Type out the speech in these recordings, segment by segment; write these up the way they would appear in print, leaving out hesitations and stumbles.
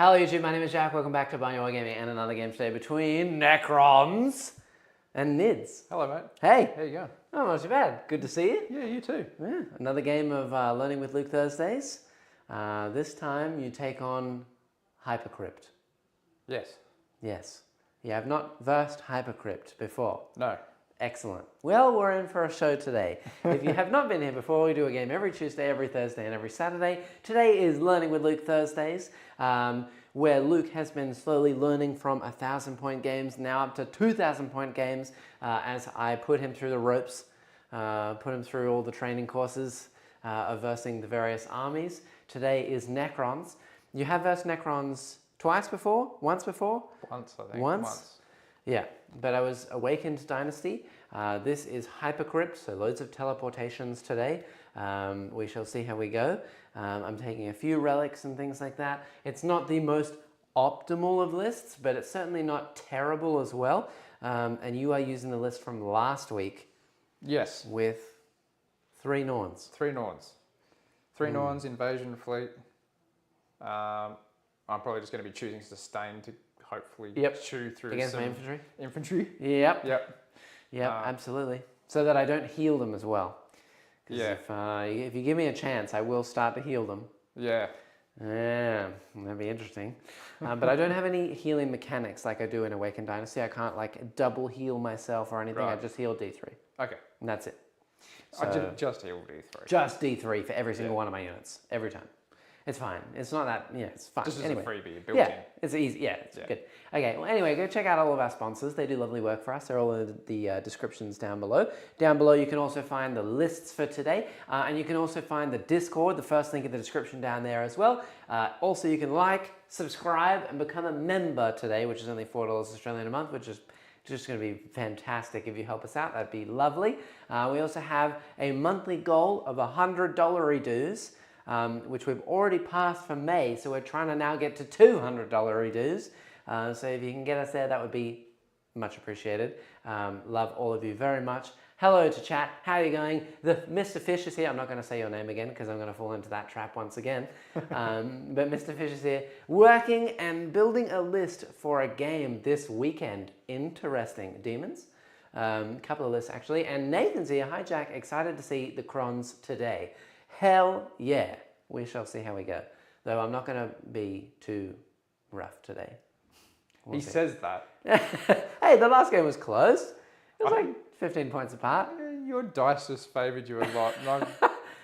Hello YouTube, my name is Jack. Welcome back to Barnyard Gaming and another game today between Necrons and Nids. Hello, mate. Hey. How you going? Oh, not too bad. Good to see you. Yeah, you too. Yeah, another game of Learning with Luke Thursdays. This time you take on Hypercrypt. Yes. Yes. You have not versed Hypercrypt before. No. Excellent. Well, we're in for a show today. If you have not been here before, we do a game every Tuesday, every Thursday, and every Saturday. Today is Learning with Luke Thursdays, where Luke has been slowly learning from 1,000-point games, now up to 2,000-point games, as I put him through the ropes, put him through all the training courses of versing the various armies. Today is Necrons. You have versed Necrons twice before? Once before? Once, I think. Once? Yeah, but I was Awakened Dynasty. This is Hypercrypt, so loads of teleportations today. We shall see how we go. I'm taking a few relics and things like that. It's not the most optimal of lists, but it's certainly not terrible as well. And you are using the list from last week. Yes. With 3 Norns. 3 Norns. 3 Norns, Invasion Fleet. I'm probably just going to be choosing Sustain to hopefully chew through against some my infantry. Infantry? Yep. Yep. Absolutely. So that I don't heal them as well. Yeah. If you give me a chance, I will start to heal them. Yeah. Yeah, that'd be interesting. But I don't have any healing mechanics like I do in Awakened Dynasty. I can't like double heal myself or anything. Right. I just heal D3. Okay. And that's it. So, I just heal D3. Just D3 for every single one of my units, every time. It's fine. It's not that, it's fine. Just as anyway. a freebie, built in. It's easy. Yeah, it's good. Okay, well, anyway, go check out all of our sponsors. They do lovely work for us. They're all in the descriptions down below. Down below, you can also find the lists for today, and you can also find the Discord, the first link in the description down there as well. Also, you can like, subscribe, and become a member today, which is only $4 Australian a month, which is just going to be fantastic if you help us out. That'd be lovely. We also have a monthly goal of $100 redos. Which we've already passed for May, so we're trying to now get to $200 redos. So if you can get us there, that would be much appreciated. Love all of you very much. Hello to chat. How are you going? Mr. Fish is here. I'm not going to say your name again because I'm going to fall into that trap once again. But Mr. Fish is here, working and building a list for a game this weekend. Interesting. Demons. Couple of lists actually. And Nathan's here. Hi Jack. Excited to see the Crons today. Hell yeah, we shall see how we go. Though I'm not going to be too rough today. He says that. Hey, the last game was close. It was like 15 points apart. Your dice just favoured you a lot. And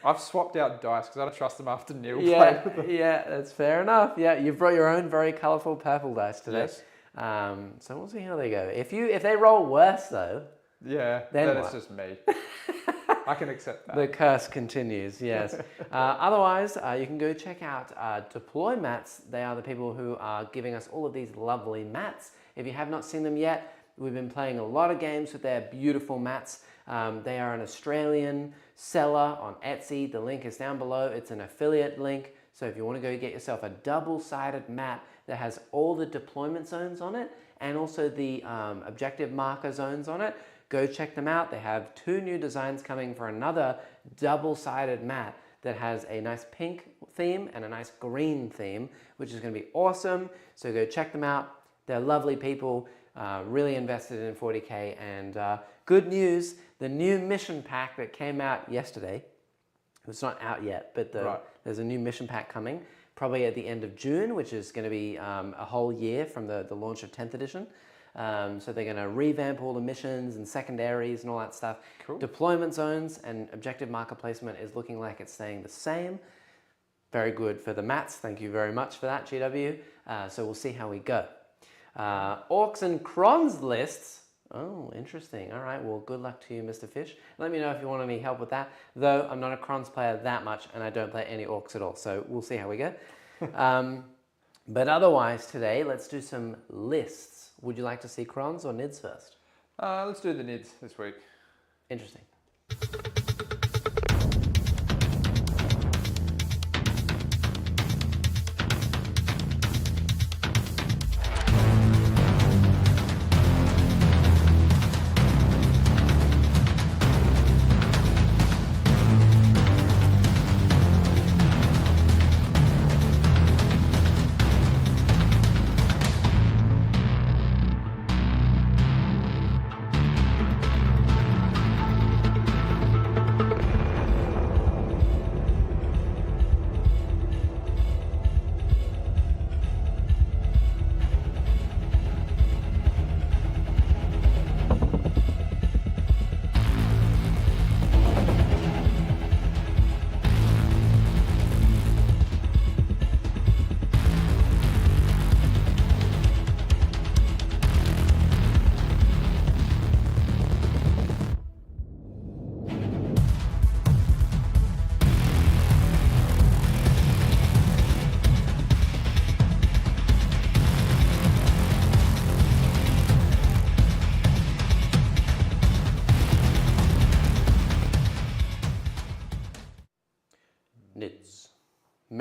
I've swapped out dice because I don't trust them after Neil Yeah, played with them. yeah, that's fair enough. Yeah, you've brought your own very colourful purple dice today. Yes. So we'll see how they go. If they roll worse though, Yeah, then it's just me. I can accept that. the curse continues, yes. Otherwise, you can go check out Deploy Mats. They are the people who are giving us all of these lovely mats. If you have not seen them yet, we've been playing a lot of games with their beautiful mats. They are an Australian seller on Etsy. The link is down below. It's an affiliate link. So if you want to go get yourself a double-sided mat that has all the deployment zones on it and also the objective marker zones on it, go check them out. They have 2 new designs coming for another double-sided mat that has a nice pink theme and a nice green theme, which is going to be awesome. So go check them out. They're lovely people, really invested in 40K. And good news, the new mission pack that came out yesterday, it's not out yet, but there's a new mission pack coming, probably at the end of June, which is going to be a whole year from the launch of 10th edition. So they're going to revamp all the missions and secondaries and all that stuff. Cool. Deployment zones and objective marker placement is looking like it's staying the same. Very good for the mats. Thank you very much for that, GW. So we'll see how we go. Orcs and Crons lists. Oh, interesting. All right. Well, good luck to you, Mr. Fish. Let me know if you want any help with that. Though I'm not a Crons player that much and I don't play any Orcs at all. So we'll see how we go. But otherwise today, let's do some lists. Would you like to see Crons or Nids first? Let's do the Nids this week. Interesting.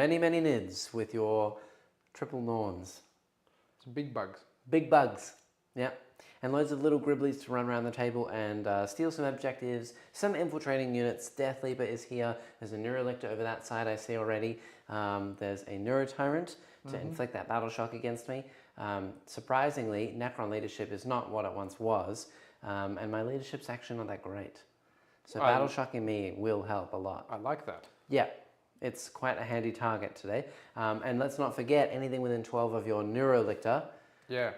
many, many nids with your triple Norns. Some big bugs. Big bugs, yeah. And loads of little gribblies to run around the table and steal some objectives, some infiltrating units. Death Leaper is here. There's a Neurolictor over that side I see already. There's a Neurotyrant to inflict that battle shock against me. Surprisingly, Necron leadership is not what it once was, and my leadership's actually not that great. So battle shocking me will help a lot. I like that. Yeah, it's quite a handy target today. And let's not forget, anything within 12 of your Neurolictor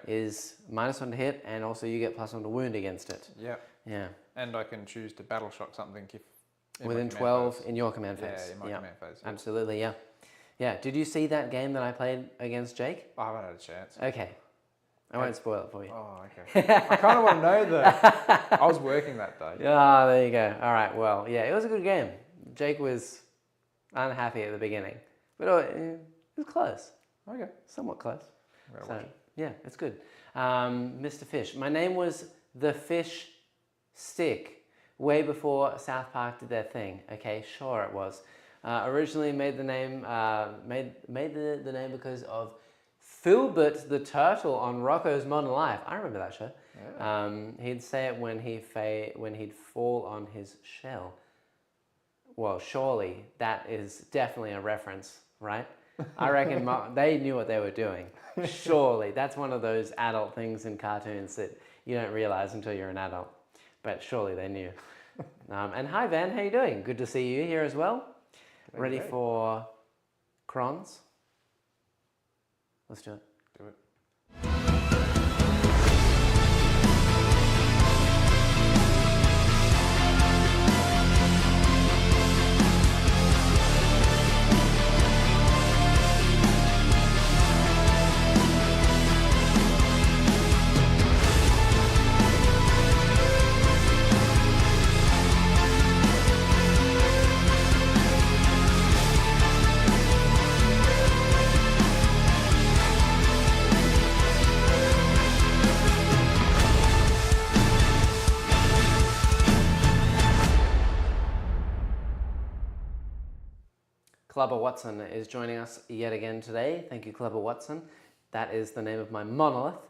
is -1 to hit, and also you get +1 to wound against it. Yeah. Yeah. And I can choose to battle shock something if within 12 in your command phase. Yeah, in my command phase. Yeah. Absolutely, yeah. Yeah, did you see that game that I played against Jake? I haven't had a chance. Okay. I won't spoil it for you. Oh, okay. I kind of want to know that. I was working that day. Ah, there you go. All right, well, yeah, it was a good game. Jake was unhappy at the beginning, but it was close. Okay. Somewhat close. So, yeah, it's good. Mr. Fish. My name was The Fish Stick way before South Park did their thing. Okay, sure it was. Originally made the name made the name because of Filbert the Turtle on Rocco's Modern Life. I remember that show. Yeah. He'd say it when he'd fall on his shell. Well, surely that is definitely a reference, right? I reckon they knew what they were doing. Surely that's one of those adult things in cartoons that you don't realize until you're an adult. But surely they knew. And hi Van, how you doing? Good to see you here as well. Ready for Crons? Let's do it. Do it. Clubber Watson is joining us yet again today. Thank you, Clubber Watson. That is the name of my monolith,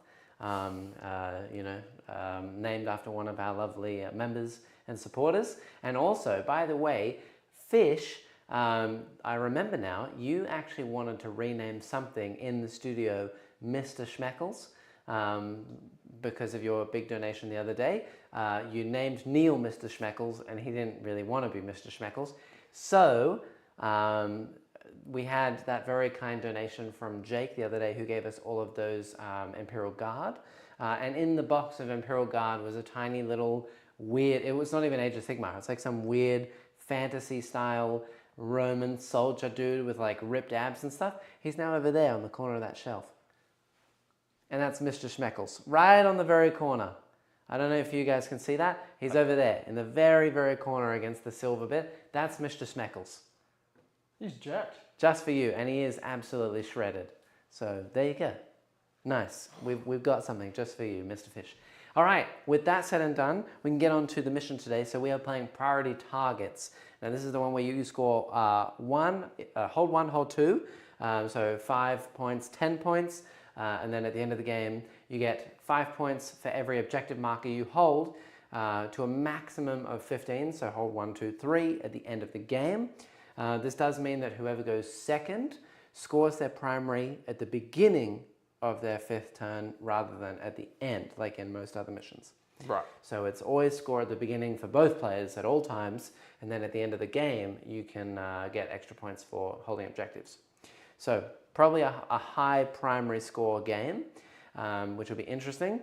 named after one of our lovely members and supporters. And also, by the way, Fish, I remember now, you actually wanted to rename something in the studio Mr. Schmeckles because of your big donation the other day. You named Neil Mr. Schmeckles, and he didn't really want to be Mr. Schmeckles. So, we had that very kind donation from Jake the other day, who gave us all of those Imperial Guard. And in the box of Imperial Guard was a tiny little weird, it was not even Age of Sigmar, it's like some weird fantasy style Roman soldier dude with like ripped abs and stuff. He's now over there on the corner of that shelf. And that's Mr. Schmeckles, right on the very corner. I don't know if you guys can see that. He's over there in the very, very corner against the silver bit. That's Mr. Schmeckles. He's jacked. Just for you, and he is absolutely shredded. So there you go. Nice. We've got something just for you, Mr. Fish. All right, with that said and done, we can get on to the mission today. So we are playing Priority Targets. Now this is the one where you score hold 1, hold 2. So 5 points, 10 points. And then at the end of the game, you get 5 points for every objective marker you hold to a maximum of 15. So hold 1, 2, 3 at the end of the game. This does mean that whoever goes second scores their primary at the beginning of their 5th turn rather than at the end, like in most other missions. Right. So it's always score at the beginning for both players at all times, and then at the end of the game, you can get extra points for holding objectives. So probably a high primary score game, which will be interesting.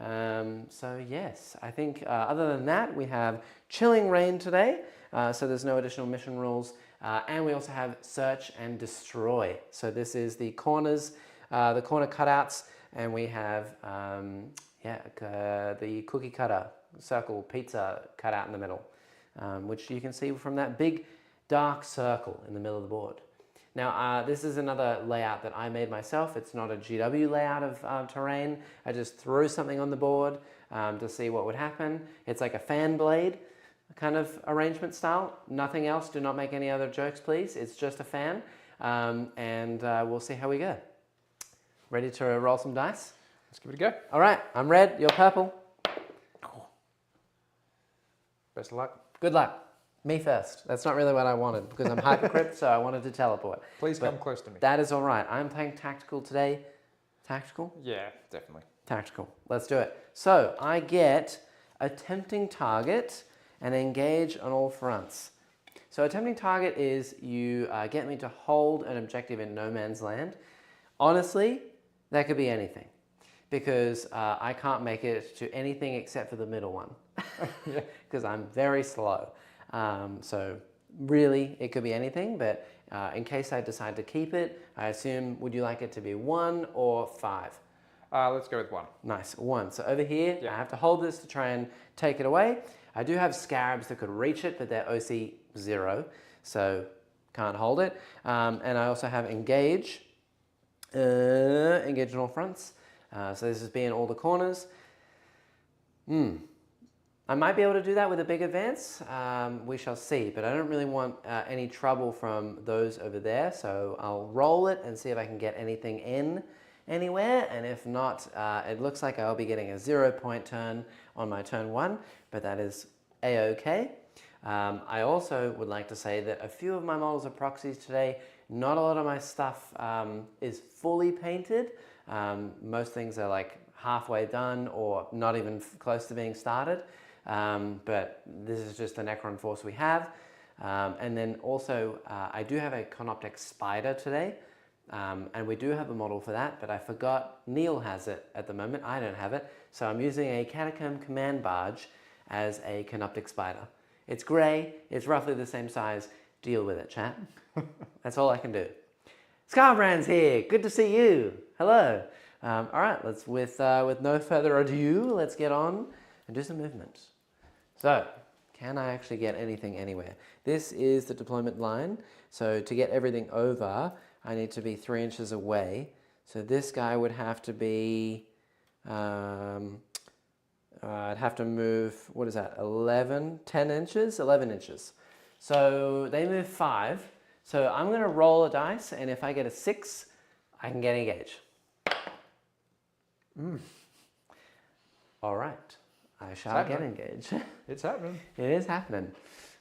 So yes, I think other than that, we have Chilling Rain today, so there's no additional mission rules. And we also have Search and Destroy. So this is the corners, the corner cutouts, and we have the cookie cutter, circle pizza cutout in the middle, which you can see from that big dark circle in the middle of the board. Now this is another layout that I made myself. It's not a GW layout of terrain. I just threw something on the board to see what would happen. It's like a fan blade kind of arrangement style. Nothing else. Do not make any other jokes, please. It's just a fan. and we'll see how we go. Ready to roll some dice? Let's give it a go. All right, I'm red, you're purple. Cool. Best of luck. Good luck. Me first. That's not really what I wanted because I'm hypercrypt, so I wanted to teleport. Please come close to me. That is all right. I'm playing tactical today. Tactical? Yeah, definitely. Tactical. Let's do it. So I get a tempting target and engage on all fronts. So a tempting target is you get me to hold an objective in no man's land. Honestly, that could be anything because I can't make it to anything except for the middle one because I'm very slow. So really, it could be anything, but in case I decide to keep it, I assume, would you like it to be 1 or 5? Let's go with 1. Nice, 1. So over here, Yeah. I have to hold this to try and take it away. I do have scarabs that could reach it, but they're OC 0, so can't hold it. And I also have engage, engage on all fronts. So this is being all the corners. I might be able to do that with a big advance. We shall see, but I don't really want any trouble from those over there. So I'll roll it and see if I can get anything in anywhere. And if not, it looks like I'll be getting a 0-point turn on my turn 1, but that is a-okay. I also would like to say that a few of my models are proxies today. Not a lot of my stuff is fully painted. Most things are like halfway done or not even close to being started. But this is just the Necron force we have. And then also, I do have a Conoptic Spider today. And we do have a model for that, but I forgot Neil has it at the moment. I don't have it. So I'm using a Catacomb Command Barge as a Canoptic Spider. It's grey, it's roughly the same size. Deal with it, chat. That's all I can do. Scarbrand's here, good to see you. Hello. All right, let's, with no further ado, let's get on and do some movement. So, can I actually get anything anywhere? This is the deployment line. So to get everything over, I need to be 3 inches away. So this guy would have to be, I'd have to move, what is that, 10 inches? 11 inches. So they move 5. So I'm going to roll a dice, and if I get a 6, I can get engaged. All right, I shall get engaged. It's happening. It is happening.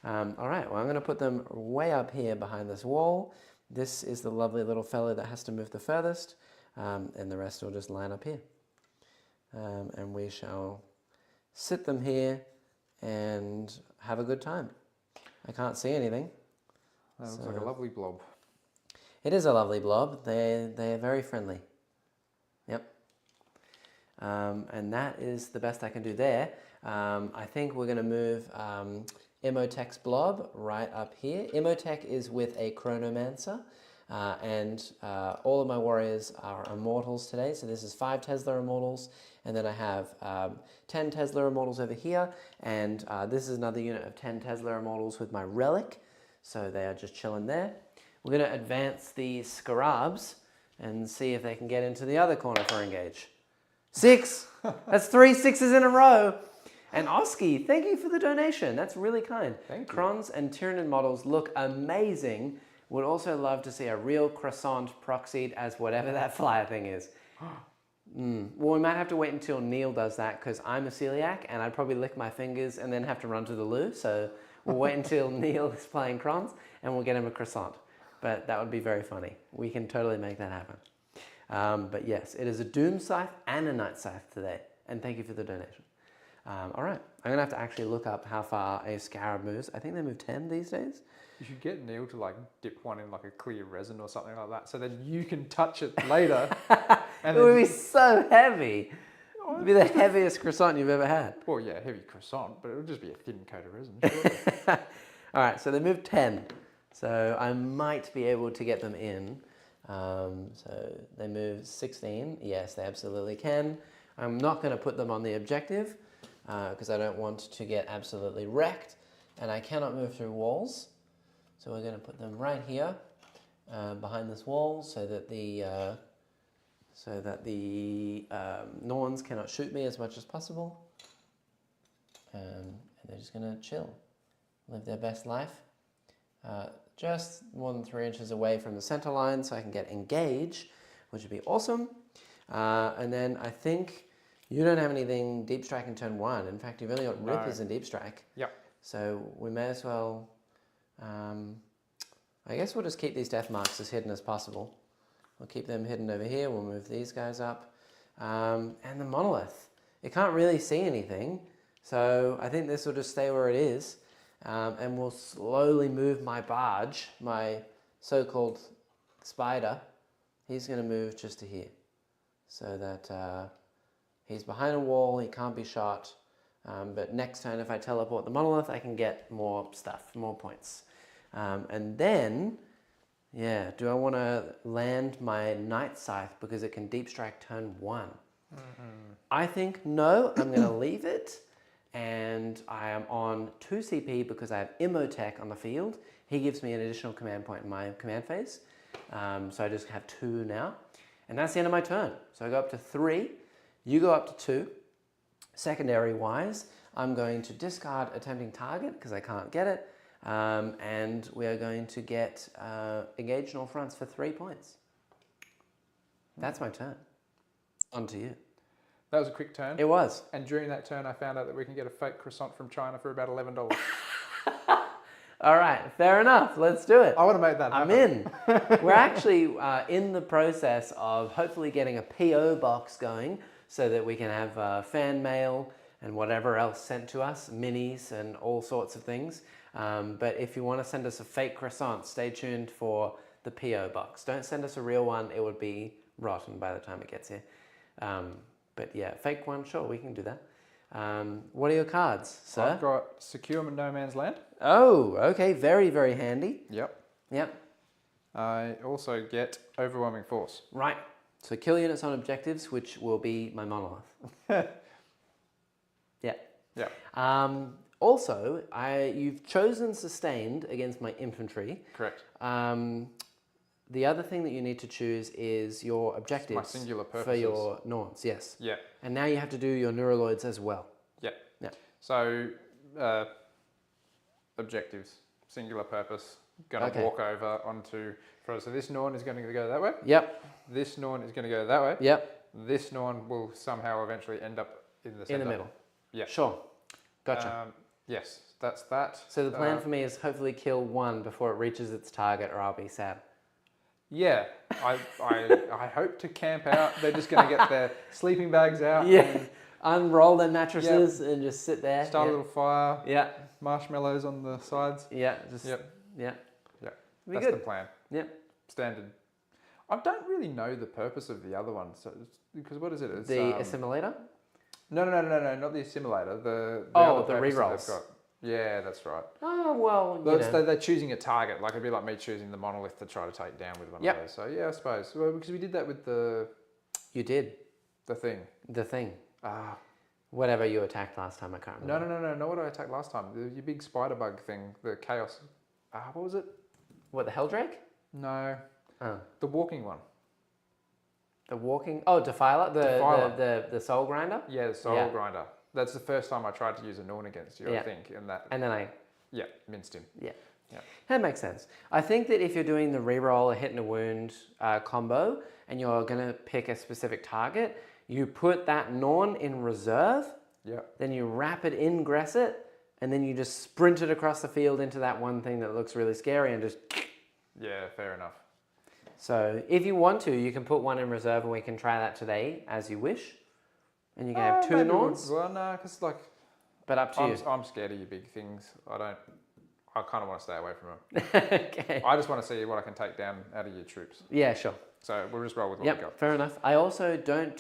All right, well, I'm going to put them way up here behind this wall. This is the lovely little fellow that has to move the furthest, and the rest will just line up here. And we shall sit them here and have a good time. I can't see anything. That looks like a lovely blob. It is a lovely blob. They're very friendly. Yep. And that is the best I can do there. I think we're going to move Imhotech's blob right up here. Imhotech is with a Chronomancer, and all of my warriors are immortals today. So this is 5 Tesla immortals, and then I have 10 Tesla immortals over here, and this is another unit of 10 Tesla immortals with my relic. So they are just chilling there. We're going to advance the Scarabs and see if they can get into the other corner for engage. 6! That's 3 6s in a row. And Oski, thank you for the donation. That's really kind. Thank you. Necrons and Tyranid models look amazing. Would also love to see a real croissant proxied as whatever that flyer thing is. Well, we might have to wait until Neil does that because I'm a celiac and I'd probably lick my fingers and then have to run to the loo. So we'll wait until Neil is playing crons and we'll get him a croissant. But that would be very funny. We can totally make that happen. But yes, it is a Doom Scythe and a Night Scythe today. And thank you for the donation. All right, I'm going to have to actually look up how far a Scarab moves. I think they move 10 these days. You should get Neil to like dip one in like a clear resin or something like that, so then you can touch it later. And it would be so heavy. It would be the heaviest croissant you've ever had. Well, yeah, heavy croissant, but it would just be a thin coat of resin. Surely. All right, so they move 10. So I might be able to get them in. So they move 16. Yes, they absolutely can. I'm not going to put them on the objective because I don't want to get absolutely wrecked. And I cannot move through walls. So we're going to put them right here behind this wall so that the Norns cannot shoot me as much as possible. And they're just going to chill, live their best life. just more than 3 inches away from the center line so I can get engage, which would be awesome. And then I think you don't have anything deep strike in turn 1. In fact, you've only got rippers and deep strike. Yep. So we may as well, I guess we'll just keep these death marks as hidden as possible. We'll keep them hidden over here. We'll move these guys up. And the monolith. It can't really see anything. So I think this will just stay where it is. And we'll slowly move my barge, my so-called spider. He's going to move just to here. So that he's behind a wall, he can't be shot. But next turn, if I teleport the monolith, I can get more stuff, more points. And then, yeah, do I want to land my Night Scythe because it can deep strike turn 1? I think no, I'm going to leave it. And I am on 2 CP because I have Immotech on the field. He gives me an additional command point in my command phase. So I just have 2 now. And that's the end of my turn. So I go up to 3, you go up to 2. Secondary wise, I'm going to discard attempting target because I can't get it. And we are going to get engage in all fronts for 3 points. That's my turn. On to you. That was a quick turn. It was. And during that turn, I found out that we can get a fake croissant from China for about $11. All right, fair enough. Let's do it. I want to make that happen. I'm in. We're actually in the process of hopefully getting a PO box going so that we can have fan mail and whatever else sent to us, minis and all sorts of things. But if you want to send us a fake croissant, stay tuned for the PO box. Don't send us a real one. It would be rotten by the time it gets here. But yeah, fake one, sure, we can do that. What are your cards, sir? I've got Secure No Man's Land. Oh, okay, very, very handy. Yep. Yep. I also get Overwhelming Force. Right, so kill units on objectives, which will be my monolith. Yeah. Yeah. Also, you've chosen sustained against my infantry. Correct. The other thing that you need to choose is your objectives. My singular purposes. For your Norns, yes. Yeah. And now you have to do your Neuraloids as well. Yeah. Yeah. So, objectives, singular purpose, going to walk over onto... So this Norn is going to go that way. Yep. This Norn is going to go that way. Yep. This Norn will somehow eventually end up in the center. In the middle. Yeah. Sure. Gotcha. Yes, that's that. So the plan for me is hopefully kill one before it reaches its target or I'll be sad. Yeah, I hope to camp out. They're just going to get their sleeping bags out. Yeah, and unroll their mattresses and just sit there. Start a little fire. Yeah. Marshmallows on the sides. Yeah, just, Yep. Yeah. Yeah, That's the plan. Yep. Standard. I don't really know the purpose of the other one. So, because what is it? It's, the assimilator? No, not the assimilator. The rerolls. Yeah, that's right. Oh, well, you know. They're choosing a target. Like, it'd be like me choosing the monolith to try to take down with one of those. So, yeah, I suppose. Well, because we did that with the... You did. The thing. The thing. Ah. Whatever you attacked last time, I can't remember. No. Not what I attacked last time. Your big spider bug thing. The chaos. What was it? What, the Helldrake? No. Oh. The walking one. The walking... Oh, Defiler? The Soul Grinder? Yeah, the Soul Grinder. That's the first time I tried to use a Norn against you, I think. And then I... Yeah, minced him. Yeah. That makes sense. I think that if you're doing the reroll, a hit and a wound combo, and you're going to pick a specific target, you put that Norn in reserve, then you rapid ingress it, and then you just sprint it across the field into that one thing that looks really scary and just... Yeah, fair enough. So if you want to, you can put one in reserve and we can try that today as you wish. And you can have 2 Norns. Well, no, because like... But up to you. I'm scared of your big things. I kind of want to stay away from them. Okay. I just want to see what I can take down out of your troops. Yeah, sure. So we'll just roll with what we got. Fair enough. I also don't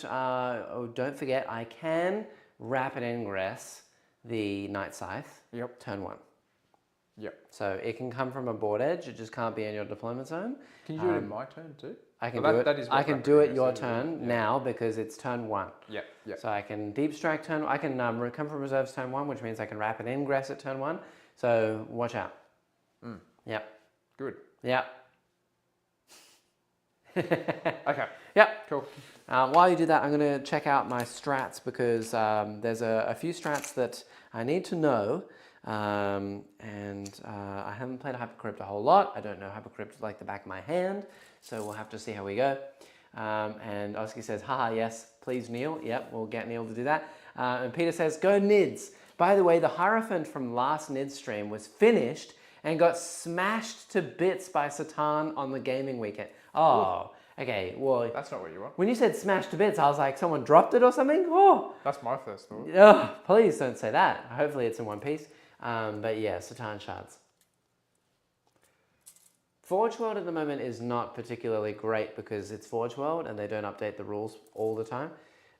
forget, I can rapid ingress the Night Scythe. Yep. Turn 1. Yep. So it can come from a board edge. It just can't be in your deployment zone. Can you do it in my turn too? I can do it. I can do it your turn now because it's turn 1. Yeah. So I can deep strike turn. I can come from reserves turn 1, which means I can rapid ingress at turn 1. So watch out. Yep. Good. Yep. Okay. Yep. Cool. While you do that, I'm going to check out my strats because there's a few strats that I need to know I haven't played Hypercrypt a whole lot. I don't know Hypercrypt like the back of my hand, so we'll have to see how we go. And Oski says, haha, yes, please Neil. Yep, we'll get Neil to do that. And Peter says, go Nids. By the way, the Hierophant from last Nids stream was finished and got smashed to bits by Satan on the gaming weekend. Oh, okay, well... That's not what you want. When you said smashed to bits, I was like, someone dropped it or something? Oh! That's my first thought. Oh, please don't say that. Hopefully it's in one piece. But yeah, Satan shards. Forge World at the moment is not particularly great because it's Forge World and they don't update the rules all the time.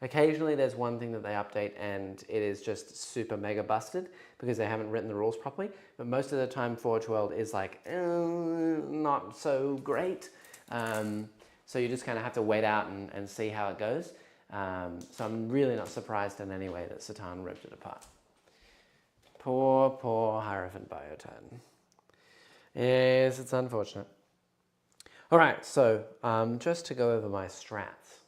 Occasionally there's one thing that they update and it is just super mega busted because they haven't written the rules properly. But most of the time Forge World is like, not so great. So you just kind of have to wait out and see how it goes. So I'm really not surprised in any way that Satan ripped it apart. Poor Hierophant Biotitan. Yes, it's unfortunate. All right, so just to go over my strats.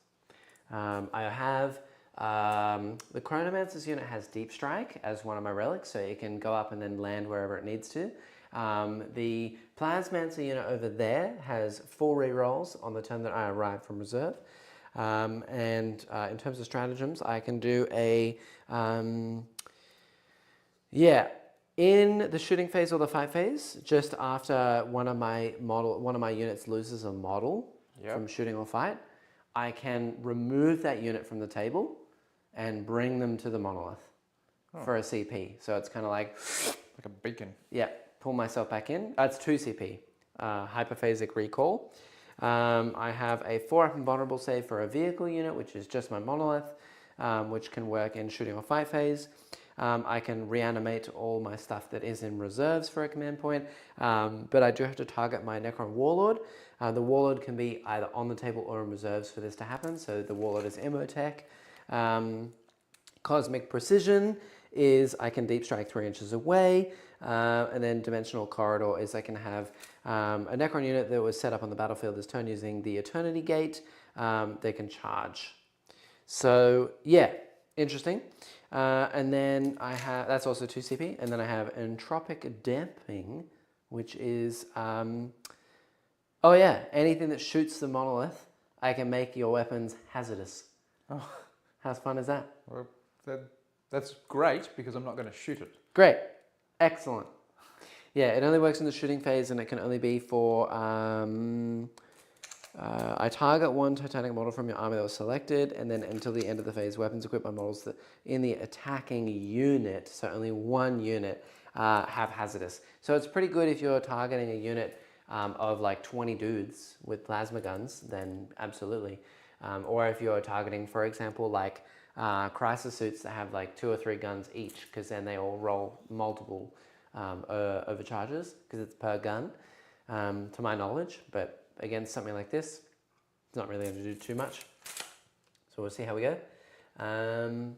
I have the Chronomancer's unit has Deep Strike as one of my relics, so it can go up and then land wherever it needs to. The Plasmancer unit over there has 4 rerolls on the turn that I arrive from reserve. In terms of stratagems, I can do a in the shooting phase or the fight phase, just after one of my units loses a model from shooting or fight, I can remove that unit from the table and bring them to the monolith for a CP. So it's kind of like a beacon. Yeah, pull myself back in. It's 2 CP, hyperphasic recall. I have a 4-up invulnerable save for a vehicle unit, which is just my monolith, which can work in shooting or fight phase. I can reanimate all my stuff that is in reserves for a command point, but I do have to target my Necron Warlord. The Warlord can be either on the table or in reserves for this to happen, so the Warlord is Emotech. Cosmic Precision is I can Deep Strike 3 inches away, and then Dimensional Corridor is I can have a Necron unit that was set up on the battlefield this turn using the Eternity Gate. They can charge. So yeah, interesting. And then I have, that's also 2 CP, and then I have Entropic Damping, which is, oh yeah, anything that shoots the monolith, I can make your weapons hazardous. Oh, how fun is that? Well, that's great because I'm not going to shoot it. Great, excellent. Yeah, it only works in the shooting phase and it can only be for, I target one Titanic model from your army that was selected, and then until the end of the phase, weapons equipped by models that in the attacking unit, so only one unit, have hazardous. So it's pretty good if you're targeting a unit of like 20 dudes with plasma guns, then absolutely. Or if you're targeting, for example, like crisis suits that have like 2 or 3 guns each, because then they all roll multiple overcharges, because it's per gun, to my knowledge, but against something like this, it's not really going to do too much. So we'll see how we go. And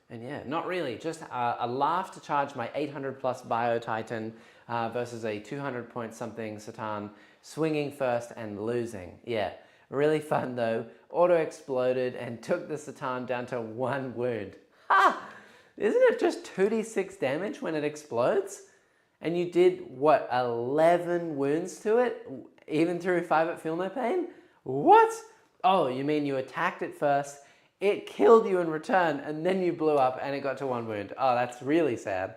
yeah, not really, just a laugh to charge my 800 plus Bio Titan versus a 200 point something Satan, swinging first and losing. Yeah, really fun though. Auto exploded and took the Satan down to 1 wound. Ha! Isn't it just 2d6 damage when it explodes? And you did, what, 11 wounds to it? Even through 5 at Feel No Pain? What? Oh, you mean you attacked it first, it killed you in return, and then you blew up and it got to 1 wound. Oh, that's really sad.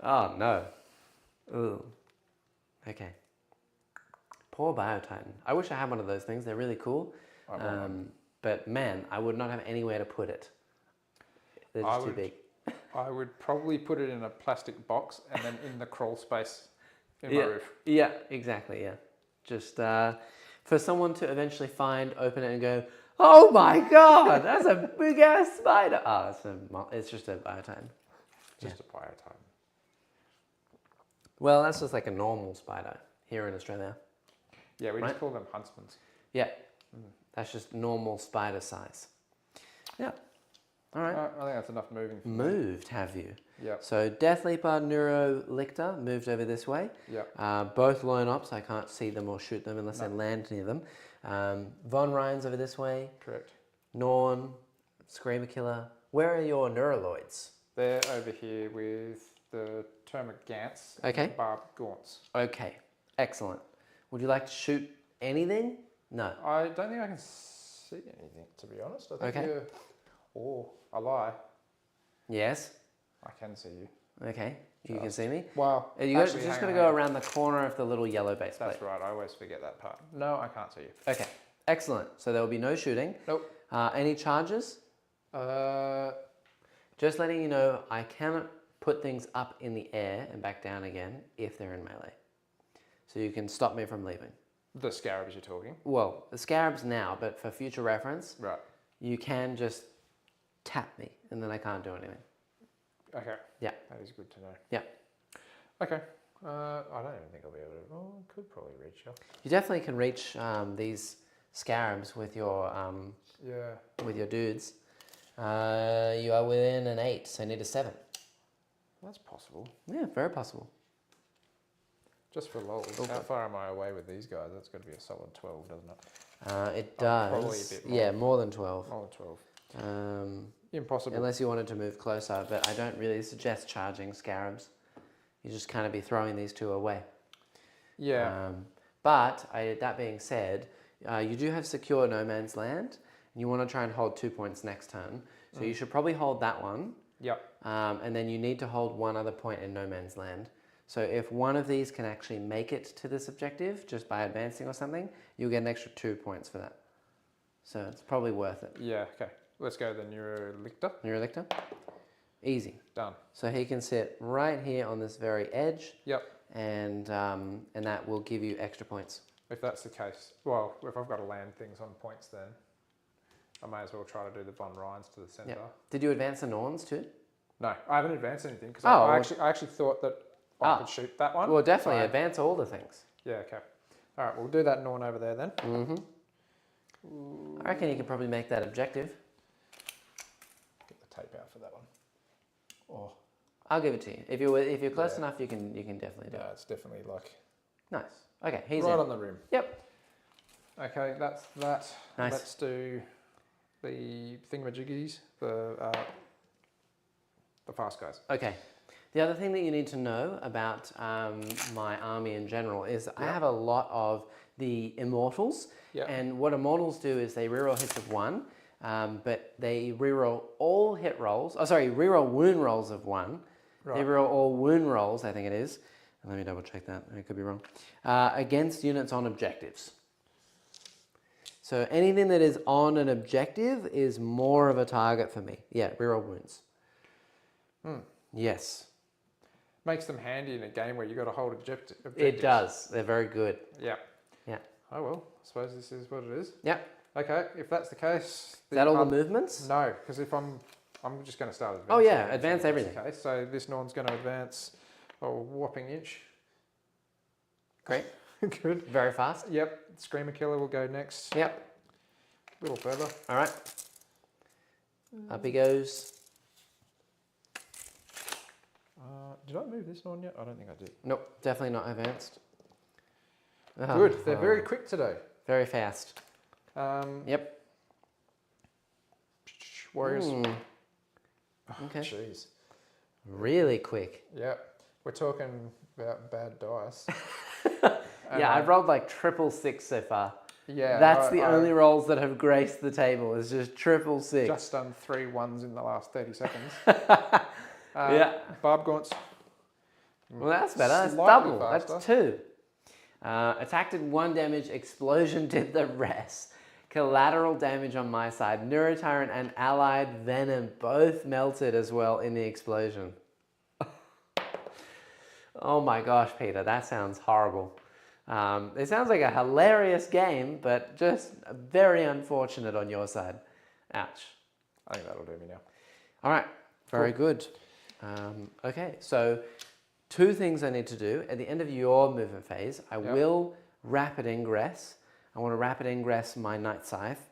Oh, no. Ooh. Okay. Poor Biotitan. I wish I had one of those things. They're really cool. But man, I would not have anywhere to put it. They're just too big. I would probably put it in a plastic box and then in the crawl space in my roof. Yeah, exactly, yeah. Just for someone to eventually find, open it and go, oh my god, that's a big ass spider. Oh, it's just a Biotitan. Just a Biotitan. Well, that's just like a normal spider here in Australia. Yeah, we just call them huntsmans. Yeah, that's just normal spider size. Yeah. All right. I think that's enough moving. Moved, have you? Yeah. So Death Leaper, Neuro Lictor moved over this way. Yeah. Both lone ops, I can't see them or shoot them unless I land near them. Von Ryan's over this way. Correct. Norn, Screamer Killer. Where are your Neuraloids? They're over here with the Termagants, Okay. and Barb Gaunts. Okay, excellent. Would you like to shoot anything? No. I don't think I can see anything, to be honest. I think Okay. I lie. Yes. I can see you. Okay, you can see me. Well, You actually, just got hang to on, go hang on. around the corner of the little yellow base plate. That's right. I always forget that part. No, I can't see you. Okay, excellent. So there will be no shooting. Nope. Any charges? Just letting you know, I cannot put things up in the air and back down again if they're in melee. So you can stop me from leaving. The scarabs you're talking? Well, the scarabs now, but for future reference, Right. you can just tap me and then I can't do anything. Okay. Yeah. That is good to know. Yeah. Okay. I don't even think I'll be able to. Oh, I could probably reach you. You definitely can reach these scarabs with your dudes. You are within an 8, so you need a 7. That's possible. Yeah, very possible. Just for lols. Okay. How far am I away with these guys? That's got to be a solid 12, doesn't it? It does. Probably a bit more. Yeah, more than 12. More than 12. Impossible. Unless you wanted to move closer, but I don't really suggest charging scarabs. You just kind of be throwing these two away. Yeah. That being said, you do have secure no man's land, and you want to try and hold 2 points next turn. So you should probably hold that one. Yep. And then you need to hold one other point in no man's land. So if one of these can actually make it to this objective just by advancing or something, you'll get an extra 2 points for that. So it's probably worth it. Yeah, okay. Let's go the Neurolictor. Neurolictor? Easy. Done. So he can sit right here on this very edge. Yep. And that will give you extra points. If that's the case, well, if I've got to land things on points, then I may as well try to do the Von Ryans to the centre. Yep. Did you advance the Norns too? No, I haven't advanced anything because I actually thought that I could shoot that one. Well, definitely advance all the things. Yeah, okay. All right, we'll do that Norn over there then. Mm-hmm. I reckon you could probably make that objective. Get the tape out for that one. Oh. I'll give it to you. If you're close enough, you can definitely do it. Yeah, it's definitely like Nice. Okay, he's right in. on the rim. Yep. Okay, that's that. Nice. Let's do the thingamajiggies, the fast guys. Okay. The other thing that you need to know about my army in general is I have a lot of the immortals. Yep. And what immortals do is they reroll hits of 1, but they reroll all hit rolls. Oh, sorry, reroll wound rolls of 1. Right. They reroll all wound rolls, I think it is. Let me double check that. I could be wrong. Against units on objectives. So anything that is on an objective is more of a target for me. Yeah, reroll wounds. Yes. Makes them handy in a game where you got to hold objectives. It does. They're very good. Yeah. Yeah. Oh well, I suppose this is what it is. Yeah. Okay, if that's the case. Is that all the movements? No, because if I'm just going to start advancing. Oh yeah, advance everything. Okay, so this Norn's going to advance a whopping inch. Great. Good. Very fast. Yep. Screamer Killer will go next. Yep. A little further. All right. Up he goes. Did I move this Norn yet? I don't think I did. Nope, definitely not advanced. Oh, Good. They're very quick today. Very fast. Yep. Warriors. Okay. Jeez. Really quick. Yep. We're talking about bad dice. Yeah, I've rolled like 666 so far. Yeah. That's the only rolls that have graced the table. Is just 666. Just done 3 ones in the last 30 seconds. Yeah. Barb Gaunts. Well, that's better. That's Slightly double. faster. That's 2. Attack did 1 damage. Explosion did the rest. Collateral damage on my side. Neurotyrant and allied venom both melted as well in the explosion. Oh my gosh, Peter, that sounds horrible. It sounds like a hilarious game, but just very unfortunate on your side. Ouch. I think that'll do me now. All right, very good. Okay, so 2 things I need to do. At the end of your movement phase, I will rapid ingress. I want to rapid ingress my Night Scythe.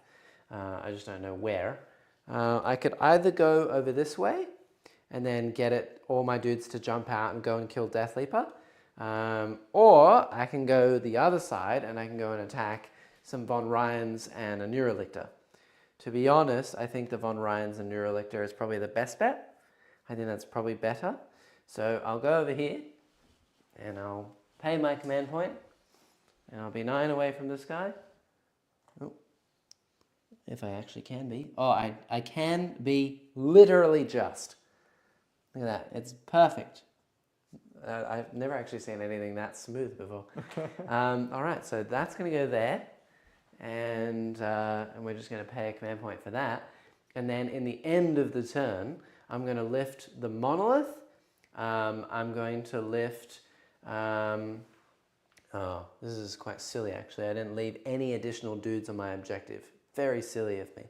I just don't know where. I could either go over this way and then get all my dudes to jump out and go and kill Death Leaper. Or I can go the other side and I can go and attack some Von Ryans and a Neurolictor. To be honest, I think the Von Ryans and Neurolictor is probably the best bet. I think that's probably better. So I'll go over here and I'll pay my command point and I'll be 9 away from this guy. Oh, if I actually can be. Oh, I can be literally just. Look at that. It's perfect. I've never actually seen anything that smooth before. All right, so that's going to go there. And we're just going to pay a command point for that. And then in the end of the turn, I'm going to lift the monolith. I'm going to lift... oh, this is quite silly actually. I didn't leave any additional dudes on my objective. Very silly of me.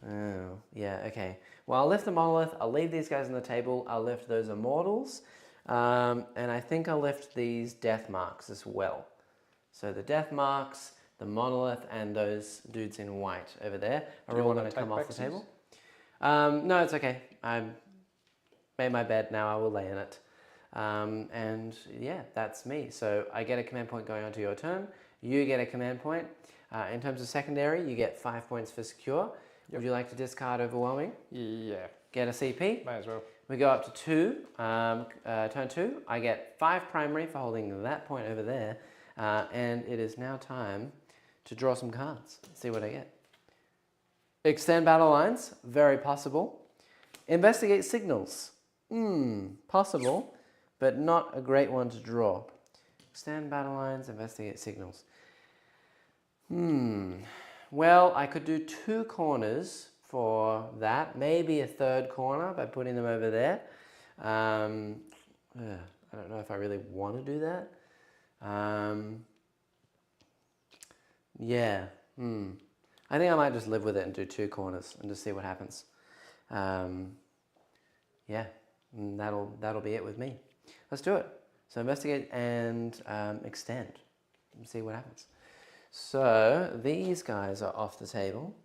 Oh, yeah, okay. Well, I'll lift the monolith. I'll leave these guys on the table. I'll lift those immortals. And I think I'll lift these death marks as well. So the death marks, the monolith, and those dudes in white over there are all going to come off the table. No, it's okay. I made my bed, now I will lay in it. And yeah, that's me. So I get a command point going on to your turn. You get a command point. In terms of secondary, you get 5 points for secure. Yep. Would you like to discard overwhelming? Yeah. Get a CP? May as well. We go up to 2. Turn 2, I get 5 primary for holding that point over there. And it is now time to draw some cards. Let's see what I get. Extend battle lines, very possible. Investigate signals, possible, but not a great one to draw. Extend battle lines, investigate signals. Well, I could do 2 corners for that, maybe a 3rd corner by putting them over there. I don't know if I really want to do that. Yeah. I think I might just live with it and do 2 corners and just see what happens. Yeah, that'll be it with me. Let's do it. So investigate and extend and see what happens. So these guys are off the table.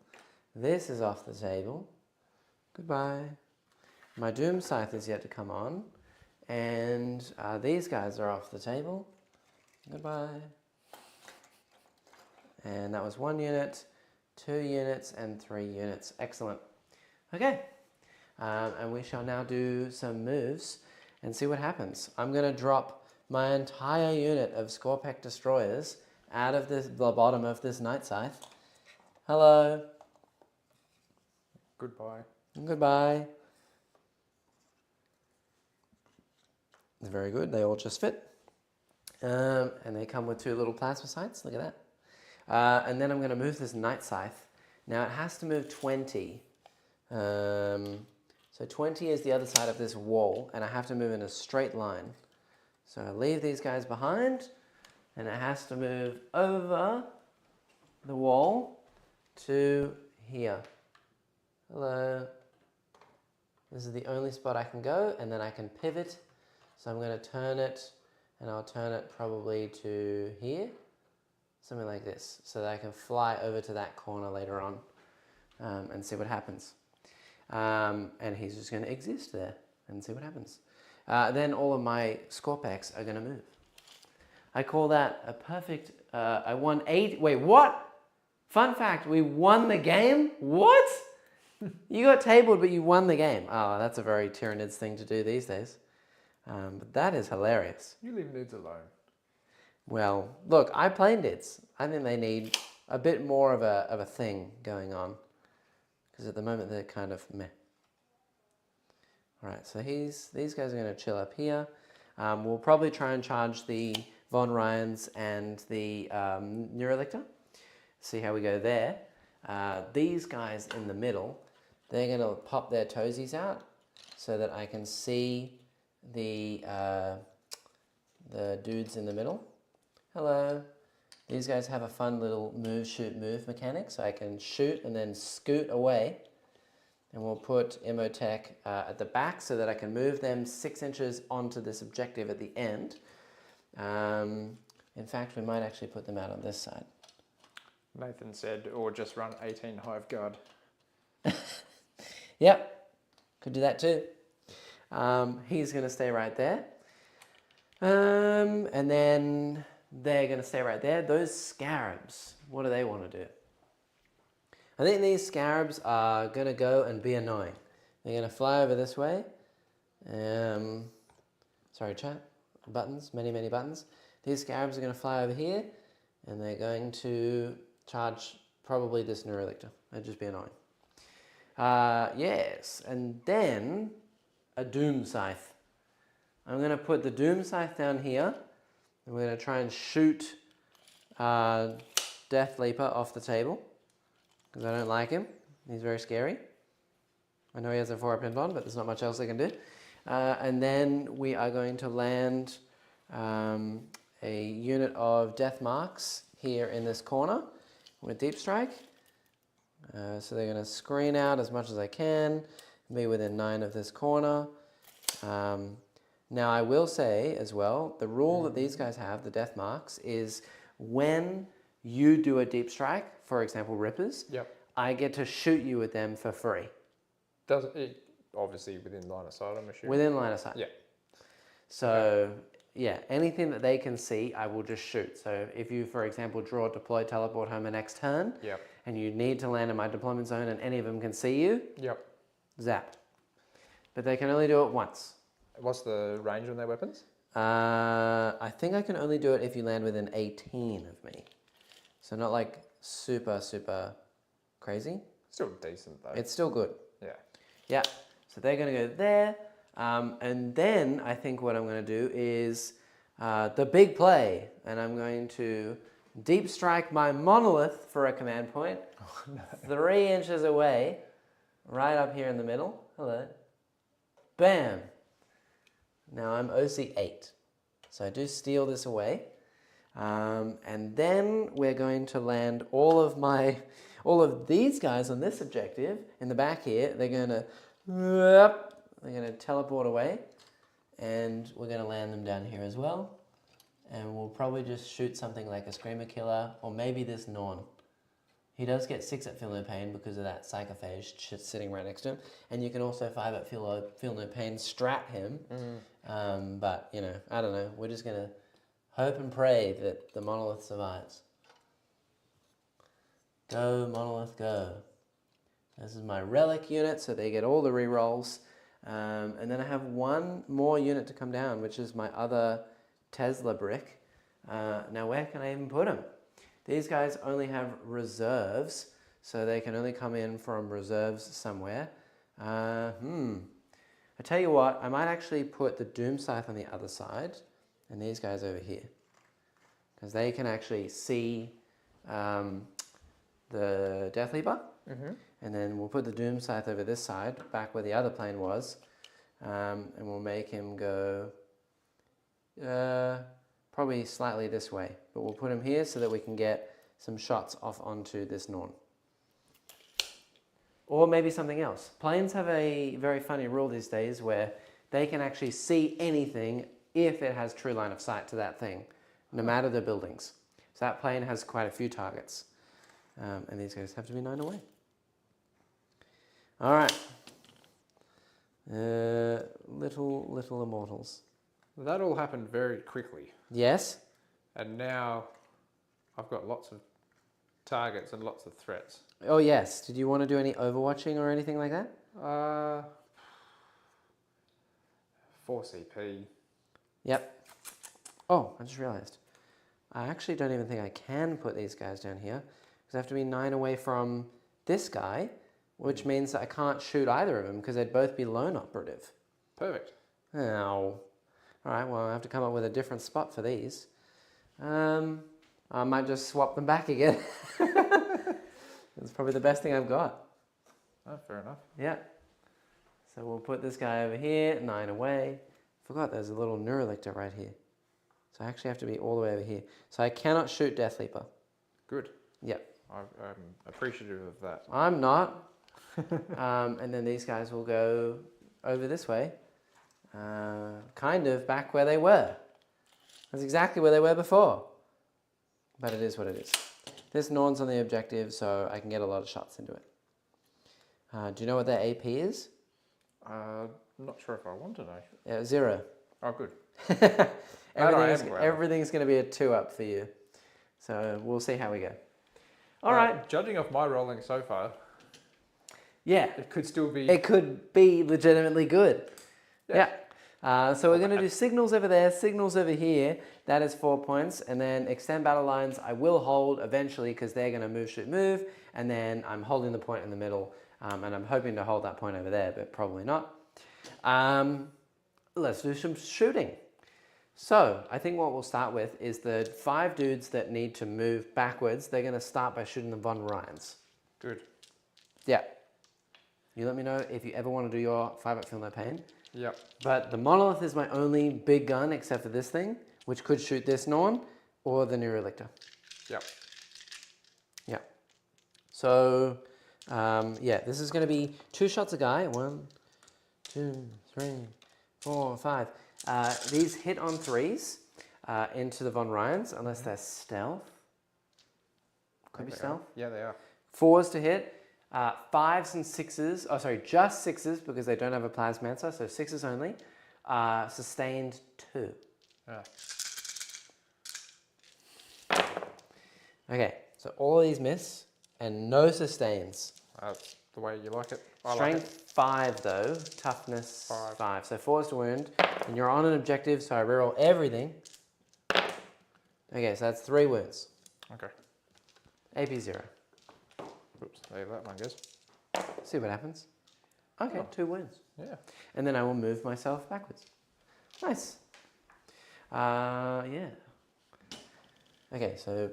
This is off the table. Goodbye. My Doom Scythe is yet to come on. And these guys are off the table. Goodbye. And that was 1 unit, 2 units, and 3 units. Excellent. Okay. And we shall now do some moves and see what happens. I'm going to drop my entire unit of Scorpec Destroyers out of the bottom of this Night Scythe. Hello. Goodbye. Goodbye. Very good. They all just fit. And they come with 2 little plasma sights. Look at that. And then I'm going to move this Night Scythe. Now it has to move 20. So 20 is the other side of this wall, and I have to move in a straight line. So I leave these guys behind, and it has to move over the wall to here. Hello. This is the only spot I can go, and then I can pivot. So I'm going to turn it, and I'll turn it probably to here. Something like this, so that I can fly over to that corner later on and see what happens. And he's just going to exist there and see what happens. Then all of my Scorpecs are going to move. I call that a perfect... I won 8... Wait, what? Fun fact, we won the game? What? You got tabled, but you won the game. Oh, that's a very Tyranids thing to do these days. But that is hilarious. You leave Nids alone. Well, look, I play Nids. I think they need a bit more of a thing going on. Because at the moment they're kind of meh. Alright, so these guys are going to chill up here. We'll probably try and charge the Von Ryans and the Neurolictor. See how we go there. These guys in the middle, they're going to pop their toesies out so that I can see the dudes in the middle. Hello. These guys have a fun little move, shoot, move mechanic, so I can shoot and then scoot away. And we'll put Emotech at the back so that I can move them 6 inches onto this objective at the end. In fact, we might actually put them out on this side. Nathan said, or just run 18 Hive Guard. Yep, could do that too. He's going to stay right there. And then they're going to stay right there. Those Scarabs, what do they want to do? I think these Scarabs are going to go and be annoying. They're going to fly over this way, Sorry, chat. Buttons, many buttons. These scarabs are going to fly over here, and they're going to charge probably this Neurolictor. That'd just be annoying. Yes, and then a Doom Scythe. I'm going to put the Doom Scythe down here, and we're going to try and shoot Death Leaper off the table, because I don't like him. He's very scary. I know he has a 4-up pin bond, but there's not much else they can do. And then we are going to land a unit of Death Marks here in this corner with Deep Strike. So they're going to screen out as much as I can, be within 9 of this corner. Now I will say as well, the rule that these guys have, the Death Marks, is when you do a Deep Strike, for example Rippers, I get to shoot you with them for free. Does it, obviously within line of sight, I'm assuming? Within line of sight. Yeah. So, yeah, anything that they can see, I will just shoot. So if you, for example, draw, deploy, teleport home the next turn, and you need to land in my deployment zone and any of them can see you, zapped. But they can only do it once. What's the range on their weapons? I think I can only do it if you land within 18 of me. So not like super crazy. Still decent though. It's still good. Yeah. Yeah. So they're going to go there. And then I think what I'm going to do is the big play. And I'm going to Deep Strike my Monolith for a command point. 3 inches away. Right up here in the middle. Hello. Bam. Now I'm OC 8. So I do steal this away. And then we're going to land all of these guys on this objective in the back here. They're going to teleport away, and we're going to land them down here as well. And we'll probably just shoot something like a Screamer Killer, or maybe this Norn. He does get 6 at Feel No Pain because of that Psychophage sitting right next to him. And you can also 5 at Feel No Pain strat him. But, you know, I don't know. We're just going to hope and pray that the Monolith survives. Go, Monolith, go. This is my Relic unit, so they get all the rerolls. And then I have one more unit to come down, which is my other Tesla brick. Now, where can I even put them? These guys only have reserves, so they can only come in from reserves somewhere. I tell you what, I might actually put the Doom Scythe on the other side, and these guys over here. Because they can actually see the Death Leaper. And then we'll put the Doom Scythe over this side, back where the other plane was. And we'll make him go probably slightly this way. But we'll put him here so that we can get some shots off onto this Norn. Or maybe something else. Planes have a very funny rule these days where they can actually see anything if it has true line of sight to that thing, no matter the buildings. So that plane has quite a few targets. And these guys have to be 9 away. All right. Little immortals. That all happened very quickly. Yes. And now I've got lots of targets and lots of threats. Oh, yes. Did you want to do any overwatching or anything like that? 4 CP. Yep. Oh, I just realized. I actually don't even think I can put these guys down here because I have to be 9 away from this guy, which means that I can't shoot either of them because they'd both be lone operative. Perfect. Oh. All right, well, I have to come up with a different spot for these. I might just swap them back again. That's probably the best thing I've got. Oh, fair enough. Yeah. So we'll put this guy over here, 9 away. Forgot there's a little Neurolictor right here. So I actually have to be all the way over here. So I cannot shoot Death Leaper. Good. Yep. I'm appreciative of that. I'm not. And then these guys will go over this way. Kind of back where they were. That's exactly where they were before. But it is what it is. This Norn's on the objective, so I can get a lot of shots into it. Do you know what their AP is? I'm not sure if I want to know. Yeah, 0. Oh, good. Everything's going to be a 2-up for you. So we'll see how we go. All right. Judging off my rolling so far, yeah, it could still be... It could be legitimately good. Yeah. So we're going to do signals over there, signals over here. That is 4 points. And then extend battle lines, I will hold eventually because they're going to move, shoot, move. And then I'm holding the point in the middle. And I'm hoping to hold that point over there, but probably not. Let's do some shooting. So I think what we'll start with is the 5 dudes that need to move backwards. They're going to start by shooting the Von Ryans. Good. Yeah. You let me know if you ever want to do your 5-up Feel No Pain. Yep. But the Monolith is my only big gun except for this thing, which could shoot this Norn or the Neurolictor. Yep. Yeah. So, yeah, this is going to be 2 shots a guy. 1, 2, 3, 4, 5. These hit on 3s into the Von Ryans, unless they're stealth. Could be stealth. Yeah, they are. 4s to hit. 5s and 6s, oh sorry, just 6s because they don't have a Plasmancer, so 6s only. Sustained 2. Yeah. Okay, so all of these miss and no sustains. That's the way you like it. I Strength like it. 5 though, toughness 5. So 4s to wound, and you're on an objective, so I reroll everything. Okay, so that's 3 wounds. Okay. AP 0. Oops, there that one goes. See what happens. Okay, 2 wounds. Yeah. And then I will move myself backwards. Nice. Yeah. Okay, so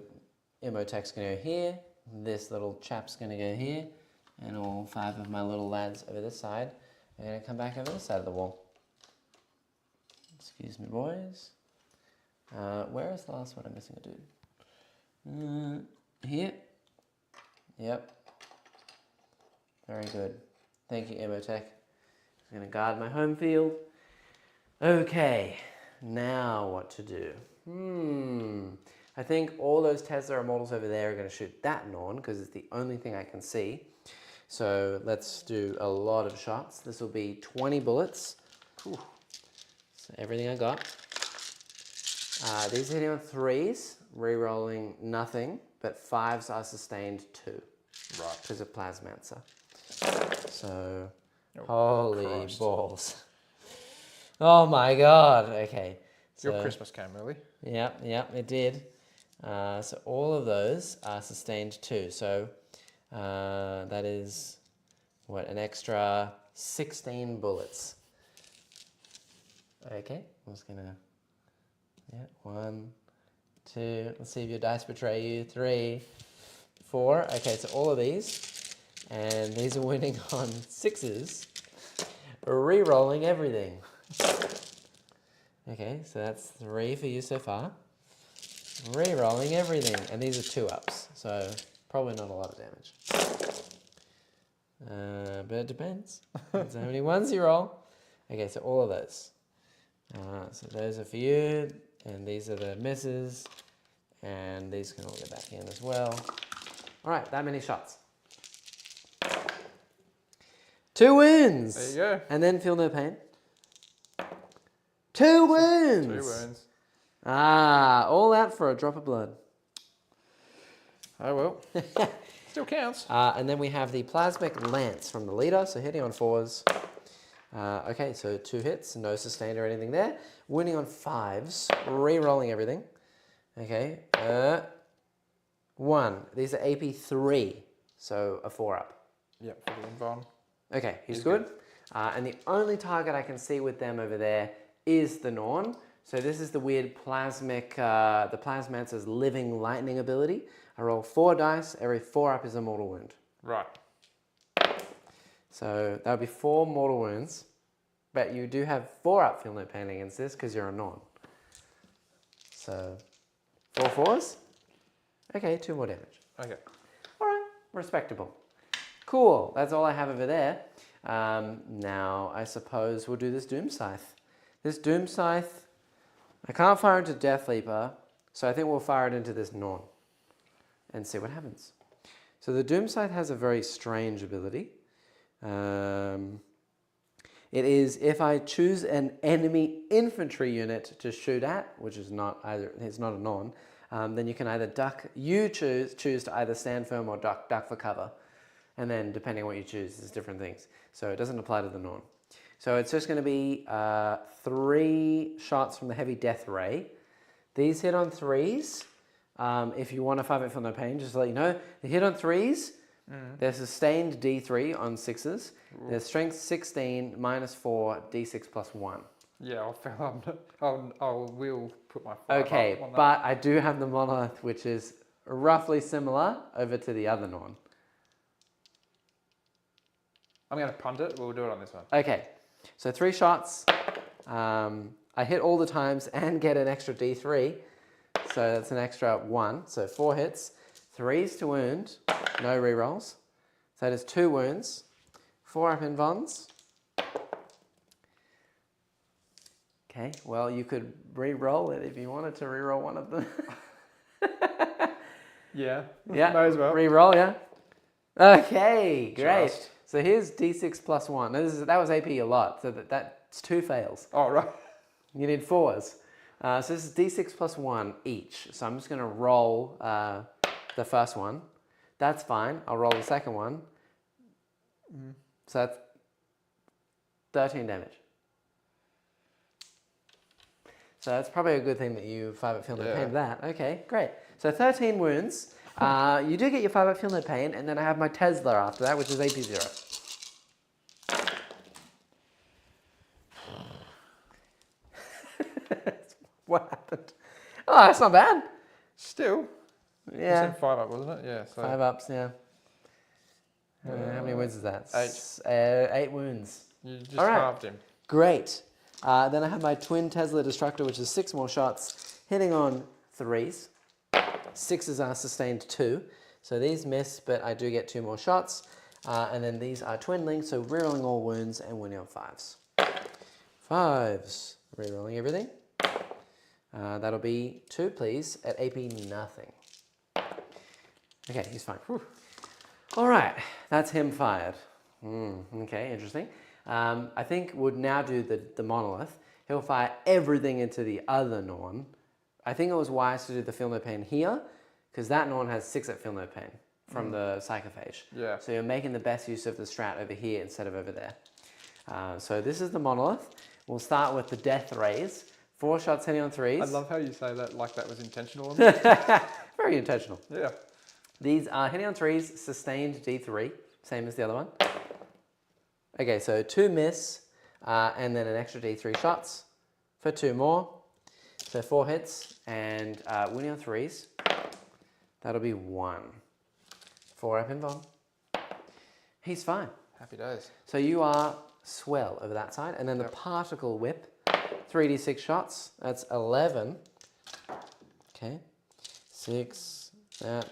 Emotech's going to go here. This little chap's going to go here. And all 5 of my little lads over this side are going to come back over this side of the wall. Excuse me, boys. Where is the last one? I'm missing a dude. Here. Yep. Very good. Thank you, Emotech. I'm going to guard my home field. Okay, now what to do? I think all those Tesla immortals over there are going to shoot that Norn because it's the only thing I can see. So let's do a lot of shots. This will be 20 bullets. Whew. So everything I got. These are hitting on 3s, re-rolling nothing, but 5s are sustained 2. Right. Because of Plasmancer. So, holy Christ. Balls. Oh my god, okay. So, Your Christmas came early. Yep, it did. So all of those are sustained 2. So that is, what, an extra 16 bullets. Okay, I'm just gonna, 1, 2, let's see if your dice betray you, 3, 4. Okay, so all of these, and these are winning on 6s, re-rolling everything. Okay, so that's 3 for you so far. Re-rolling everything, and these are 2-ups, so probably not a lot of damage. But it depends. Depends how many 1s you roll. Okay, so all of those. So those are for you, and these are the misses, and these can all go back in as well. All right, that many shots. 2 wins. There you go. And then feel no pain. 2 wins. 2 wounds. All that for a drop of blood. Oh well. Still counts. And then we have the Plasmic Lance from the leader, so hitting on 4s. Okay, so 2 hits, no sustained or anything there. Winning on 5s, re-rolling everything. Okay, 1. These are AP 3, so a 4-up. Yep, for the Von. Okay, he's good. And the only target I can see with them over there is the Norn. So this is the weird Plasmic, the Plasmancer's living lightning ability. I roll 4 dice, every 4-up is a mortal wound. Right. So that would be 4 mortal wounds, but you do have 4-up feel no pain against this because you're a Norn. So 4 4s? Okay, 2 more damage. Okay. All right, respectable. Cool, that's all I have over there. Now I suppose we'll do this Doom Scythe. This Doom Scythe, I can't fire into Death Leaper, so I think we'll fire it into this Norn and see what happens. So the Doom Scythe has a very strange ability. It is if I choose an enemy infantry unit to shoot at, which is not either, it's not a Norn, then you can either duck, choose to either stand firm or duck for cover. And then depending on what you choose, there's different things. So it doesn't apply to the Norn. So it's just going to be 3 shots from the heavy death ray. These hit on 3s. If you want to 5 it for no pain, just to let you know, they hit on 3s. They're sustained D3 on 6s. They're strength 16 minus 4 D6 plus 1. Yeah, I will put my 5 Okay, up on that. but I do have the monolith, which is roughly similar over to the other Norn. I'm going to punt it. We'll do it on this one. Okay, so 3 shots. I hit all the times and get an extra D3. So that's an extra 1. So 4 hits, 3s to wound, no rerolls. So that is 2 wounds, 4 up in Vons. Okay, well, you could re-roll it if you wanted to re-roll one of them. Yeah, Yeah, may as well. Re-roll, yeah. Okay, great. Just. So here's D6 plus 1. Now that was AP a lot, so that's 2 fails. Oh, right. You need 4s. So this is D6 plus 1 each. So I'm just going to roll the first one. That's fine. I'll roll the second one. So that's 13 damage. So that's probably a good thing that you 5 up feel no pain for that. Okay, great. So 13 wounds. You do get your 5 up feel no pain, and then I have my Tesla after that, which is AP 0. What happened? Oh, that's not bad. Still. Yeah. You said 5 up, wasn't it? Yeah. So 5 ups, yeah. How many wounds is that? 8. 8 wounds. You just All right. halved him. Great. Then I have my twin Tesla Destructor, which is 6 more shots, hitting on 3s. 6s are sustained 2. So these miss, but I do get 2 more shots. And then these are twinling, so rerolling all wounds and winning on 5s. 5s, rerolling everything. That'll be 2, please, at AP nothing. Okay, he's fine. Whew. All right, that's him fired. Okay, interesting. I think we'll now do the monolith. He'll fire everything into the other Norn. I think it was wise to do the feel no pain here, because that Norn has 6 at feel no pain from the Psychophage. Yeah. So you're making the best use of the strat over here instead of over there. So this is the monolith. We'll start with the death rays. 4 shots hitting on 3s. I love how you say that like that was intentional. Very intentional. Yeah. These are hitting on 3s, sustained D3, same as the other one. Okay, so 2 miss, and then an extra D3 shots for 2 more. So 4 hits, and winning on 3s, that'll be 1. 4 up in Von. He's fine. Happy days. So you are swell over that side, and then the particle whip, 3d6 shots, that's 11. Okay, 6,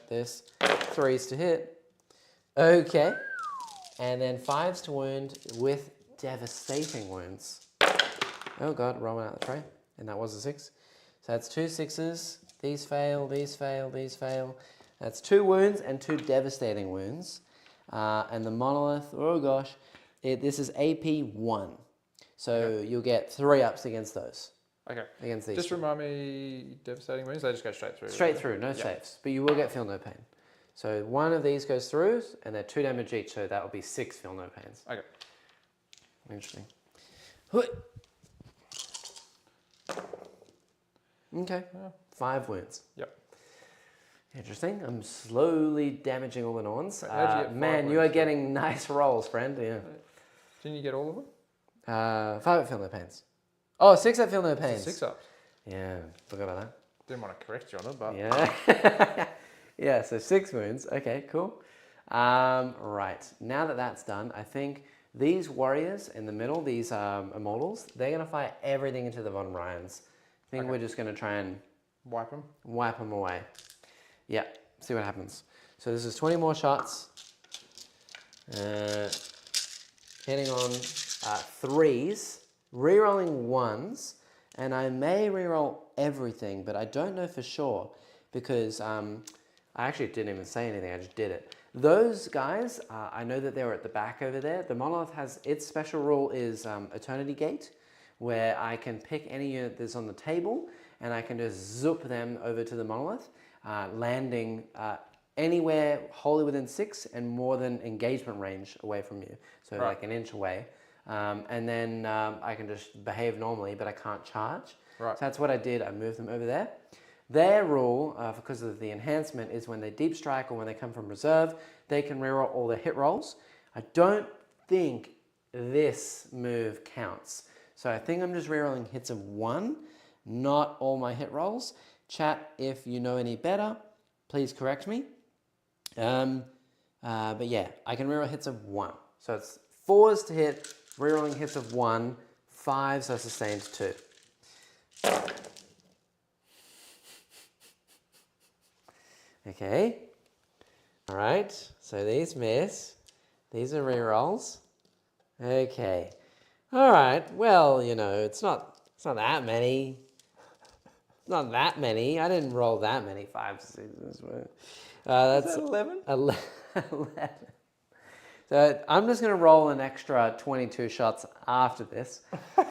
this, 3s to hit. Okay, and then 5s to wound with devastating wounds. Oh god, rolling out the tray, and that was a 6. So that's 2 6s, these fail, these fail, these fail. That's 2 wounds and 2 devastating wounds. And the monolith, oh gosh, this is AP 1. So you'll get 3 ups against those. Okay. Against these. Just remind me, devastating wounds, they just go straight through. Straight through, no saves. But you will get feel no pain. So 1 of these goes through, and they're 2 damage each, so that will be 6 feel no pains. Okay. Interesting. Okay. 5 wounds. Yep. Interesting. I'm slowly damaging all the Norns. How'd you get 5 man, you are wounds, getting nice rolls, friend. Yeah. Didn't you get all of them? 5 at feel no pains. Oh, 6 at feel no pains. 6 ups. Yeah, forgot about that. Didn't want to correct you on it, but... Yeah. Yeah, so 6 wounds. Okay, cool. Right, now that that's done, I think these warriors in the middle, these immortals, they're going to fire everything into the Von Ryans. I think we're just going to try and... Wipe them? Wipe them away. Yeah, see what happens. So this is 20 more shots. Hitting on 3s, rerolling 1s, and I may reroll everything, but I don't know for sure because I actually didn't even say anything, I just did it. Those guys, I know that they were at the back over there. The monolith has, its special rule is Eternity Gate, where I can pick any unit that's on the table and I can just zoop them over to the monolith, landing anywhere wholly within 6 and more than engagement range away from you. So like an inch away. and then I can just behave normally, but I can't charge. Right. So that's what I did. I moved them over there. Their rule, because of the enhancement, is when they deep strike or when they come from reserve, they can reroll all their hit rolls. I don't think this move counts. So I think I'm just rerolling hits of 1, not all my hit rolls. Chat, if you know any better, please correct me. But yeah, I can reroll hits of 1. So it's 4s to hit, rerolling hits of 1, 5s are sustained 2. Okay. All right. So these miss. These are rerolls. Okay. All right. Well, you know, it's not that many. It's not that many. I didn't roll that many 5s, 6s. That's Is that 11? 11. So I'm just going to roll an extra 22 shots after this.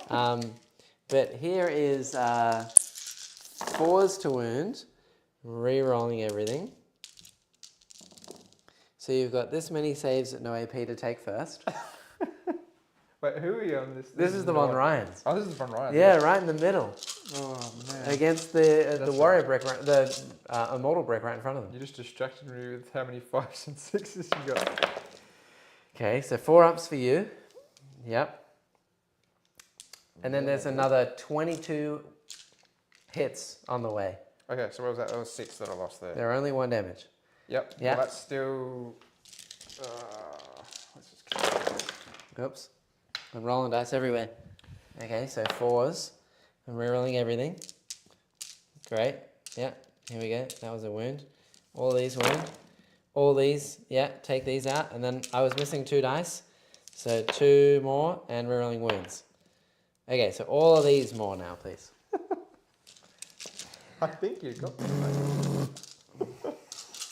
But here is 4s to wound, re-rolling everything. So you've got this many saves at no AP to take first. Wait, who are you on this? This is the Von Ryans. Oh, this is the Von Ryans. Yeah, right in the middle. Oh, man. Against the warrior right. brick, the immortal brick right in front of them. You just distracted me with how many 5s and 6s you got. Okay, so 4 ups for you. Yep. And then there's another 22 hits on the way. Okay, so what was that? That was 6 that I lost there. They're only 1 damage. Yep. Yeah. Well, that's still... let's just keep going. Oops. I'm rolling dice everywhere. Okay, so 4s. I'm rerolling everything. Great. Yeah, here we go. That was a wound. All these wound. All these, yeah, take these out. And then I was missing 2 dice. So 2 more and rerolling wounds. Okay, so all of these more now, please. I think you got them.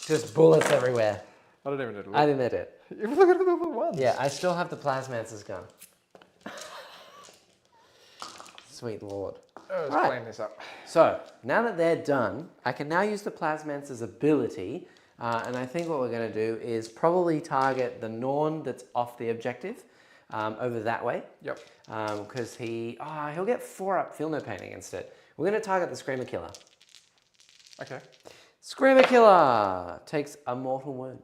Just bullets everywhere. I don't even know. I didn't hit it. You look at the ones. Yeah, I still have the Plasmancer's gun. Sweet Lord. Let's Right. clean this up. So, now that they're done, I can now use the Plasmancer's ability, and I think what we're going to do is probably target the Norn that's off the objective over that way. Yep. Because he'll get 4 up, feel no pain against it. We're going to target the Screamer Killer. Okay. Screamer Killer takes a mortal wound.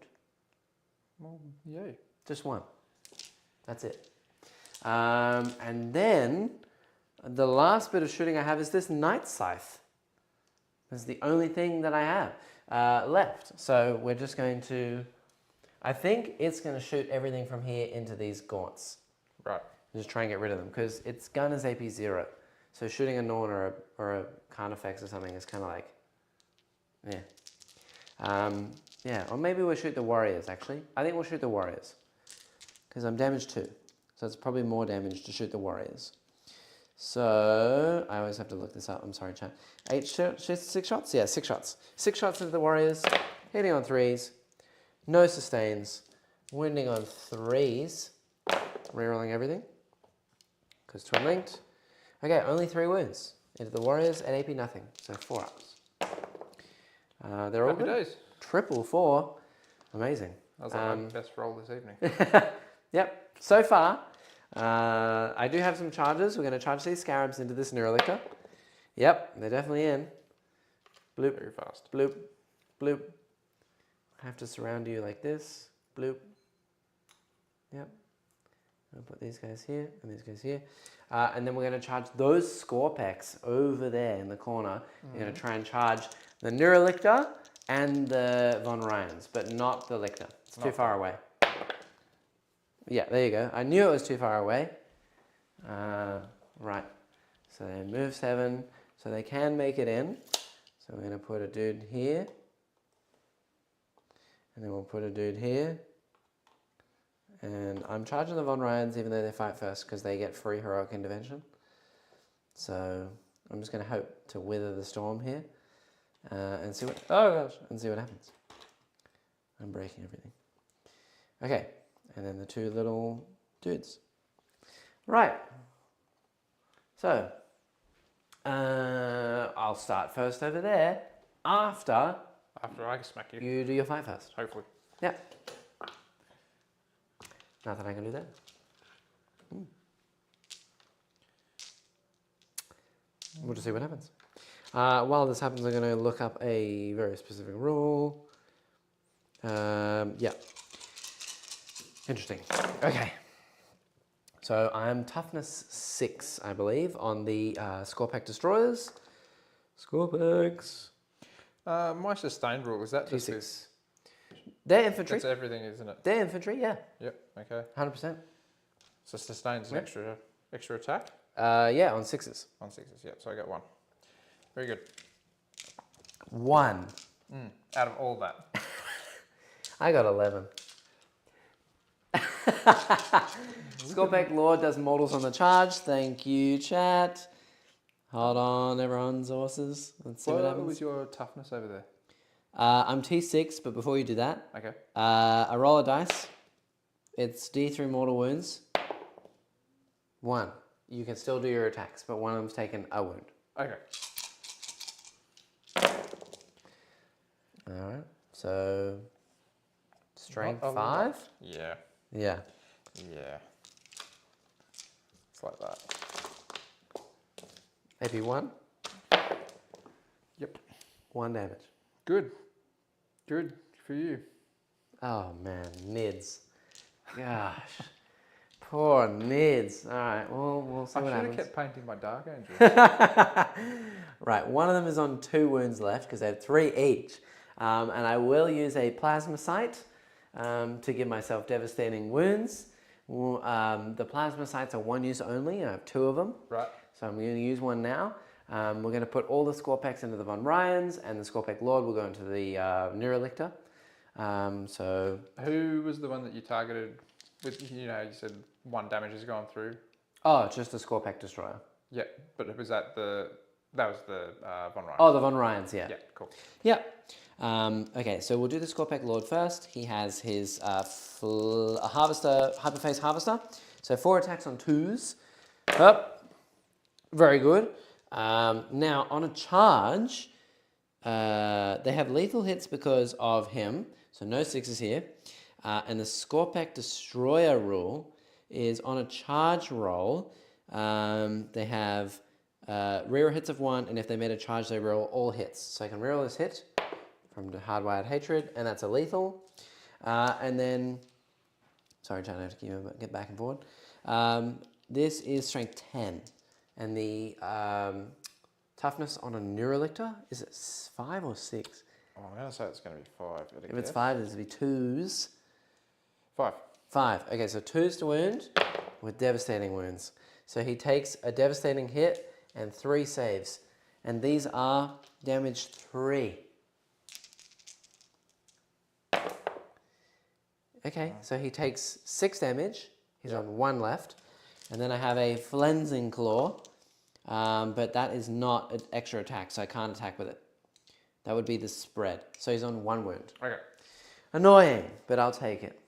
Well, yay. Just 1. That's it. And then the last bit of shooting I have is this Night Scythe. That's the only thing that I have left. So we're just going to... I think it's going to shoot everything from here into these gaunts. Right. Just try and get rid of them, because its gun is AP 0. So shooting a Norn or a Carnifex or something is kind of like... Yeah. Yeah, or maybe we'll shoot the Warriors, actually. I think we'll shoot the Warriors. Because I'm damaged 2. So it's probably more damage to shoot the Warriors. So, I always have to look this up. I'm sorry, chat. 6 shots? Yeah, 6 shots. 6 shots into the Warriors. Hitting on 3s. No sustains. Wounding on 3s. Rerolling everything. Because twin linked. Okay, only 3 wounds. Into the Warriors at AP nothing. So 4 ups. They're all Happy good. days. Triple 4. Amazing. That was like my best roll this evening. Yep. So far, I do have some charges. We're going to charge these scarabs into this Neurolictor. Yep, they're definitely in. Bloop. Very fast. Bloop. Bloop. I have to surround you like this. Bloop. Yep. I'll put these guys here and these guys here. And then we're going to charge those Scorpex over there in the corner. We're going to try and charge the Neurolictor and the Von Ryans, but not the Lictor. It's too far away. Yeah, there you go. I knew it was too far away. Right. So they move 7, so they can make it in. So we're going to put a dude here. And then we'll put a dude here. And I'm charging the Von Ryans even though they fight first because they get free heroic intervention. So I'm just going to hope to weather the storm here and see what and see what happens. I'm breaking everything. Okay, and then the 2 little dudes. Right. So I'll start first over there. After I can smack you. you do your fight first. Hopefully. Yeah. Not that I can do that. We'll just see what happens. While this happens, I'm going to look up a very specific rule. Yeah. Interesting. Okay. So I'm toughness 6, I believe, on the Scorpack destroyers. Scorpacks. My sustained rule, is that just T6. They're infantry. That's everything, isn't it? They're infantry, yeah. Yep, okay. 100%. So sustain's an extra attack? Yeah, on 6s. On 6s, yep. So I got 1. Very good. 1. Out of all that. I got 11. Scorpack Lord does mortals on the charge. Thank you, chat. Hold on, everyone's horses. Let's see what happens. What was your toughness over there? I'm T6, but before you do that, Okay. I roll a dice. It's D3 mortal wounds. 1. You can still do your attacks, but one of them's taken a wound. Okay. Alright, so strength 5? Yeah. Yeah. Yeah. It's like that. AP 1? Yep. 1 damage. Good. Good for you. Oh man, Nids. Gosh. Poor Nids. Alright, well, we'll see what happens. I should have kept painting my Dark Angel. Right, one of them is on 2 wounds left because they have 3 each. And I will use a plasma sight to give myself devastating wounds. The plasma sights are 1 use only. I have 2 of them. Right. So I'm going to use one now. We're going to put all the Scorpacks into the Von Ryans, and the Scorpack Lord will go into the Neurolictor. So who was the one that you targeted with, you said 1 damage has gone through? Oh, just the Scorpack Destroyer. Yeah, but was that the Von Ryan? Oh, the Von Ryans, yeah. Yeah, cool. Yep. Okay, so we'll do the Scorpack Lord first. He has his Harvester, Hyperphase Harvester. So 4 attacks on 2s. Up. Very good. Now, on a charge, they have lethal hits because of him. So no 6s here. And the Scorpack Destroyer rule is on a charge roll. They have reroll hits of 1, and if they made a charge, they roll all hits. So I can reroll this hit from the Hardwired Hatred, and that's a lethal. And then, sorry, trying to get back and forward. This is strength 10, and the toughness on a Neurolictor, is it 5 or 6? Oh, I'm going to say it's going to be 5. If it's 5, it's going to be 2s. 5. 5. Okay, so 2s to wound with devastating wounds. So he takes a devastating hit and 3 saves. And these are damage 3. Okay, so he takes 6 damage. He's on 1 left. And then I have a Flensing Claw. But that is not an extra attack, so I can't attack with it. That would be the spread. So he's on 1 wound. Okay. Annoying, but I'll take it.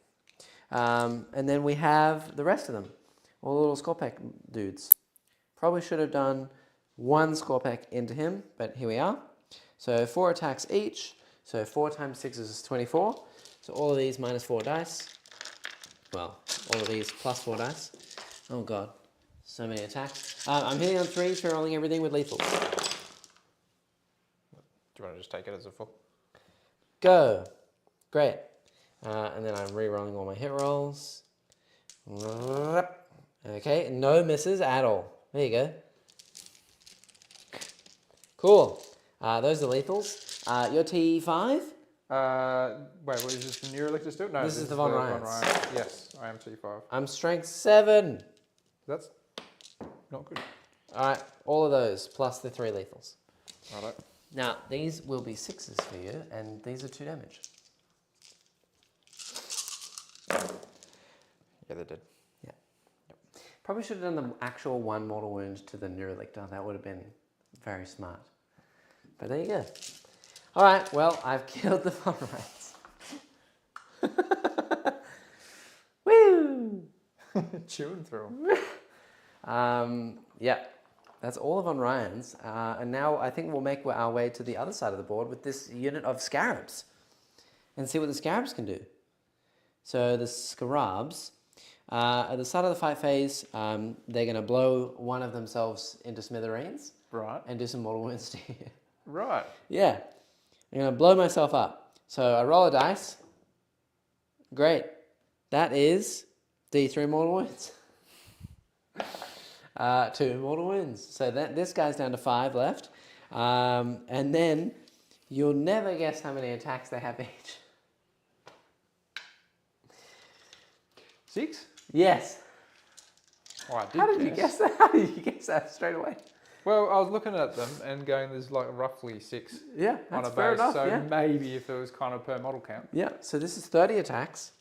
And then we have the rest of them. All the little Scorpack dudes. Probably should have done 1 Scorpack into him, but here we are. So 4 attacks each. So 4 times 6 is 24. So all of these minus 4 dice. Well, all of these plus 4 dice. Oh god, so many attacks. I'm hitting on 3s, rolling everything with lethals. Do you want to just take it as a full? Go. Great. And then I'm re-rolling all my hit rolls. Okay, no misses at all. There you go. Cool. Those are lethals. Your T5? Wait, what is this the Neurolictor still? No, this is the Von Ryans. Yes, I am T5. I'm strength 7. That's not good. Alright, all of those, plus the 3 lethals. Righto. Now, these will be 6s for you, and these are 2 damage. Yeah, they did. Yeah. Yep. Probably should have done the actual 1 mortal wound to the Neurolictor. That would have been very smart. But there you go. Alright, well, I've killed the Von Ryans. Woo! Chewing through them. Yeah, that's all of Von Ryans. And now I think we'll make our way to the other side of the board with this unit of Scarabs and see what the Scarabs can do. So the Scarabs, at the start of the fight phase, they're going to blow one of themselves into smithereens. Right. and do some mortal wounds to you. Right. Yeah. I'm going to blow myself up. So I roll a dice. Great. That is D3 mortal wounds. 2 mortal wounds. So this guy's down to 5 left. And then you'll never guess how many attacks they have each. 6? Yes. Oh, I did How did you guess that? How did you guess that straight away? Well, I was looking at them and going, there's like roughly 6 Yeah, on that's a fair base. enough. So Yeah. maybe if it was kind of per model count. Yeah. So this is 30 attacks.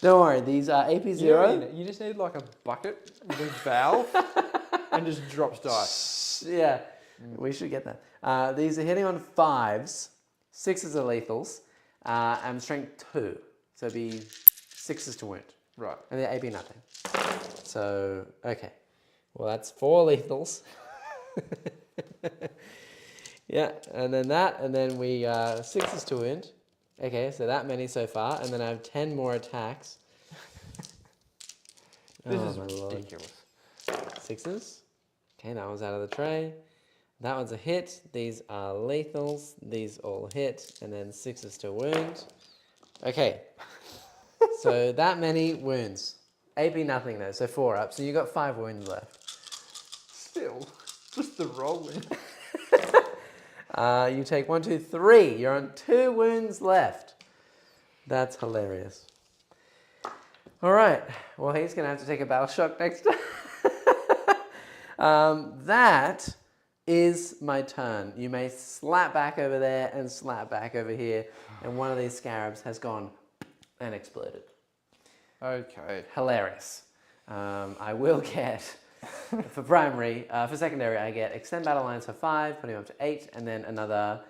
Don't worry, these are AP 0. You just need like a bucket with a valve and just drops dice. Yeah, we should get that. These are hitting on 5s, 6s are lethals, and strength 2. So it'd be 6s to wound. Right. And they're AP nothing. So, okay. Well, that's 4 lethals. Yeah, and then that, and then we 6s to wound. Okay, so that many so far, and then I have 10 more attacks. This Oh, is my Lord. ridiculous. 6s. Okay, that one's out of the tray. That one's a hit. These are lethals. These all hit, and then 6s to wound. Okay, so that many wounds. AP nothing though, so 4 up. So you got 5 wounds left. Still, just the rolling. You take 1, 2, 3. You're on 2 wounds left. That's hilarious. All right. Well, he's going to have to take a battle shock next time. That is my turn. You may slap back over there and slap back over here, and one of these scarabs has gone and exploded. Okay. Hilarious. I will get, for primary, for secondary, I get extend battle lines for 5, putting him up to 8, and then another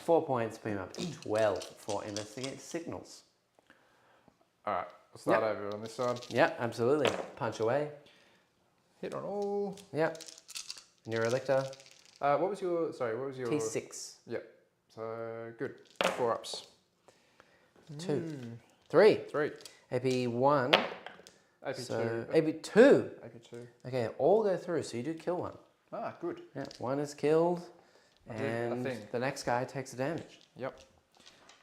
4 points, putting him up to 12 for investigate signals. All right. We'll start over on this side. Yeah, absolutely. Punch away. Hit on all. Yeah. Neurolictor. What was your? T6. Yep. So good. 4 ups. 2. 3. 3. AP 1. AP So 2. AP 2. AP 2. Okay, all go through, so you do kill one. Ah, good. Yeah, one is killed, I did a and thing. the next guy takes the damage. Yep.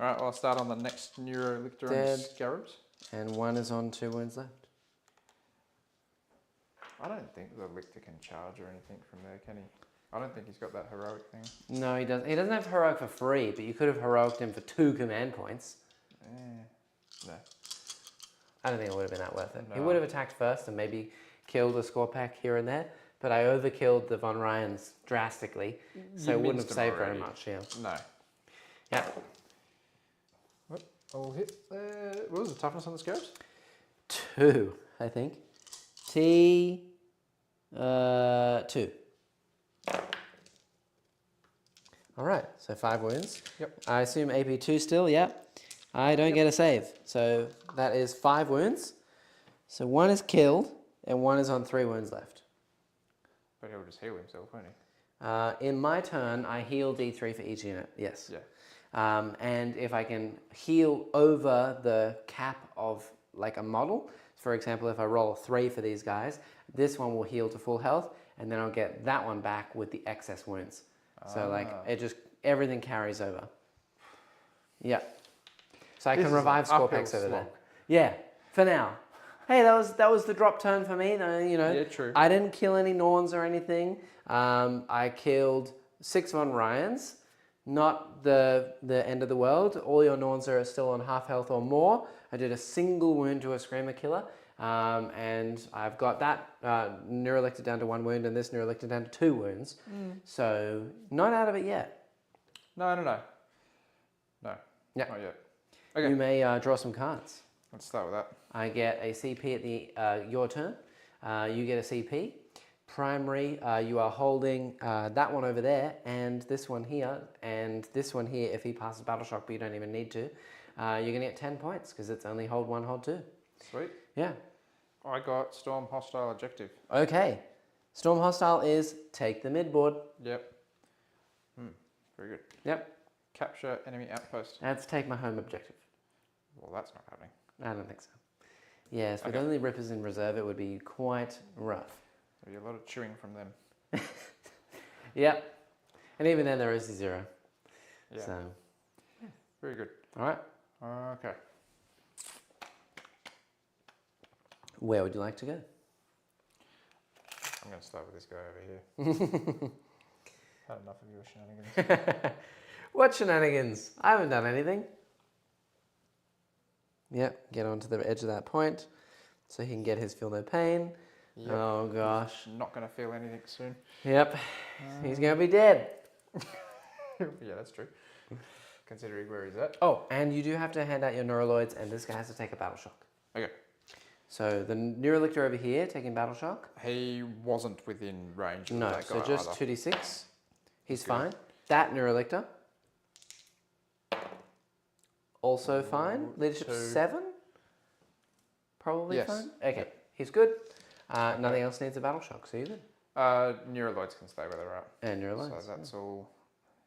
All right. Well, I'll start on the next Neurolictor Dead. and Scarabs. And one is on 2 wounds left. I don't think the Lictor can charge or anything from there, can he? I don't think he's got that heroic thing. No, he doesn't. He doesn't have heroic for free, but you could have heroicked him for 2 command points. No. I don't think it would have been that worth it. He No. would have attacked first and maybe killed a score pack here and there, but I overkilled the Von Ryans drastically, so it wouldn't have minced him saved very already. much. Yeah. No. Yeah. I'll hit. What was the toughness on the Scarabs? 2, I think. T. 2. All right, so 5 wounds. Yep. I assume AP 2 still. Yep. I don't get a save, so that is 5 wounds. So 1 is killed, and 1 is on 3 wounds left. But he'll just heal himself, won't he? In my turn, I heal D3 for each unit. Yes. Yeah. And if I can heal over the cap of like a model, for example, if I roll a 3 for these guys, this one will heal to full health, and then I'll get that one back with the excess wounds. So like it just everything carries over. Yeah. So I can revive score packs over there. Yeah. For now. Hey, that was the drop turn for me. You know. Yeah, true. I didn't kill any Norns or anything. I killed 6 Von Ryans. Not the end of the world. All your Norns are still on half health or more. I did a single wound to a Screamer Killer. And I've got that Neurolictor down to 1 wound and this Neurolictor down to 2 wounds. So not out of it yet. No. Yeah. Not yet. Okay. You may draw some cards. Let's start with that. I get a CP at the your turn. You get a CP. Primary, you are holding that one over there and this one here and this one here. If he passes Battle Shock, but you don't even need to, you're going to get 10 points because it's only hold 1, hold 2. Sweet. Yeah. I got Storm Hostile Objective. Okay. Storm Hostile is take the midboard. Yep. Very good. Yep. Capture enemy outpost. That's take my home objective. Well, that's not happening. I don't think so. Yes, with only Rippers in reserve, it would be quite rough. There'll be a lot of chewing from them. Yep. And even then, there is the 0. Yeah. So. Very good. All right. Okay. Where would you like to go? I'm going to start with this guy over here. Had enough of your shenanigans. What shenanigans? I haven't done anything. Yep, get onto the edge of that point so he can get his feel no pain. Yep. Oh gosh. Not going to feel anything soon. Yep. He's going to be dead. Yeah, that's true. Considering where he's at. Oh, and you do have to hand out your Neuraloids, and this guy has to take a Battle Shock. Okay. So the Neurolictor over here taking Battle Shock. He wasn't within range of no, that guy so just either. 2d6. He's fine. That Neurolictor. Also fine. Leadership 7. Probably fine. Okay, he's good. Nothing else needs a Battle Shock, so you're good. Neuraloids can stay where they're at. And Neuraloids. So that's all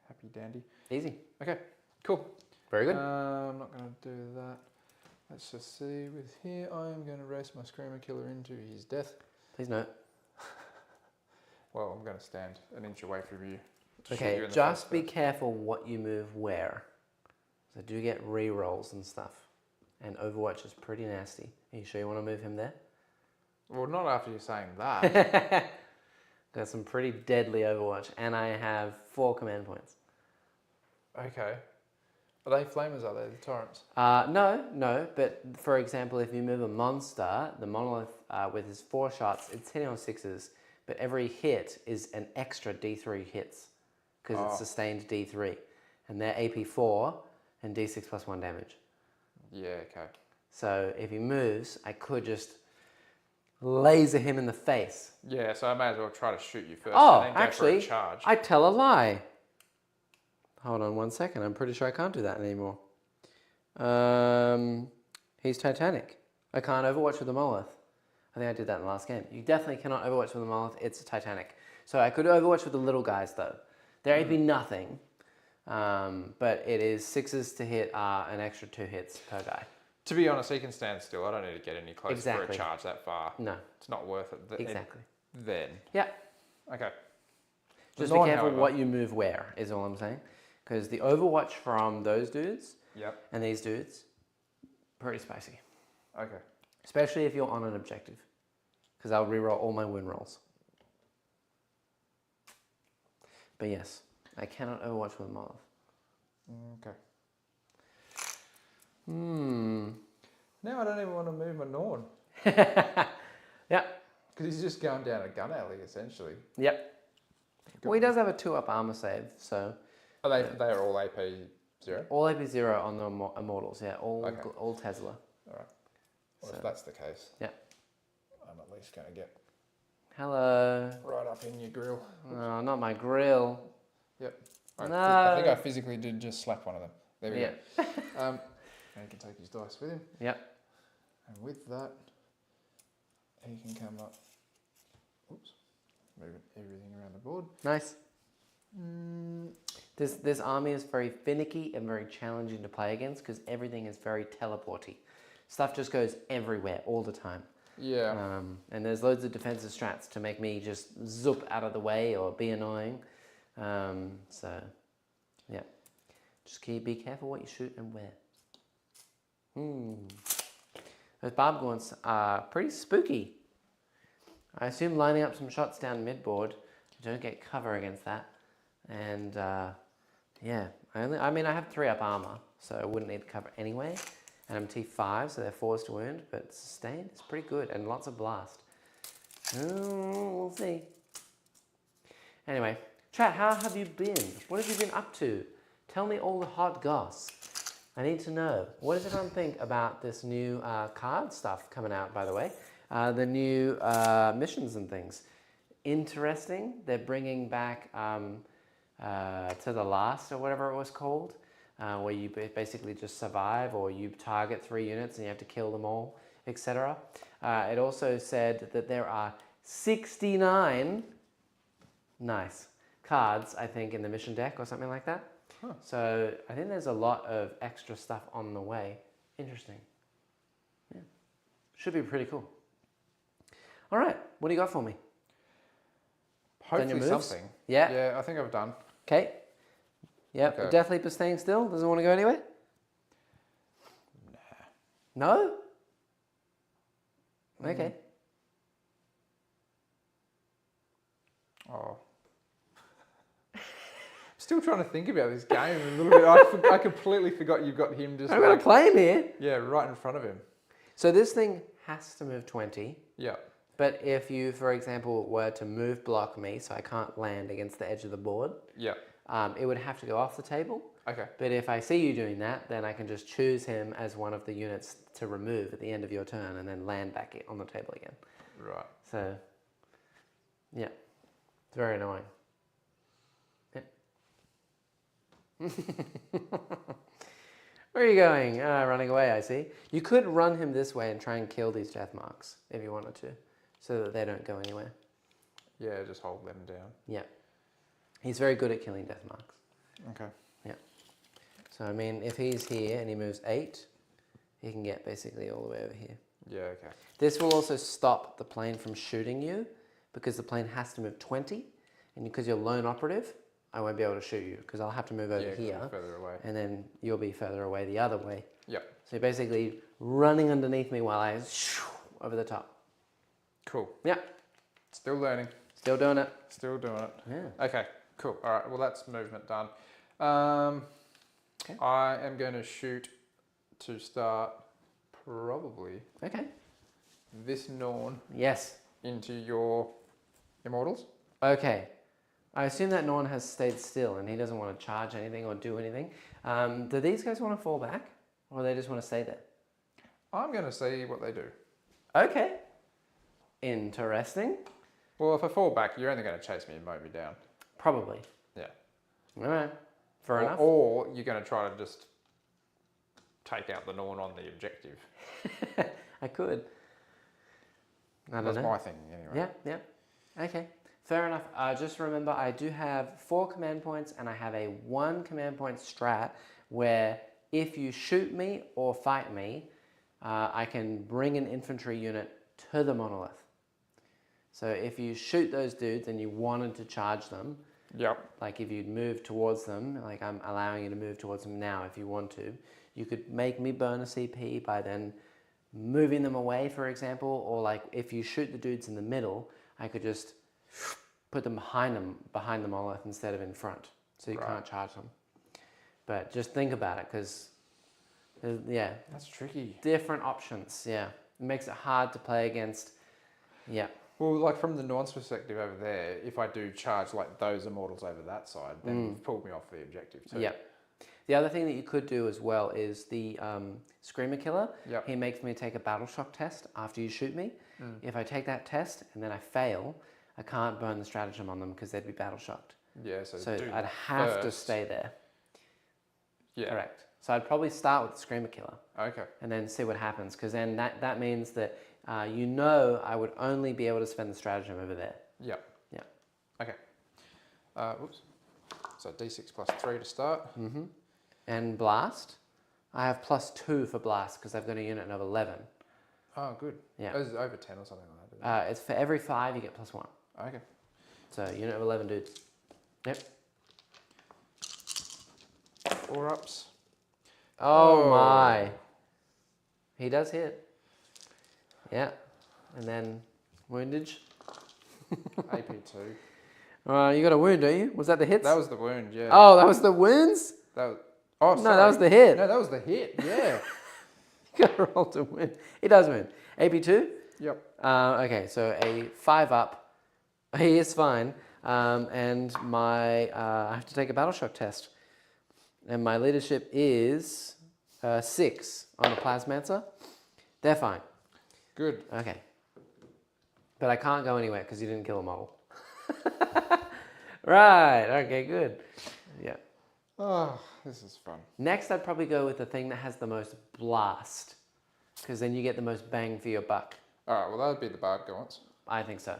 happy dandy. Easy. Okay, cool. Very good. I'm not going to do that. Let's just see with here. I'm going to race my Screamer Killer into his death. Please note. Well, I'm going to stand an inch away from you. Okay, just be careful what you move where. So do get re-rolls and stuff. And Overwatch is pretty nasty. Are you sure you want to move him there? Well, not after you're saying that. Got some pretty deadly Overwatch, and I have 4 command points. Okay. Are they flamers, are they, the torrents? No, but for example, if you move a monster, the monolith with his 4 shots, it's hitting on 6s, but every hit is an extra D3 hits, because it's sustained D3, and they're AP 4 and D6 plus 1 damage. Yeah, okay. So if he moves, I could just laser him in the face. Yeah, so I may as well try to shoot you first. Oh, and then go actually, for a charge. I tell a lie. Hold on 1 second. I'm pretty sure I can't do that anymore. He's Titanic. I can't Overwatch with the Monolith. I think I did that in the last game. You definitely cannot Overwatch with the Monolith. It's a Titanic. So I could Overwatch with the little guys though. They're AP nothing, but it is 6s to hit an extra 2 hits per guy. To be honest, he can stand still. I don't need to get any closer for a charge that far. No. It's not worth it. Exactly. Then. Yeah. Okay. Just be careful what you move where, is all I'm saying. Because the Overwatch from those dudes and these dudes, pretty spicy. Okay. Especially if you're on an objective. Because I'll reroll all my win rolls. But yes, I cannot Overwatch with Monolith. Okay. Now I don't even want to move my Norn. Yeah. Because he's just going down a gun alley, essentially. Yep. Well, he does have a 2-up armor save, so... Are they are all AP 0? All AP 0 on the Immortals, yeah. All Tesla. All right. Well, if that's the case, I'm at least going to get hello right up in your grill. Oh, not my grill. Yep. No. I think I physically did just slap one of them. There we go. And he can take his dice with him. Yep. And with that, he can come up. Oops. Moving everything around the board. Nice. This army is very finicky and very challenging to play against because everything is very teleporty. Stuff just goes everywhere all the time. Yeah. And there's loads of defensive strats to make me just zoop out of the way or be annoying. So, yeah. Just be careful what you shoot and where. Those barb gaunts are pretty spooky. I assume lining up some shots down mid-board, you don't get cover against that. And yeah, I have 3-up armor, so I wouldn't need cover anyway. And I'm T5, so they're forced to wound, but sustained is pretty good, and lots of blast. We'll see. Anyway, chat, how have you been? What have you been up to? Tell me all the hot goss. I need to know. What does everyone think about this new card stuff coming out, by the way? The new missions and things. Interesting. They're bringing back To the Last, or whatever it was called, where you basically just survive, or you target 3 units and you have to kill them all, etc. It also said that there are 69 cards, I think, in the mission deck or something like that. Huh. So I think there's a lot of extra stuff on the way. Interesting. Yeah. Should be pretty cool. All right, what do you got for me? Hopefully something. Yeah. Yeah, I think I've done. Okay. Yep. Okay. Death Leaper's staying still. Doesn't want to go anywhere. No. Okay. Oh. Still trying to think about this game a little bit. I completely forgot you've got him just. I'm going to play him here. Yeah, right in front of him. So this thing has to move 20. Yeah. But if you, for example, were to move block me, so I can't land against the edge of the board, Yeah. it would have to go off the table. Okay. But if I see you doing that, then I can just choose him as one of the units to remove at the end of your turn and then land back on the table again. Right. So, yeah, it's very annoying. Yeah. Where are you going? Running away, I see. You could run him this way and try and kill these death marks if you wanted to, so that they don't go anywhere. Yeah, just hold them down. Yeah. He's very good at killing death marks. Okay. Yeah. So, I mean, if he's here and he moves 8, he can get basically all the way over here. Yeah, okay. This will also stop the plane from shooting you because the plane has to move 20. And because you're lone operative, I won't be able to shoot you because I'll have to move over here. Further away. And then you'll be further away the other way. Yep. So you're basically running underneath me while I over the top. Cool. Yeah. Still learning. Still doing it. Still doing it. Yeah. Okay, cool. All right, well, that's movement done. Okay. I am going to shoot to start probably Okay. this Norn Yes. into your Immortals. Okay. I assume that Norn has stayed still and he doesn't want to charge anything or do anything. Do these guys want to fall back or they just want to stay there? I'm going to see what they do. Okay. Interesting. Well, if I fall back, you're only going to chase me and mow me down. Probably. Yeah. All right. Fair enough. Or you're going to try to just take out the Norn on the objective. I could. I don't That's know. my thing, anyway. Yeah. Okay. Fair enough. Just remember, I do have 4 command points and I have a 1 command point strat where if you shoot me or fight me, I can bring an infantry unit to the monolith. So if you shoot those dudes and you wanted to charge them, Yep. like if you'd move towards them, like I'm allowing you to move towards them now if you want to, you could make me burn a CP by then moving them away, for example, or like if you shoot the dudes in the middle, I could just put them behind the monolith instead of in front, so you can't charge them. But just think about it, because yeah, That's tricky. different options. Yeah, it makes it hard to play against. Yeah. Well, like from the Norn's perspective over there, if I do charge like those Immortals over that side, then you've pulled me off the objective too. Yeah. The other thing that you could do as well is the Screamer Killer. Yep. He makes me take a battle shock test after you shoot me. If I take that test and then I fail, I can't burn the stratagem on them because they'd be battle shocked. Yeah, so do I'd have to first. stay there. Yeah. Correct. So I'd probably start with the Screamer Killer. Okay. And then see what happens, because then that means that you know I would only be able to spend the stratagem over there. Yeah. Yeah. Okay. Oops. So D6 plus 3 to start. And Blast, I have +2 for Blast because I've got a unit of 11. Oh, good. Yeah. It was over 10 or something like that. It's for every 5 you get +1. Okay. So unit of 11 dudes. Yep. 4 ups. Oh my. He does hit. Yeah. And then woundage. AP2. You got a wound, don't you? Was that the hits? That was the wound, yeah. Oh, that was the wounds? That was, oh, No, sorry. that was the hit. No, that was the hit, yeah. You got to roll to win. He does win. AP2? Yep. Okay, so a 5 up. He is fine. And my I have to take a battle shock test. And my leadership is 6 on the Plasmancer. They're fine. Good. Okay. But I can't go anywhere because you didn't kill a model. Right. Okay, good. Yeah. Oh, this is fun. Next, I'd probably go with the thing that has the most blast, because then you get the most bang for your buck. All right, well, that would be the Bard Gaunts. I think so.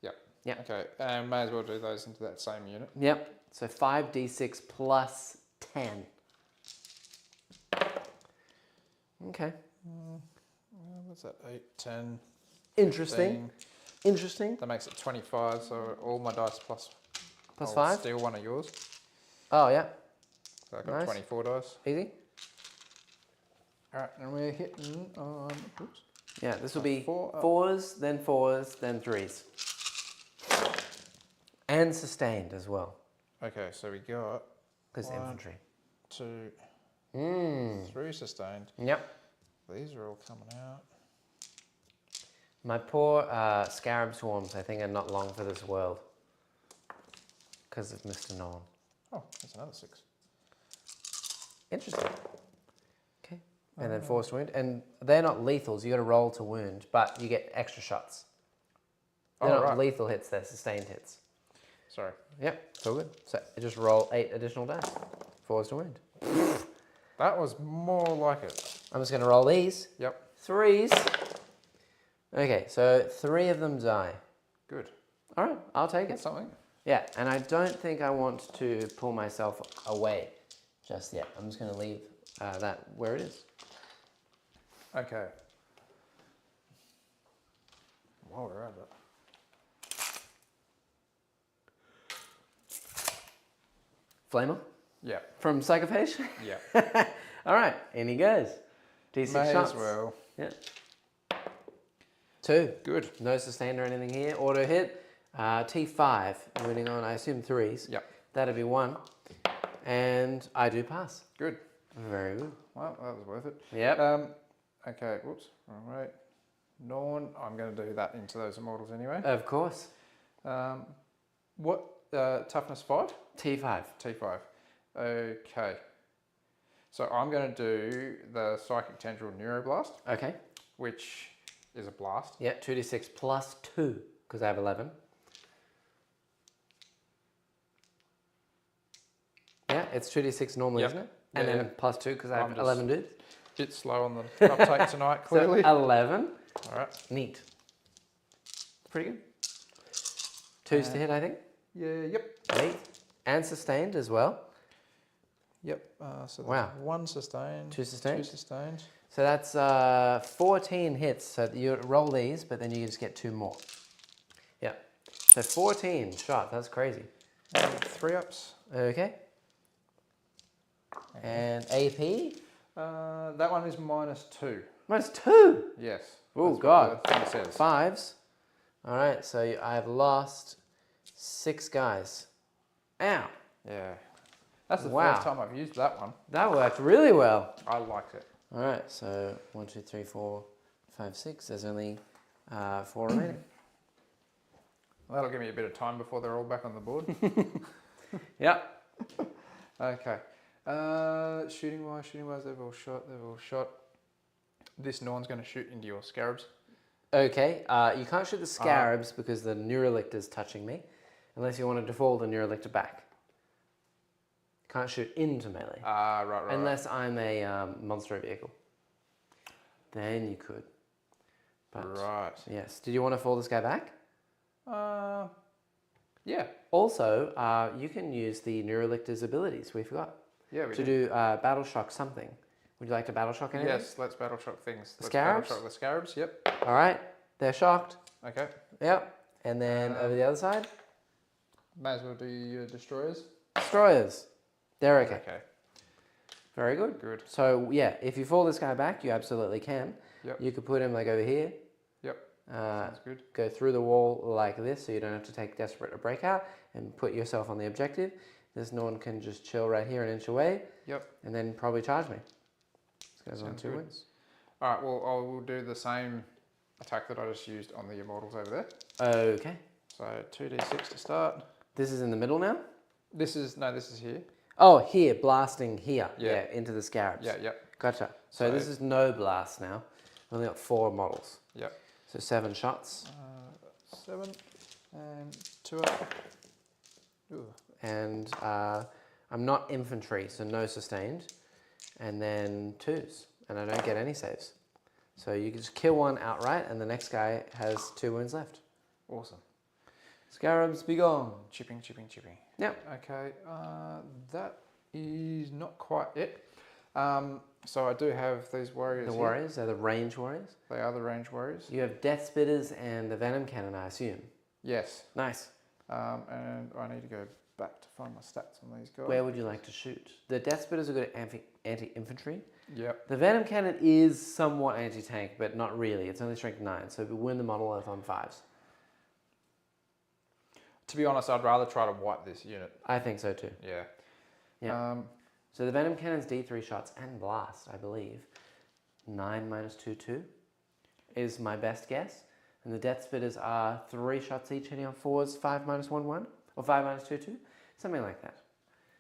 Yep. Yep. Okay, and may as well do those into that same unit. Yep. So 5d6 plus 10. Okay. A What's that? 8, 10. Interesting. 15. Interesting. That makes it 25. So all my dice plus Plus I'll 5. steal one of yours. Oh, yeah. So I've got Nice. 24 dice. Easy. All right, and we're hitting on. Oops. Yeah, this will be 4 up. 4s, then 4s, then 3s. And sustained as well. Okay, so we got Because 1, infantry. 2, 3 sustained. Yep. These are all coming out. My poor scarab swarms, I think, are not long for this world. Because of Mr. Nolan. Oh, that's another 6. Interesting. Okay. And then forced wound. And they're not lethals. You got to roll to wound, but you get extra shots. They're not lethal hits, they're sustained hits. Sorry. Yep, it's all good. So just roll 8 additional dice. Forced to wound. That was more like it. I'm just going to roll these. Yep. 3s. Okay, so 3 of them die. Good. All right, I'll take That's it. something. Yeah, and I don't think I want to pull myself away just yet. I'm just going to leave that where it is. Okay. While we're at it. Flamer Yeah. from Psychophage. Yeah. All right, in he goes. D6 May shots. as well. Yeah. 2. Good. No sustained or anything here. Auto hit. T5. Winning on, I assume, 3s. Yep. That'd be 1. And I do pass. Good. Very good. Well, that was worth it. Yep. Okay. Whoops. All right. Norn. I'm going to do that into those immortals anyway. Of course. What toughness 5? T5. T5. Okay. So I'm going to do the Psychic Tendril Neuroblast, Okay. which is a blast. Yeah, 2d6 plus 2, because I have 11. Yeah, it's 2d6 normally, Yep. isn't it? And Yeah, then yeah. plus 2, because I have I'm just 11 dudes. Bit slow on the uptake tonight, clearly. So 11. All right. Neat. Pretty good. 2s to hit, I think. Yeah. Yep. Neat. And sustained as well. Yep. So there's Wow. 1 sustained. 2 sustained. 2 sustained. So that's 14 hits. So you roll these, but then you just get 2 more. Yeah. So 14 shot. That's crazy. And 3 ups. Okay. And AP? That one is -2. Minus 2. Yes. Oh, that's God. what the thing says. 5s. All right. So I've lost 6 guys. Ow. Yeah. That's the Wow. first time I've used that one. That worked really well. I liked it. All right. So 1, 2, 3, 4, 5, 6. There's only 4 remaining. Well, that'll give me a bit of time before they're all back on the board. Yep. Okay. Shooting wise, they've all shot. This Norn's going to shoot into your scarabs. Okay. You can't shoot the scarabs because the Neuralict is touching me, unless you want to default the Neuralictor back. Can't shoot into melee. Right. Unless I'm a monster vehicle. Then you could. But Right. yes. Did you want to fall this guy back? Yeah. Also, you can use the Neuralictor's abilities. We forgot. Yeah, we To did. do Battle Shock something. Would you like to Battle Shock anything? Yes, let's battle shock things. Let's scarabs? Battle shock the scarabs, yep. All right. They're shocked. Okay. Yep. And then over the other side, May as well do your destroyers. Destroyers. They're okay. Okay. Very good. Good. So yeah, if you fall this guy back, you absolutely can. Yep. You could put him like over here. Yep. That's good. Go through the wall like this, so you don't have to take desperate to break out and put yourself on the objective. This Norn can just chill right here an inch away. Yep. And then probably charge me. This goes on Sounds 2 good. wins. All right. Well, I will do the same attack that I just used on the immortals over there. Okay. So 2d6 to start. This is in the middle now. This is here. Oh, here, blasting here. Yeah. Into the scarabs. Yeah. Yep. Gotcha. So this is no blast now. We've only got 4 models. Yep. So 7 shots. 7 and 2 up. Ooh. And I'm not infantry, so no sustained. And then 2s. And I don't get any saves. So you can just kill one outright, and the next guy has 2 wounds left. Awesome. Scarabs, be gone. Chipping. Yep. Okay, that is not quite it. So I do have these warriors. The here. warriors, they're the range warriors. They are the range warriors. You have Death Spitters and the Venom Cannon, I assume. Yes. Nice. And I need to go back to find my stats on these guys. Where would you like to shoot? The Death Spitters are good at anti-infantry. Yep. The Venom Cannon is somewhat anti-tank, but not really. It's only strength 9, so we win the monolith on 5s. To be honest, I'd rather try to wipe this unit. I think so too. Yeah. Yeah. So the Venom Cannon's D3 shots and blast, I believe. 9 minus 2/2 is my best guess. And the Death Spitters are 3 shots each hitting on 4s, 5 minus 1/1, or 5 minus 2/2, something like that.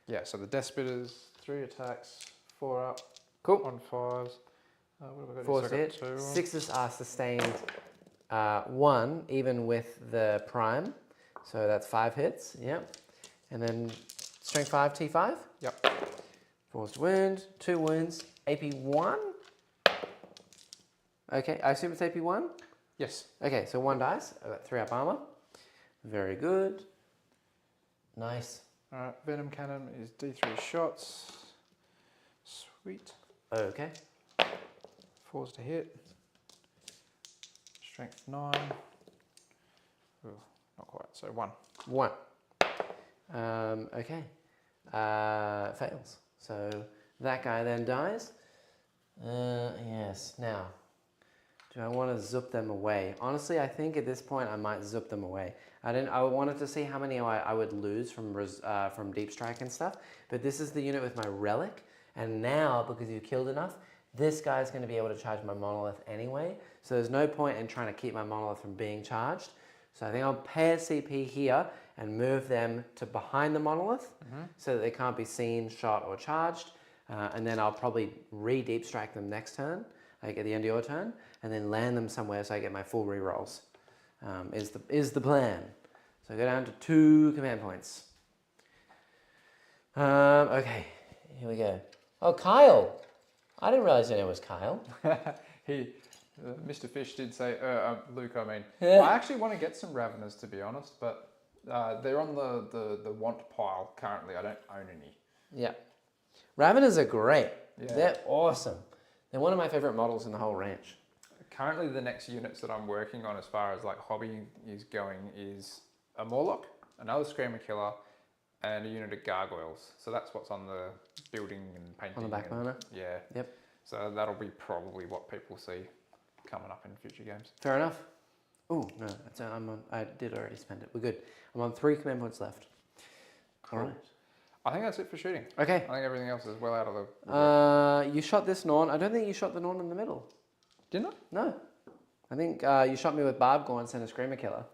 Yeah, so the Death Spitters, 3 attacks, 4 up. Cool. On 5s. What have I got? 4s to hit. 6s are sustained 1, even with the prime. So that's 5 hits, yep. And then strength 5, T5. Yep. 4s to wound, 2 wounds, AP 1. Okay, I assume it's AP 1? Yes. Okay, so 1 dice. I've got 3 up armor. Very good. Nice. Alright, Venom Cannon is D3 shots. Sweet. Okay. 4s to hit. Strength 9. Ooh, not quite, so 1. 1. Okay. Fails. So that guy then dies. Yes. Now, do I want to zip them away? Honestly, I think at this point I might zip them away. I wanted to see how many I would lose from deep strike and stuff. But this is the unit with my relic, and now because you killed enough, this guy's going to be able to charge my monolith anyway. So there's no point in trying to keep my monolith from being charged. So I think I'll pay a CP here and move them to behind the monolith so that they can't be seen, shot, or charged. And then I'll probably re-deep strike them next turn, like at the end of your turn, and then land them somewhere so I get my full rerolls. Is the plan. So go down to 2 command points. Okay, here we go. Oh, Kyle! I didn't realize your name was Kyle. Mr. Fish did say, Luke, I mean. I actually want to get some Raveners, to be honest, but they're on the want pile currently. I don't own any. Yeah. Raveners are great. Yeah. They're awesome. They're one of my favorite models in the whole range. Currently, the next units that I'm working on as far as like hobby is going is a Morlock, another Screamer Killer, and a unit of Gargoyles. So that's what's on the building and painting. On the back burner? Yeah. Yep. So that'll be probably what people see coming up in future games. Fair enough. Oh, no, I did already spend it. We're good. I'm on 3 command points left. Cool. All right. I think that's it for shooting. Okay. I think everything else is well out of the... You shot this Norn. I don't think you shot the Norn in the middle. Didn't I? No. I think you shot me with Barb Gorns and a Screamer Killer.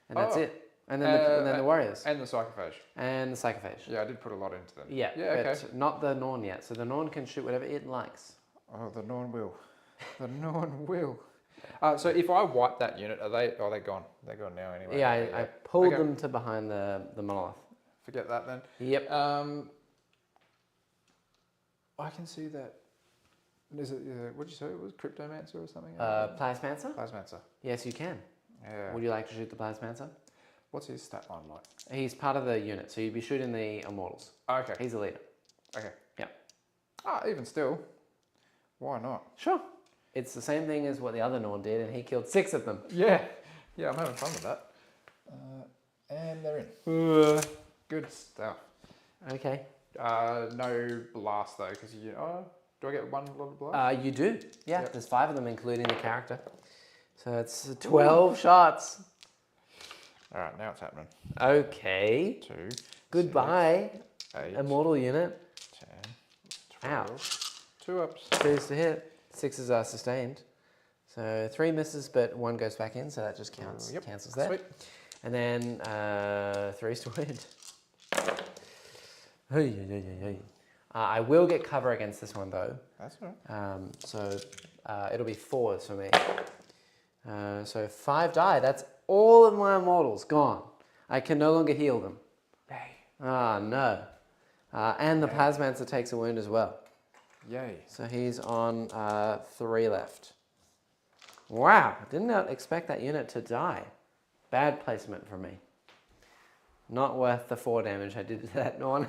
And that's it. And then the Warriors. And the Psychophage. And the Psychophage. Yeah, I did put a lot into them. Yeah, okay. But not the Norn yet. So the Norn can shoot whatever it likes. Oh, the Norn will. The Norn will. So if I wipe that unit, are they gone? They're gone now anyway. Yeah, I pulled them to behind the monolith. Forget that then. Yep. I can see that. Is it? What did you say? It was Cryptomancer or something? Plasmancer? Plasmancer. Yes, you can. Yeah. Would you like to shoot the Plasmancer? What's his stat line like? He's part of the unit, so you'd be shooting the Immortals. Okay. He's a leader. Okay. Yeah. Even still, why not? Sure. It's the same thing as what the other Norn did, and he killed 6 of them. Yeah. Yeah, I'm having fun with that. And they're in. Good stuff. Okay. No blast though, because you. Do I get one lot of blast? You do. Yeah. Yep. There's 5 of them, including the character. So it's 12 shots. All right, now it's happening. Okay. 2. Goodbye, 6, 8, Immortal unit. 10, 12. Ouch. 2 ups. 2s to hit. 6s are sustained. So 3 misses, but 1 goes back in, so that just counts. Yep. Cancels there. Sweet. And then 3s to wound. I will get cover against this one though. That's all right. So it'll be 4s for me. So 5 die. That's all of my Immortals gone. I can no longer heal them. Ah, no. And the Plasmancer takes a wound as well. Yay. So he's on 3 left. Wow, did not expect that unit to die. Bad placement for me. Not worth the 4 damage I did to that Norn.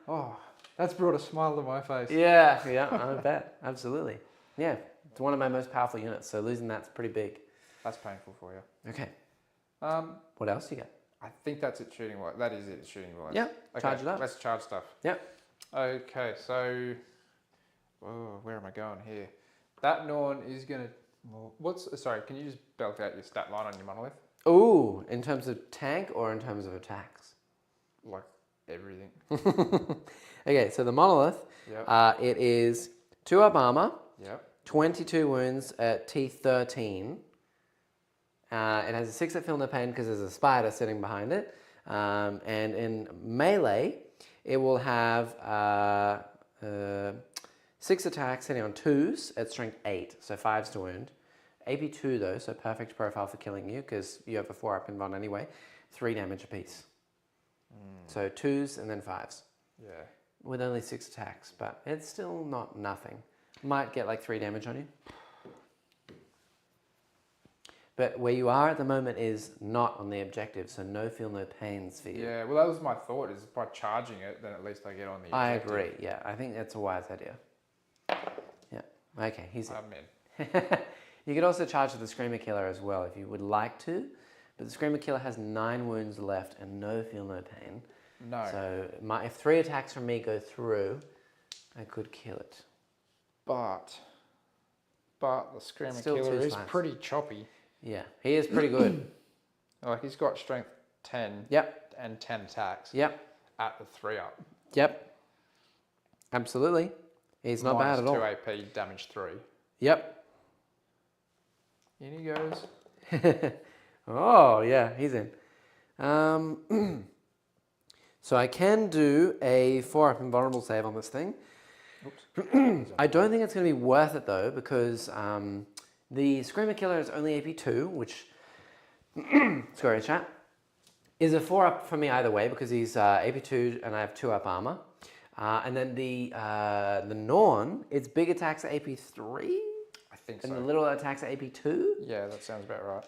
Oh, That's brought a smile to my face. Yeah, I bet. Absolutely. Yeah, it's one of my most powerful units, so losing that's pretty big. That's painful for you. Okay. What else you got? I think that's it shooting wise. That is it shooting wise. Yeah, okay, charge it up. Let's charge stuff. Yep. Okay, so where am I going here? That Norn is gonna. Well, sorry? Can you just belt out your stat line on your monolith? Ooh, in terms of tank or in terms of attacks? Like everything. Okay, so the monolith. Yep. It is 2 up armor. Yep. 22 wounds at T13. It has a 6 at Feel No Pain because there's a spider sitting behind it. And in melee, it will have 6 attacks hitting on 2s at strength 8, so 5s to wound. AP 2 though, so perfect profile for killing you because you have a 4 up invuln anyway. 3 damage apiece. So 2s and then 5s. Yeah. With only 6 attacks, but it's still not nothing. Might get like 3 damage on you. But where you are at the moment is not on the objective, so no feel no pains for you. Yeah, well that was my thought, is by charging it, then at least I get on the objective. I agree, yeah. I think that's a wise idea. Yeah, okay, he's I'm in. You could also charge the Screamer Killer as well if you would like to, but the Screamer Killer has 9 wounds left and no feel no pain. No. So if 3 attacks from me go through, I could kill it. But the Screamer Still Killer 2 is slimes. pretty choppy. Yeah, he is pretty good. Like he's got strength 10 Yep. and 10 attacks. Yep. At the 3 up. Yep. Absolutely. He's not bad at all. Minus 2 AP, damage 3. Yep. In he goes. Oh, yeah, he's in. So I can do a 4 up invulnerable save on this thing. Oops. I don't think it's going to be worth it though, because the Screamer Killer is only AP 2, which, sorry chat, is a 4 up for me either way, because he's AP 2 and I have 2 up armor. And then the Norn, its big attacks are AP 3? I think And so. the little attacks are AP 2? Yeah, that sounds about right.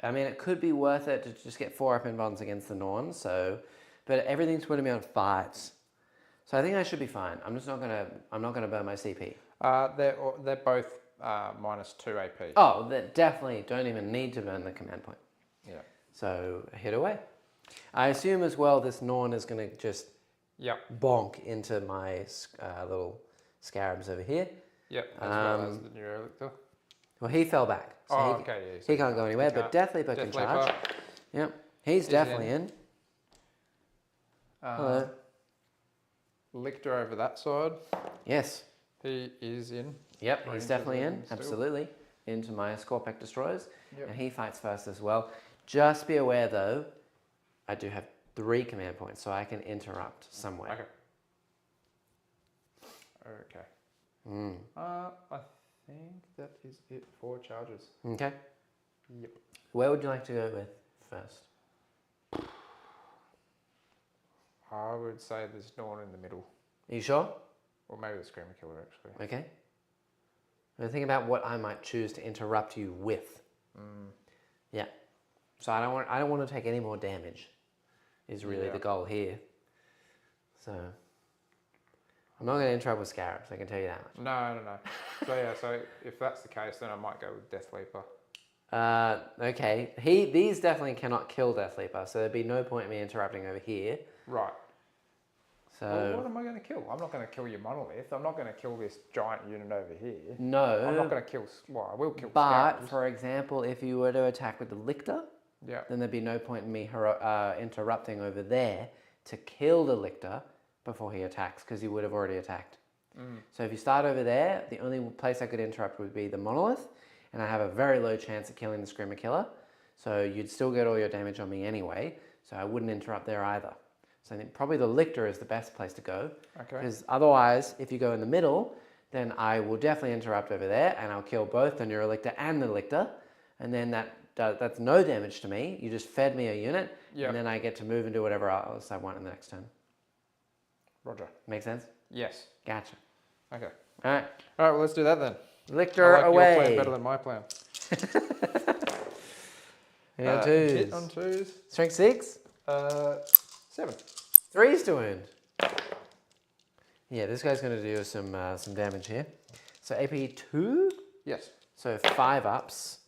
I mean, it could be worth it to just get 4 up invulns against the Norn, so, but everything's putting me on 5s. So I think I should be fine. I'm just not gonna burn my CP. They're both minus 2 AP. Oh, they definitely don't even need to burn the command point. Yeah. So hit away. I assume as well this Norn is gonna just bonk into my little scarabs over here. Yep, as well as the Neurolictor. Well, he fell back. So he can't go anywhere, but Death Leaper can charge. Yep, he's definitely in. Hello. Lictor over that side. Yes. He is in. Yep, he's definitely in. Absolutely. Into my Scorpec Destroyers. Yep. And he fights first as well. Just be aware though, I do have 3 command points, so I can interrupt somewhere. Okay. I think that is it for charges. Okay. Yep. Where would you like to go with first? I would say there's Norn in the middle. Are you sure? Or maybe the Screamer Killer, actually. Okay. Now think about what I might choose to interrupt you with. Yeah. So I don't want to take any more damage. Is really the goal here. So I'm not going to interrupt with scarabs. I can tell you that much. No. So if that's the case, then I might go with Death Leaper. Okay. These definitely cannot kill Death Leaper, so there'd be no point in me interrupting over here. Right. So well, what am I going to kill? I'm not going to kill your monolith. I'm not going to kill this giant unit over here. No. I'm not going to kill. Well, I will kill. But scarabs. for example, if you were to attack with the Lictor, then there'd be no point in me interrupting over there to kill the Lictor before he attacks, because he would have already attacked. So if you start over there, the only place I could interrupt would be the monolith, and I have a very low chance of killing the Screamer Killer. So you'd still get all your damage on me anyway, so I wouldn't interrupt there either. So I think probably the Lictor is the best place to go. Okay. Because otherwise, if you go in the middle, then I will definitely interrupt over there, and I'll kill both the Neurolictor and the Lictor, and then that's no damage to me. You just fed me a unit, and then I get to move and do whatever else I want in the next turn. Roger. Make sense? Yes. Gotcha. Okay. All right. All right, well, let's do that then. Lictor I like away. your plan better than my plan. On twos. Hit on 2s. Strength 6? 7. 3s to wound. Yeah, this guy's going to do some damage here. So AP 2? Yes. So 5 ups.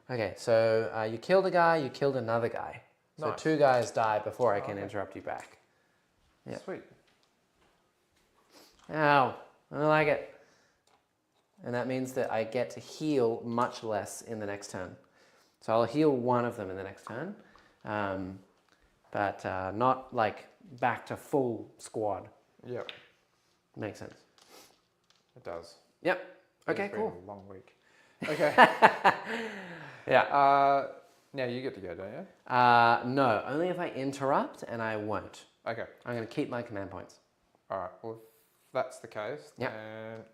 Okay, so you killed a guy, you killed another guy. So Nice. 2 guys die before I can interrupt you back. Yeah. Sweet. Ow, I don't like it. And that means that I get to heal much less in the next turn. So I'll heal one of them in the next turn, but not like back to full squad. Yep. Makes sense. It does. Yep. Okay, It's been cool. a long week. Okay. Yeah. Now you get to go, don't you? No, only if I interrupt, and I won't. Okay. I'm going to keep my command points. All right. Well, if that's the case, Yep. then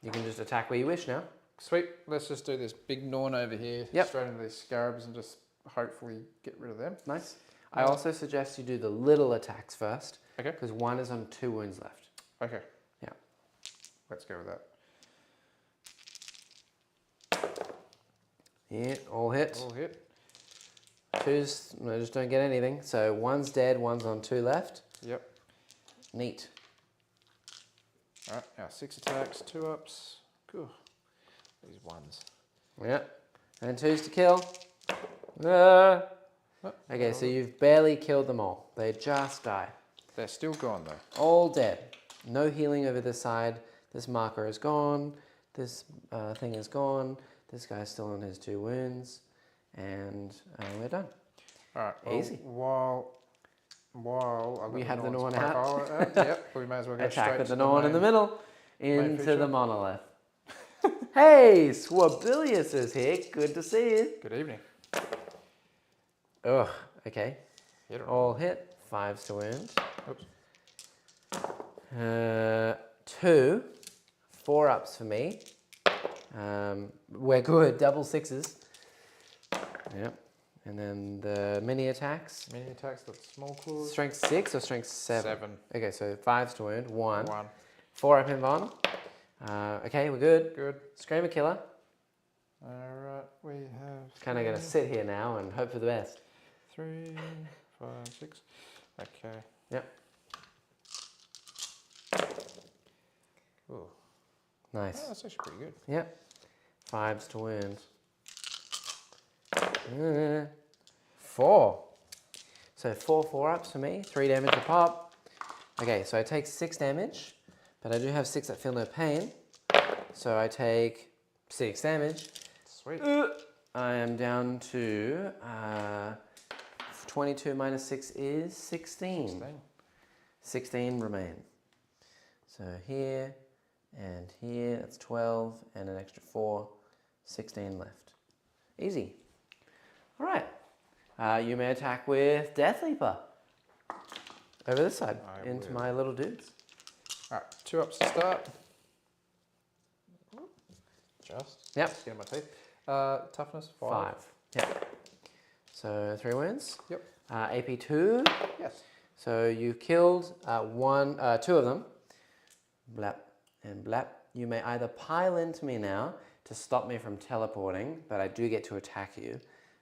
You can just attack where you wish now. sweet. Let's just do this big Norn over here, Yep. straight into these scarabs, and just hopefully get rid of them. Nice. I also suggest you do the little attacks first. Okay. Because one is on 2 wounds left. Okay. Yeah. Let's go with that. Yeah, all hit. All hit. 2s, no, just don't get anything. So 1's dead, 1's on 2 left. Yep. Neat. All right. Now 6 attacks, 2 ups. Cool. These ones. Yeah. And 2s to kill. Okay, so you've barely killed them all. They just die. They're still gone though. All dead. No healing over this side. This marker is gone. This thing is gone. This guy's still on his 2 wounds. And we're done. All right. Well, Easy. While I've We got have the Norn's Norn out. profile yep. We may as well go Attack straight with to the Norn in the main- middle. main Into feature. the monolith. Hey, Swabilius is here. Good to see you. Good evening. Ugh, okay. Hit or All hit. 5s to wound. Oops. 2. 4 ups for me. We're good. Double 6s. Yep. And then the mini attacks. Mini attacks, the small claws. Strength 6 or strength 7? 7. Okay, so 5s to wound. 1. 1. 4 up in Von. Okay, we're good. Good. Screamer killer. All right. We have. Kind of going to sit here now and hope for the best. 3, 5, 6. Okay. Yep. Ooh. Nice. Oh, that's actually pretty good. Yep. 5s to wound. 4. So 4 4-ups for me. 3 damage a pop. Okay, so I take 6 damage, but I do have 6 that feel no pain. So I take 6 damage. Sweet. I am down to 22 minus 6 is 16. 16 remain. So here and here, that's 12, and an extra 4, 16 left. Easy. All right. You may attack with Death Leaper. Over this side, I into will. my little dudes. All right. 2 ups to start. Just. Yep. Skin on my teeth. Toughness 5. 5. Yep. So 3 wounds. Yep. AP 2. Yes. So you killed 2 of them. Blap and blap. You may either pile into me now to stop me from teleporting, but I do get to attack you.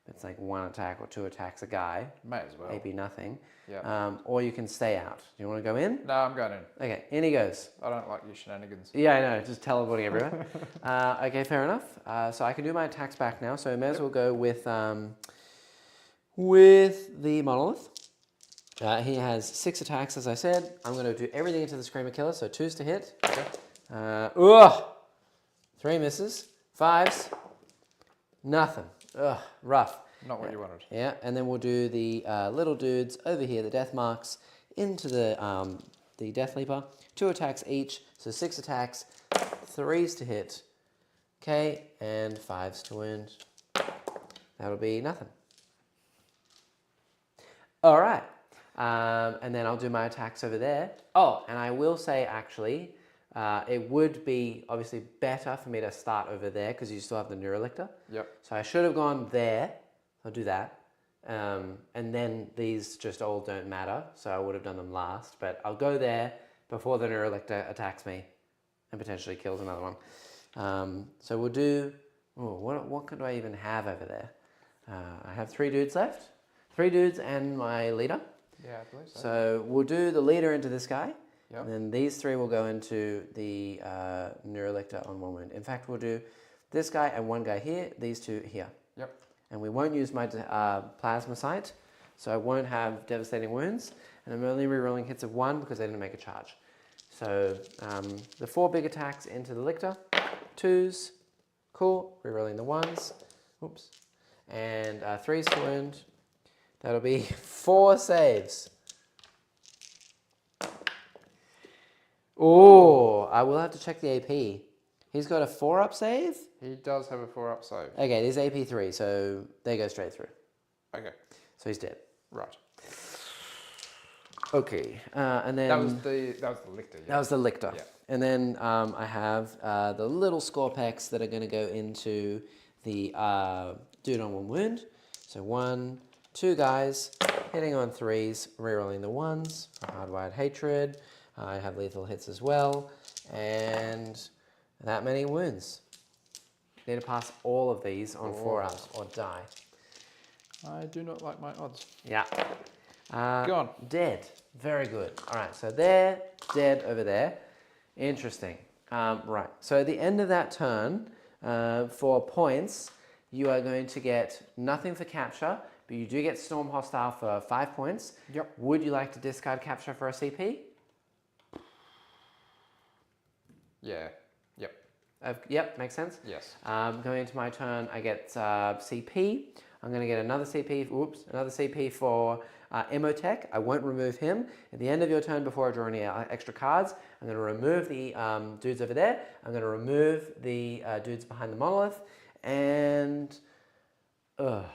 It's like 1 attack or 2 attacks a guy. May as well. AP nothing. Yeah. Or you can stay out. Do you want to go in? No, I'm going in. Okay, in he goes. I don't like your shenanigans. Yeah, I know, just teleporting everywhere. Okay, fair enough. So I can do my attacks back now, so I may as well go with the Monolith. He has 6 attacks, as I said. I'm going to do everything into the Screamer Killer, so 2s to hit. Okay. 3 misses. 5s. Nothing. Ugh, rough. Not what you wanted. Yeah, and then we'll do the little dudes over here, the death marks, into the Death Leaper. 2 attacks each, so 6 attacks, 3s to hit. Okay, and 5s to wound. That'll be nothing. All right, and then I'll do my attacks over there. Oh, and I will say actually, it would be obviously better for me to start over there because you still have the Neurolictor. Yep. So I should have gone there. I'll do that. And then these just all don't matter, so I would have done them last. But I'll go there before the Neurolictor attacks me and potentially kills another one. So we'll do... Oh, what could I even have over there? I have 3 dudes left. 3 dudes and my leader. Yeah, I believe so. So we'll do the leader into this guy. Yep. And then these 3 will go into the Neurolictor on 1 wound. In fact, we'll do this guy and 1 guy here, these 2 here. Yep. And we won't use my Plasma Sight, so I won't have devastating wounds. And I'm only rerolling hits of 1 because I didn't make a charge. So the 4 big attacks into the Lictor, 2s, cool, rerolling the 1s, oops, and 3s to wound. That'll be 4 saves. Oh, I will have to check the AP. He's got a 4-up save? He does have a 4-up save. Okay, there's AP 3, so they go straight through. Okay. So he's dead. Right. Okay, and then... That was the Lictor, yeah. That was the Lictor. Yeah. And then I have the little Scorpex that are going to go into the dude on 1 wound. So 1, 2 guys, hitting on 3s, rerolling the 1s for Hardwired Hatred. I have lethal hits as well, and that many wounds. Need to pass all of these on 4-ups or die. I do not like my odds. Yeah. Gone. Dead. Very good. All right, so they're dead over there. Interesting. Right, so at the end of that turn, for points, you are going to get nothing for capture, but you do get Storm Hostile for 5 points. Yep. Would you like to discard capture for a CP? Yeah. Yep. Yep, makes sense. Yes. Going into my turn, I get CP. I'm going to get another CP. Oops, another CP for Emotech. I won't remove him. At the end of your turn, before I draw any extra cards, I'm going to remove the dudes over there. I'm going to remove the dudes behind the monolith, and what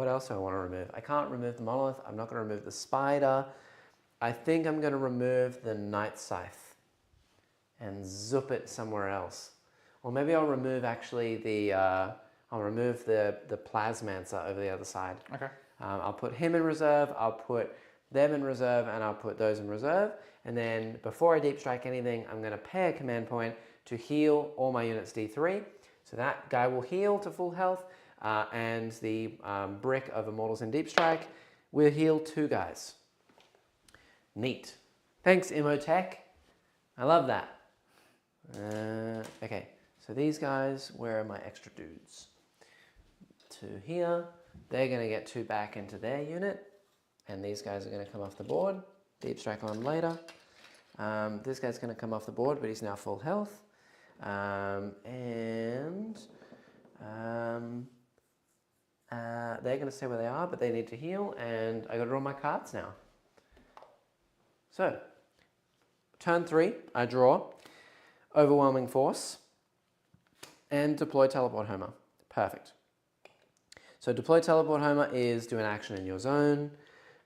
else do I want to remove? I can't remove the monolith. I'm not going to remove the spider. I think I'm going to remove the Night Scythe and zoop it somewhere else. Or maybe I'll remove actually the Plasmancer over the other side. Okay. I'll put him in reserve, I'll put them in reserve, and I'll put those in reserve. And then before I deep strike anything, I'm going to pay a command point to heal all my units D3. So that guy will heal to full health, and the brick of Immortals in Deep Strike will heal 2 guys. Neat. Thanks, Emotech. I love that. Okay, so these guys, where are my extra dudes? 2 here. They're going to get 2 back into their unit, and these guys are going to come off the board. Deep strike on them later. This guy's going to come off the board, but he's now full health. They're going to stay where they are, but they need to heal, and I got to draw my cards now. So, turn 3, I draw Overwhelming Force and deploy Teleport Homer. Perfect. So deploy Teleport Homer is do an action in your zone,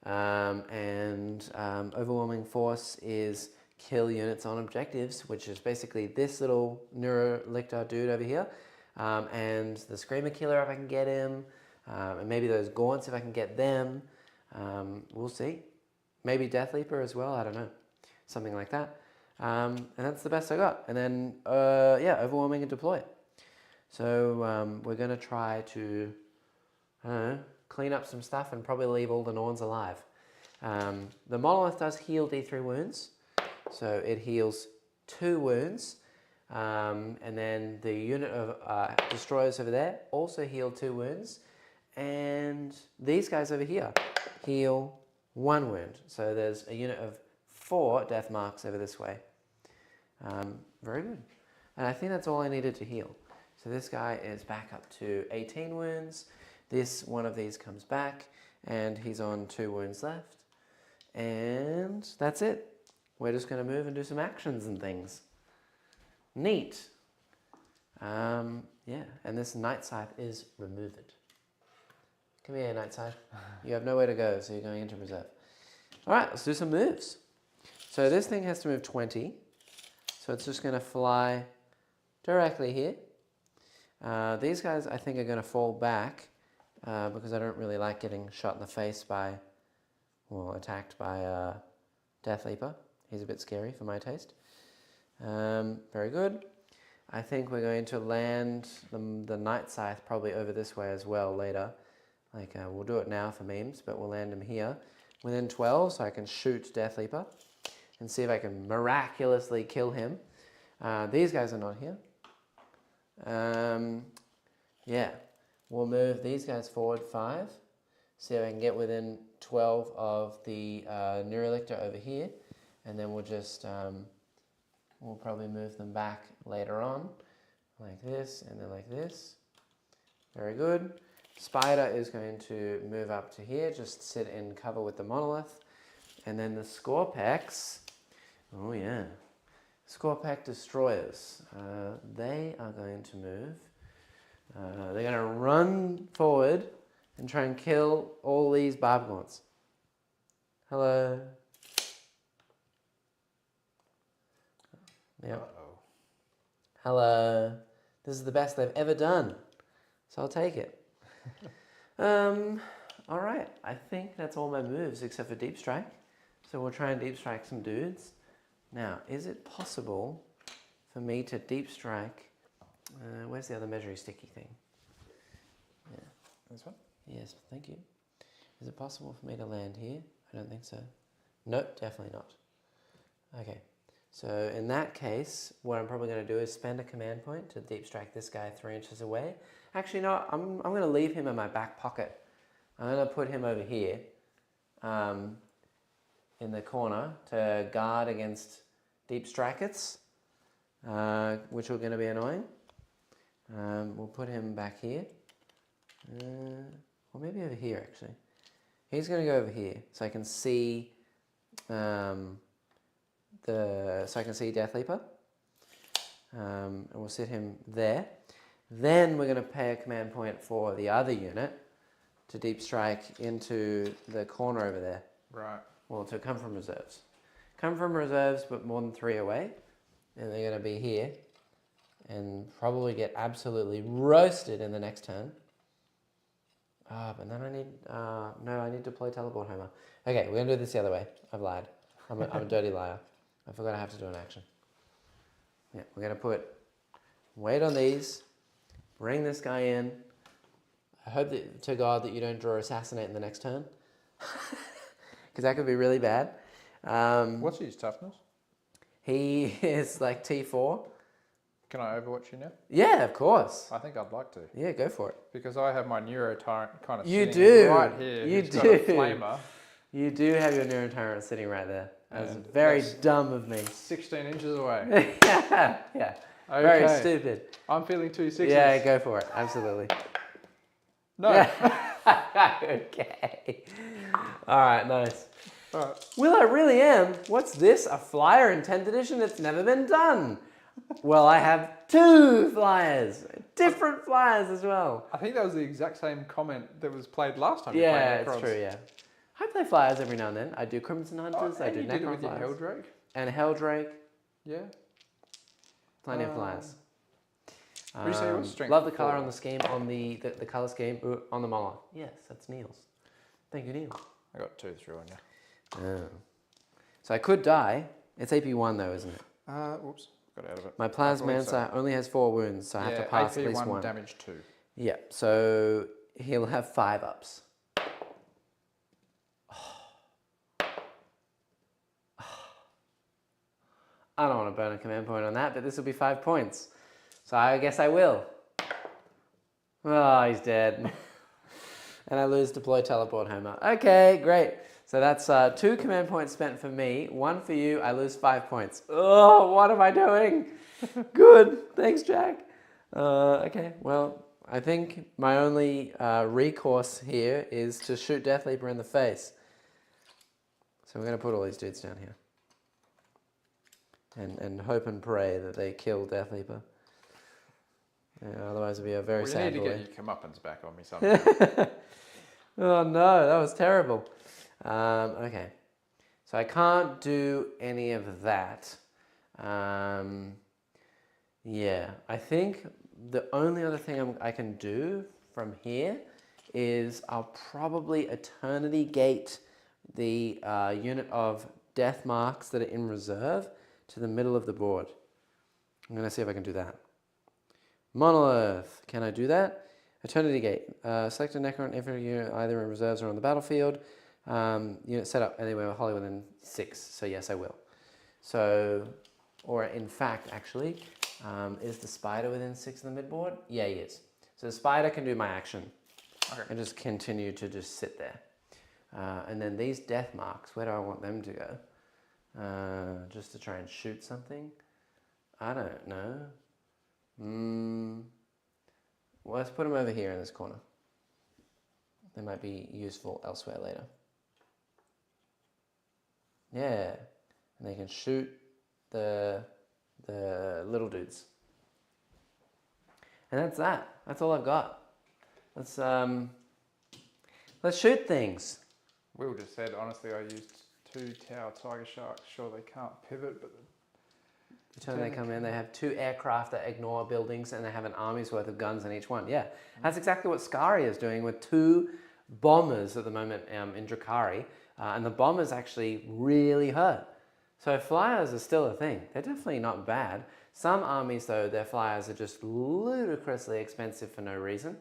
and Overwhelming Force is kill units on objectives, which is basically this little Neurolictor dude over here, and the Screamer Killer if I can get him, and maybe those Gaunts if I can get them. We'll see. Maybe Death Leaper as well, I don't know. Something like that. And that's the best I got. And then, yeah, Overwhelming and deploy. So we're going to try to, I don't know, clean up some stuff and probably leave all the Norns alive. The Monolith does heal D3 wounds. So it heals 2 wounds. And then the unit of Destroyers over there also heal 2 wounds. And these guys over here heal 1 wound. So there's a unit of 4 death marks over this way. Very good. And I think that's all I needed to heal. So this guy is back up to 18 wounds. This one of these comes back, and he's on 2 wounds left. And that's it. We're just going to move and do some actions and things. Neat. Yeah, and this Night Scythe is removed. Come here, Night Scythe. You have nowhere to go, so you're going into reserve. All right, let's do some moves. So this thing has to move 20. So it's just going to fly directly here. These guys, I think, are going to fall back because I don't really like getting shot in the face by, well, attacked by Death Leaper. He's a bit scary for my taste. Very good. I think we're going to land the Night Scythe probably over this way as well later. Like, we'll do it now for memes, but we'll land him here. within 12 so I can shoot Death Leaper and see if I can miraculously kill him. These guys are not here. Yeah, we'll move these guys forward 5. See if I can get within 12 of the Neurolictor over here. And then we'll just, we'll probably move them back later on. Like this, and then like this. Very good. Spider is going to move up to here, just sit in cover with the Monolith. And then the Scorpex, oh yeah, Scorpec Destroyers. They are going to move. They're going to run forward and try and kill all these Barbgaunts. Hello. Yep. Uh-oh. Hello. This is the best they've ever done, so I'll take it. All right, I think that's all my moves except for Deep Strike. So we'll try and Deep Strike some dudes. Now, is it possible for me to Deep Strike? Where's the other measuring sticky thing? Yeah. This one? Yes, thank you. Is it possible for me to land here? I don't think so. Nope, definitely not. Okay. So in that case, what I'm probably going to do is spend a command point to Deep Strike this guy 3 inches away. Actually, no, I'm going to leave him in my back pocket. I'm going to put him over here in the corner to guard against Deep Strikers, which are going to be annoying. We'll put him back here. Or maybe over here, actually. He's going to go over here so I can see Death Leaper, and we'll sit him there. Then we're going to pay a command point for the other unit to Deep Strike into the corner over there. Right. Well, to come from reserves. Come from reserves, but more than 3 away, and they're going to be here and probably get absolutely roasted in the next turn. But then I need, no, I need to deploy Teleport Homer. Okay, we're going to do this the other way. I've lied. I'm a dirty liar. I forgot I have to do an action. Yeah, we're going to wait on these, bring this guy in. I hope to God that you don't draw Assassinate in the next turn, because that could be really bad. What's his toughness? He is like T4. Can I Overwatch you now? Yeah, of course. I think I'd like to. Yeah, go for it. Because I have my Neuro Tyrant kind of You sitting do. right here. You He's do. got a flamer. You do have your Neuro Tyrant sitting right there. That's very dumb of me. 16 inches away. Yeah, yeah. Okay. Very stupid. I'm feeling 2 sixes. Yeah, go for it. Absolutely. No. Yeah. Okay. All right, nice. All right. Will, I really am. What's this? A flyer in 10th edition? It's never been done. Well, I have 2 flyers. Different flyers as well. I think that was the exact same comment that was played last time. Yeah, it's true, yeah. I play flyers every now and then. I do Crimson Hunters, I do you did it Necron with your flyers. Helldrake? And Helldrake. Yeah. Plenty of flyers. What do you say it was? Strength Love the colour 4. on the scheme, on the colour scheme on the Monolith. Yes, that's Neil's. Thank you, Neil. I got 2 through on you. Oh. So I could die. It's AP1 though, isn't it? Whoops. Got out of it. My Plasmancer only has 4 wounds, so I have to pass at least 1. damage 2. Yeah, so he'll have 5 ups. I don't want to burn a command point on that, but this will be 5 points. So I guess I will. Oh, he's dead. And I lose Deploy Teleport Homer. Okay, great. So that's 2 command points spent for me, 1 for you. I lose 5 points. Oh, what am I doing? Good. Thanks, Jack. Okay, well, I think my only recourse here is to shoot Death Leaper in the face. So we're going to put all these dudes down here. And hope and pray that they kill Death Leaper. Yeah, otherwise it'll be a very sad You need boy. to get your comeuppance back on me sometime. Oh no, that was terrible. Okay, so I can't do any of that. Yeah, I think the only other thing I can do from here is I'll probably Eternity Gate the unit of death marks that are in reserve to the middle of the board. I'm going to see if I can do that. Monolith, can I do that? Eternity Gate, select a Necron infantry unit either in reserves or on the battlefield. Unit setup anywhere wholly within 6. So yes, I will. So, or in fact, actually, is the spider within 6 of the midboard? Yeah, he is. So the spider can do my action. Okay. And just continue to just sit there. And then these death marks, where do I want them to go? Just to try and shoot something? I don't know. Well, let's put them over here in this corner. They might be useful elsewhere later. Yeah. And they can shoot the little dudes. And that's that. That's all I've got. Let's shoot things. Will just said, honestly, I used 2 Tower Tiger Sharks. Sure, they can't pivot, but... Each time they come in, they have 2 aircraft that ignore buildings, and they have an army's worth of guns in each one. Yeah, that's exactly what Skari is doing with 2 bombers at the moment in Drakari. And the bombers actually really hurt. So flyers are still a thing. They're definitely not bad. Some armies, though, their flyers are just ludicrously expensive for no reason.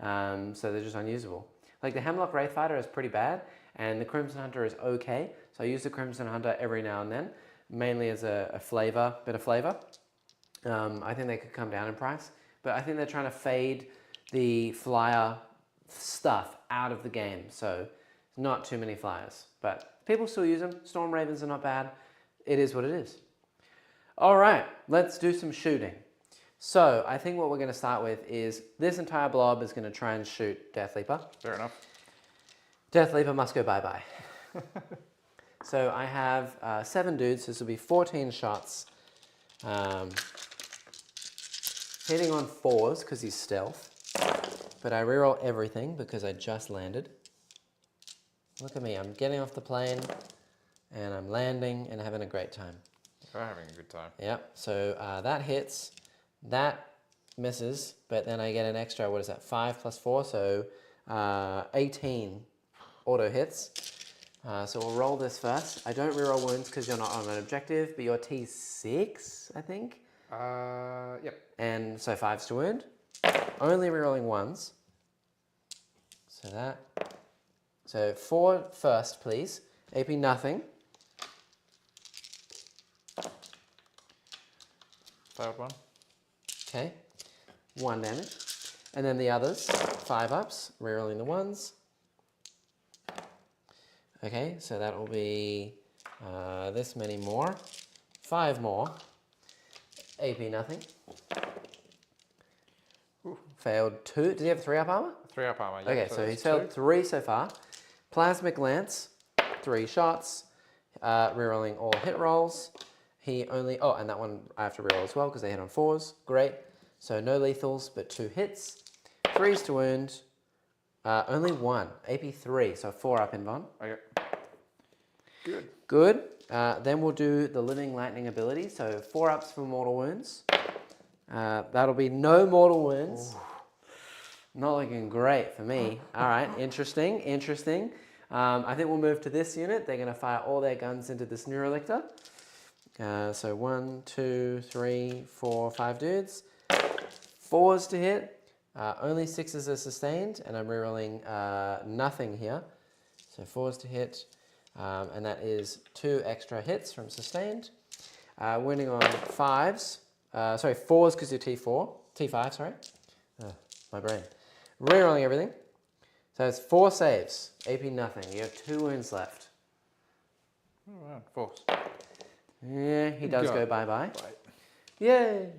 So they're just unusable. Like the Hemlock Wraithfighter is pretty bad, and the Crimson Hunter is okay. So I use the Crimson Hunter every now and then, mainly as a bit of flavor. I think they could come down in price, but I think they're trying to fade the flyer stuff out of the game. So not too many flyers, but people still use them. Storm Ravens are not bad. It is what it is. All right, let's do some shooting. So I think what we're going to start with is this entire blob is going to try and shoot Death Leaper. Fair enough. Death Leaper must go bye-bye. So I have 7 dudes. This will be 14 shots. Hitting on 4s because he's stealth. But I reroll everything because I just landed. Look at me. I'm getting off the plane and I'm landing and having a great time. We're having a good time. Yep. So that hits. That misses. But then I get an extra, what is that, 5 plus 4? So 18 auto hits. So we'll roll this first. I don't reroll wounds because you're not on an objective, but you're T6, I think. Yep. And so 5s to wound. Only rerolling 1s. So that. So 4 first, please. AP nothing. Failed one. Okay. 1 damage. And then the others, 5 ups, rerolling the 1s. Okay, so that will be this many more. 5 more. AP nothing. Ooh. Failed 2. Did he have 3 up armor? 3 up armor, yeah. Okay, so he's failed 3 so far. Plasmic Lance, 3 shots. Rerolling all hit rolls. He only, oh, and that one I have to reroll as well because they hit on 4s. Great. So no lethals, but 2 hits. 3s to wound. Only 1. AP 3, so 4 up in Von. Okay. Good. Good. Then we'll do the Living Lightning ability. So 4 ups for mortal wounds. That'll be no mortal wounds. Ooh. Not looking great for me. All right, interesting, interesting. I think we'll move to this unit. They're going to fire all their guns into this Neurolictor. So 1, 2, 3, 4, 5 dudes. 4s to hit. Only 6s are sustained, and I'm rerolling nothing here. So 4s to hit, and that is 2 extra hits from sustained. Winning on 5s. Sorry, 4s because you're T4. T5, sorry. My brain. Rerolling everything. So it's 4 saves. AP nothing. You have 2 wounds left. Oh, wow. Force. Yeah, he does go bye-bye. Yay!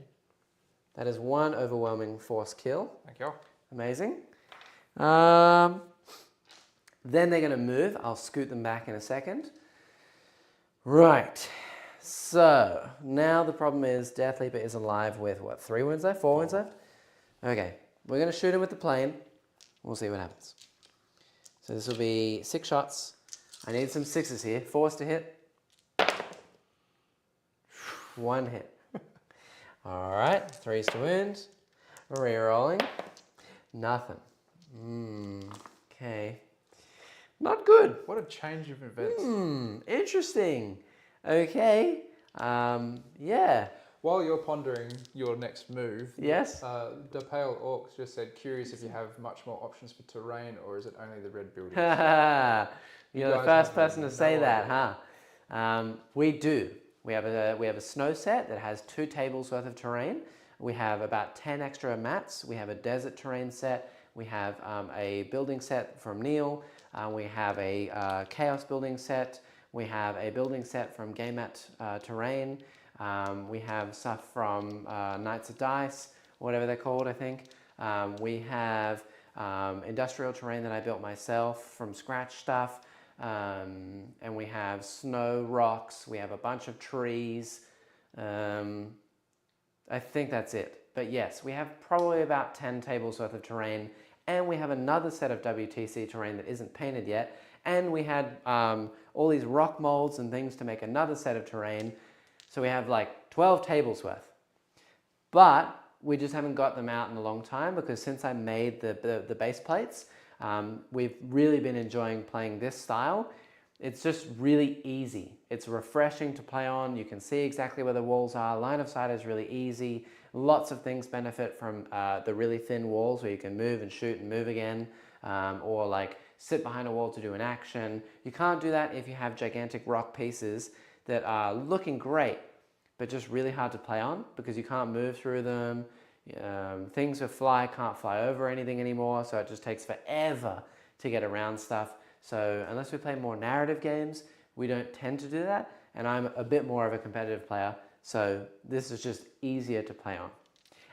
That is 1 overwhelming force kill. Thank you. Amazing. Then they're going to move. I'll scoot them back in a second. Right. So now the problem is Death Leaper is alive with what? 3 wounds left? 4 wounds left? Okay. We're going to shoot him with the plane. We'll see what happens. So this will be 6 shots. I need some 6s here. 4s to hit. 1 hit. All right, 3s to wound. Rerolling. Nothing. Okay. Not good. What a change of events. Interesting. Okay. Yeah. While you're pondering your next move, Yes. the Pale Orcs just said, curious if you have much more options for terrain, or is it only the red buildings? You're the first person to say that, huh? We do. We have a snow set that has 2 tables worth of terrain. We have about 10 extra mats. We have a desert terrain set. We have a building set from Neil. We have a chaos building set. We have a building set from Game Mat Terrain. We have stuff from Knights of Dice, whatever they're called, I think. We have industrial terrain that I built myself from scratch stuff. And we have snow rocks. We have a bunch of trees. I think that's it. But yes, we have probably about 10 tables worth of terrain, and we have another set of WTC terrain that isn't painted yet, and we had all these rock molds and things to make another set of terrain. So we have like 12 tables worth. But we just haven't got them out in a long time, because since I made the base plates, we've really been enjoying playing this style. It's just really easy. It's refreshing to play on. You can see exactly where the walls are. Line of sight is really easy. Lots of things benefit from the really thin walls where you can move and shoot and move again, or like sit behind a wall to do an action. You can't do that if you have gigantic rock pieces that are looking great, but just really hard to play on because you can't move through them. Things with fly can't fly over anything anymore, so it just takes forever to get around stuff. So unless we play more narrative games, we don't tend to do that, and I'm a bit more of a competitive player, so this is just easier to play on.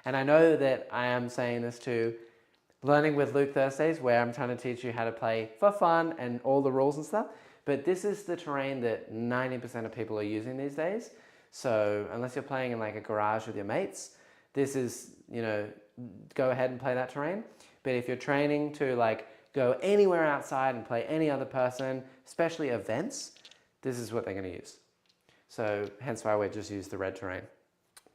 And I know that I am saying this to Learning with Luke Thursdays, where I'm trying to teach you how to play for fun and all the rules and stuff, but this is the terrain that 90% of people are using these days. So unless you're playing in like a garage with your mates, this is, go ahead and play that terrain. But if you're training to like go anywhere outside and play any other person, especially events, this is what they're going to use. So hence why we just use the red terrain.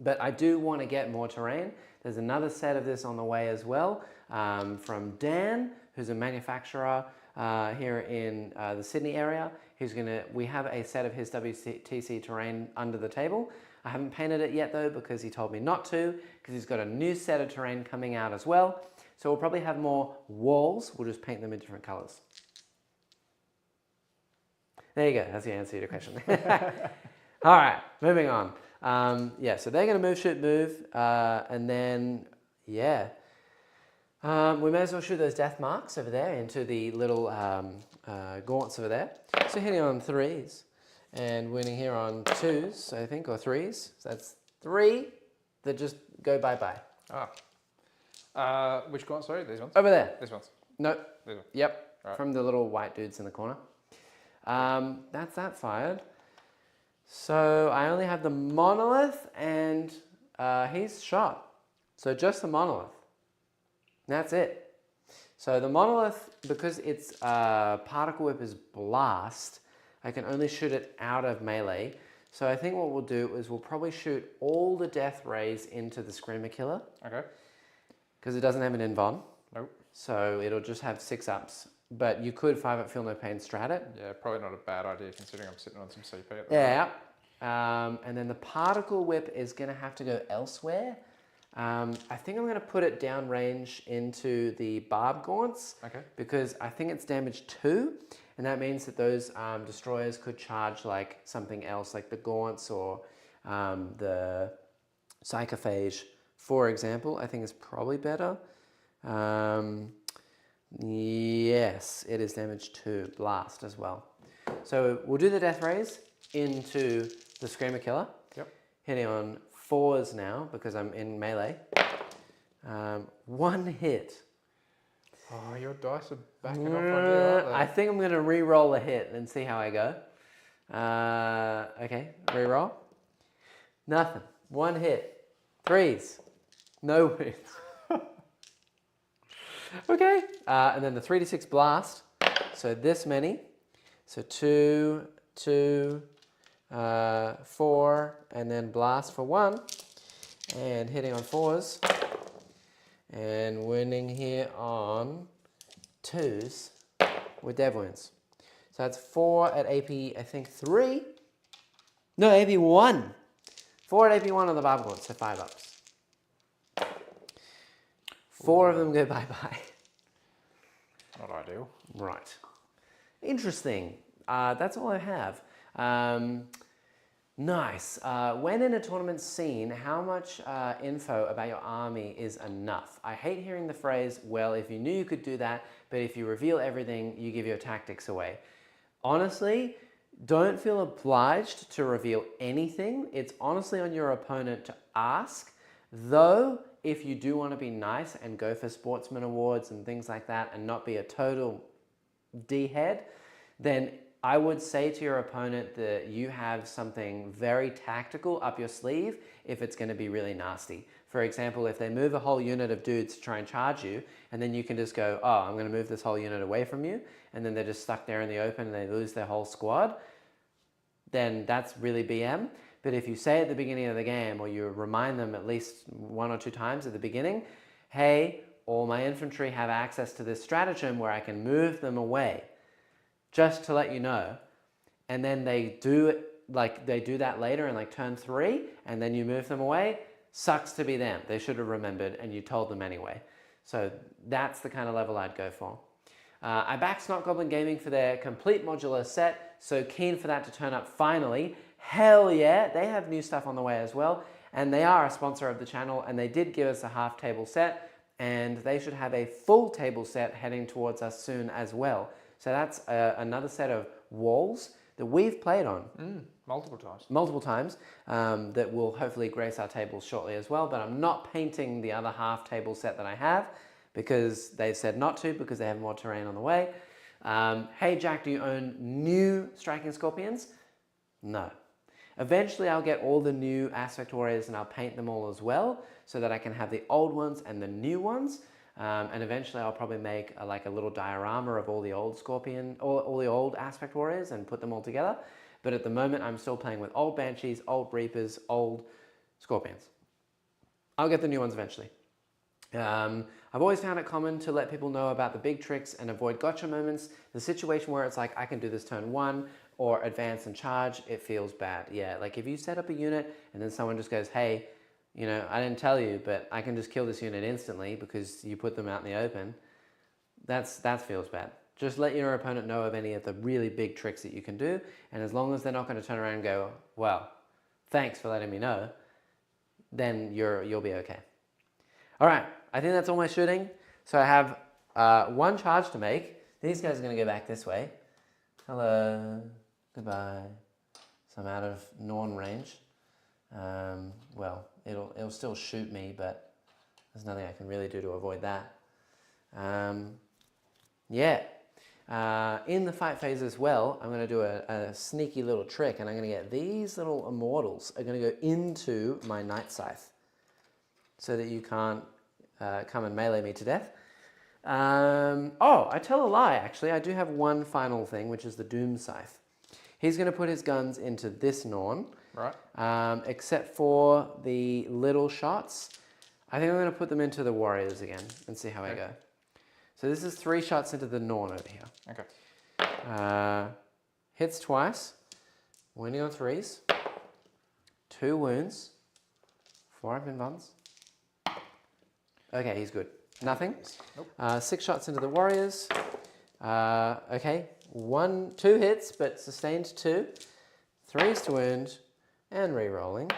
But I do want to get more terrain. There's another set of this on the way as well, from Dan, who's a manufacturer here in the Sydney area. We have a set of his WTC terrain under the table. I haven't painted it yet though, because he told me not to, because he's got a new set of terrain coming out as well. So we'll probably have more walls. We'll just paint them in different colors. There you go. That's the answer to your question. All right, moving on. So they're going to move, shoot, move. And then, we may as well shoot those death marks over there into the little gaunts over there. So hitting on 3s and winning here on 2s, I think, or 3s. So that's 3 that just go bye-bye. Which gaunt, sorry? These ones? Over there. These ones? No. These ones? Yep. Right. From the little white dudes in the corner. That's that fired. So I only have the monolith, and he's shot. So just the monolith. That's it. So the monolith, because its particle whip is blast, I can only shoot it out of melee. So I think what we'll do is we'll probably shoot all the death rays into the Screamer Killer. Okay. Because it doesn't have an invuln. Nope. So it'll just have 6-ups. But you could 5-up Feel No Pain strat it. Yeah, probably not a bad idea considering I'm sitting on some CP at the moment. Yeah. And then the particle whip is going to have to go elsewhere. I think I'm going to put it downrange into the barb gaunts. Okay. Because I think it's damage 2. And that means that those destroyers could charge like something else, like the gaunts or the psychophage, for example. I think is probably better. Yes, it is damage 2, blast as well. So we'll do the death rays into the Screamer Killer. Yep. Hitting on 4s now because I'm in melee. 1 hit. Oh, your dice are backing off on you, aren't they? I think I'm going to re-roll a hit and see how I go. Okay, re-roll. Nothing. 1 hit. 3s. No wins. Okay, and then the 3d6 blast. So this many. So 2, 2, 4, and then blast for 1. And hitting on 4s. And winning here on 2s with dev wins. So that's 4 at AP, I think 3. No, AP 1. 4 at AP 1 on the barb gaunt, so 5-ups. 4 of them go bye-bye. Not ideal. Right. Interesting. That's all I have. Nice. When in a tournament scene, how much info about your army is enough? I hate hearing the phrase, well, if you knew you could do that, but if you reveal everything, you give your tactics away. Honestly, don't feel obliged to reveal anything. It's honestly on your opponent to ask. Though, if you do want to be nice and go for sportsman awards and things like that and not be a total D-head, then I would say to your opponent that you have something very tactical up your sleeve if it's going to be really nasty. For example, if they move a whole unit of dudes to try and charge you, and then you can just go, oh, I'm going to move this whole unit away from you, and then they're just stuck there in the open and they lose their whole squad, then that's really BM. But if you say at the beginning of the game, or you remind them at least 1 or 2 times at the beginning, hey, all my infantry have access to this stratagem where I can move them away, just to let you know. And then they do it, like they do that later in like turn 3, and then you move them away, sucks to be them. They should have remembered and you told them anyway. So that's the kind of level I'd go for. I back Snot Goblin Gaming for their complete modular set, so keen for that to turn up finally. Hell yeah, they have new stuff on the way as well, and they are a sponsor of the channel, and they did give us a half table set, and they should have a full table set heading towards us soon as well. So that's another set of walls that we've played on. Multiple times, that will hopefully grace our tables shortly as well, but I'm not painting the other half table set that I have, because they've said not to, because they have more terrain on the way. Hey Jack, do you own new Striking Scorpions? No. Eventually I'll get all the new Aspect Warriors and I'll paint them all as well, so that I can have the old ones and the new ones. And eventually I'll probably make a little diorama of all the old Scorpion, all the old Aspect Warriors, and put them all together. But at the moment I'm still playing with old Banshees, old Reapers, old Scorpions. I'll get the new ones eventually. I've always found it common to let people know about the big tricks and avoid gotcha moments. The situation where it's like, I can do this turn 1 or advance and charge, it feels bad. Yeah, like if you set up a unit and then someone just goes, hey, you know, I didn't tell you, but I can just kill this unit instantly because you put them out in the open, that feels bad. Just let your opponent know of any of the really big tricks that you can do, and as long as they're not going to turn around and go, well, thanks for letting me know, then you'll be okay. All right, I think that's all my shooting. So I have 1 charge to make. These guys are going to go back this way. Hello, goodbye. So I'm out of Norn range. Well, it'll still shoot me, but there's nothing I can really do to avoid that. Yeah. In the fight phase as well, I'm going to do a sneaky little trick, and I'm going to get these little immortals are going to go into my Night Scythe, so that you can't come and melee me to death. Oh, I tell a lie, actually. I do have one final thing, which is the Doom Scythe. He's going to put his guns into this Norn. Right. Except for the little shots. I think I'm going to put them into the Warriors again and see how I go. So this is 3 shots into the Norn over here. Okay. Hits twice. Wounding on 3s. 2 wounds. 4 admin buns. Okay, he's good. Nothing. Nope. 6 shots into the Warriors. Okay, 2 hits, but sustained 2. 3s to wound, and re-rolling.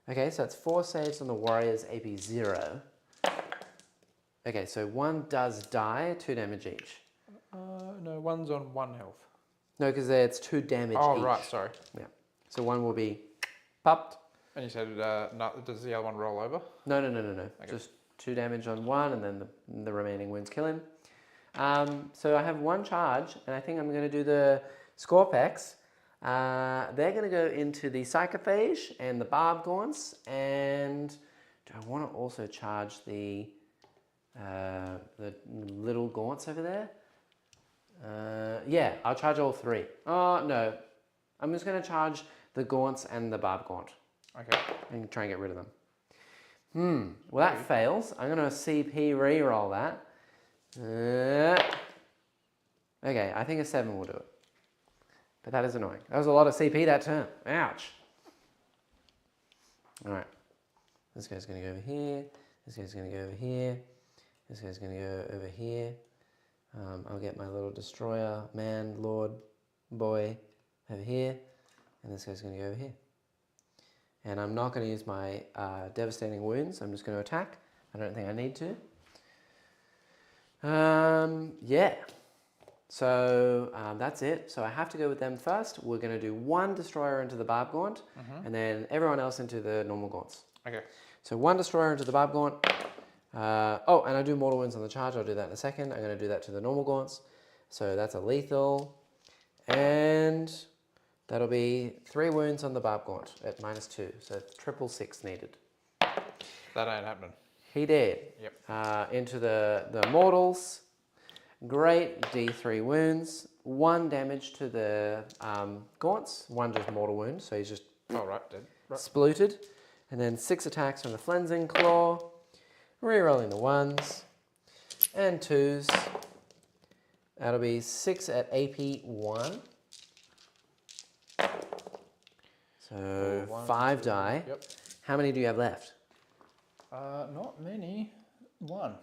Okay, so it's 4 saves on the Warriors, AP 0. Okay, so 1 does die, 2 damage each. No, 1's on 1 health. No, because it's 2 damage each. Oh, right, sorry. Yeah. So 1 will be popped. And you said, no, does the other one roll over? No. Okay. Just 2 damage on 1, and then the remaining wounds kill him. So I have 1 charge, and I think I'm going to do the Scorpex. They're going to go into the Psychophage and the Barb Gaunts, and do I want to also charge the little Gaunts over there? Yeah, I'll charge all 3. Oh, no. I'm just going to charge the Gaunts and the Barb Gaunt. Okay. And try and get rid of them. Well, that fails. I'm going to CP re-roll that. Okay, I think a 7 will do it. But that is annoying. That was a lot of CP that turn. Ouch. Alright. This guy's going to go over here. This guy's going to go over here. This guy's going to go over here. I'll get my little destroyer, man, lord, boy over here, and this guy's going to go over here. And I'm not going to use my devastating wounds. I'm just going to attack. I don't think I need to. Yeah. So that's it. So I have to go with them first. We're going to do one destroyer into the barb gaunt, and then everyone else into the normal gaunts. Okay. So one destroyer into the barb gaunt. Oh, and I do mortal wounds on the charge. I'll do that in a second. I'm going to do that to the normal gaunts. So that's a lethal. And that'll be 3 wounds on the barb gaunt at -2. So 666 needed. That ain't happening. He did. Yep. Into the mortals. Great, D3 wounds. 1 damage to the gaunts. 1 just mortal wound, so he's just dead. Right. spluted. And then 6 attacks from the Flensing Claw. Rerolling the 1s and 2s. That'll be 6 at AP 1. So 5 die. Yep. How many do you have left? Not many. 1.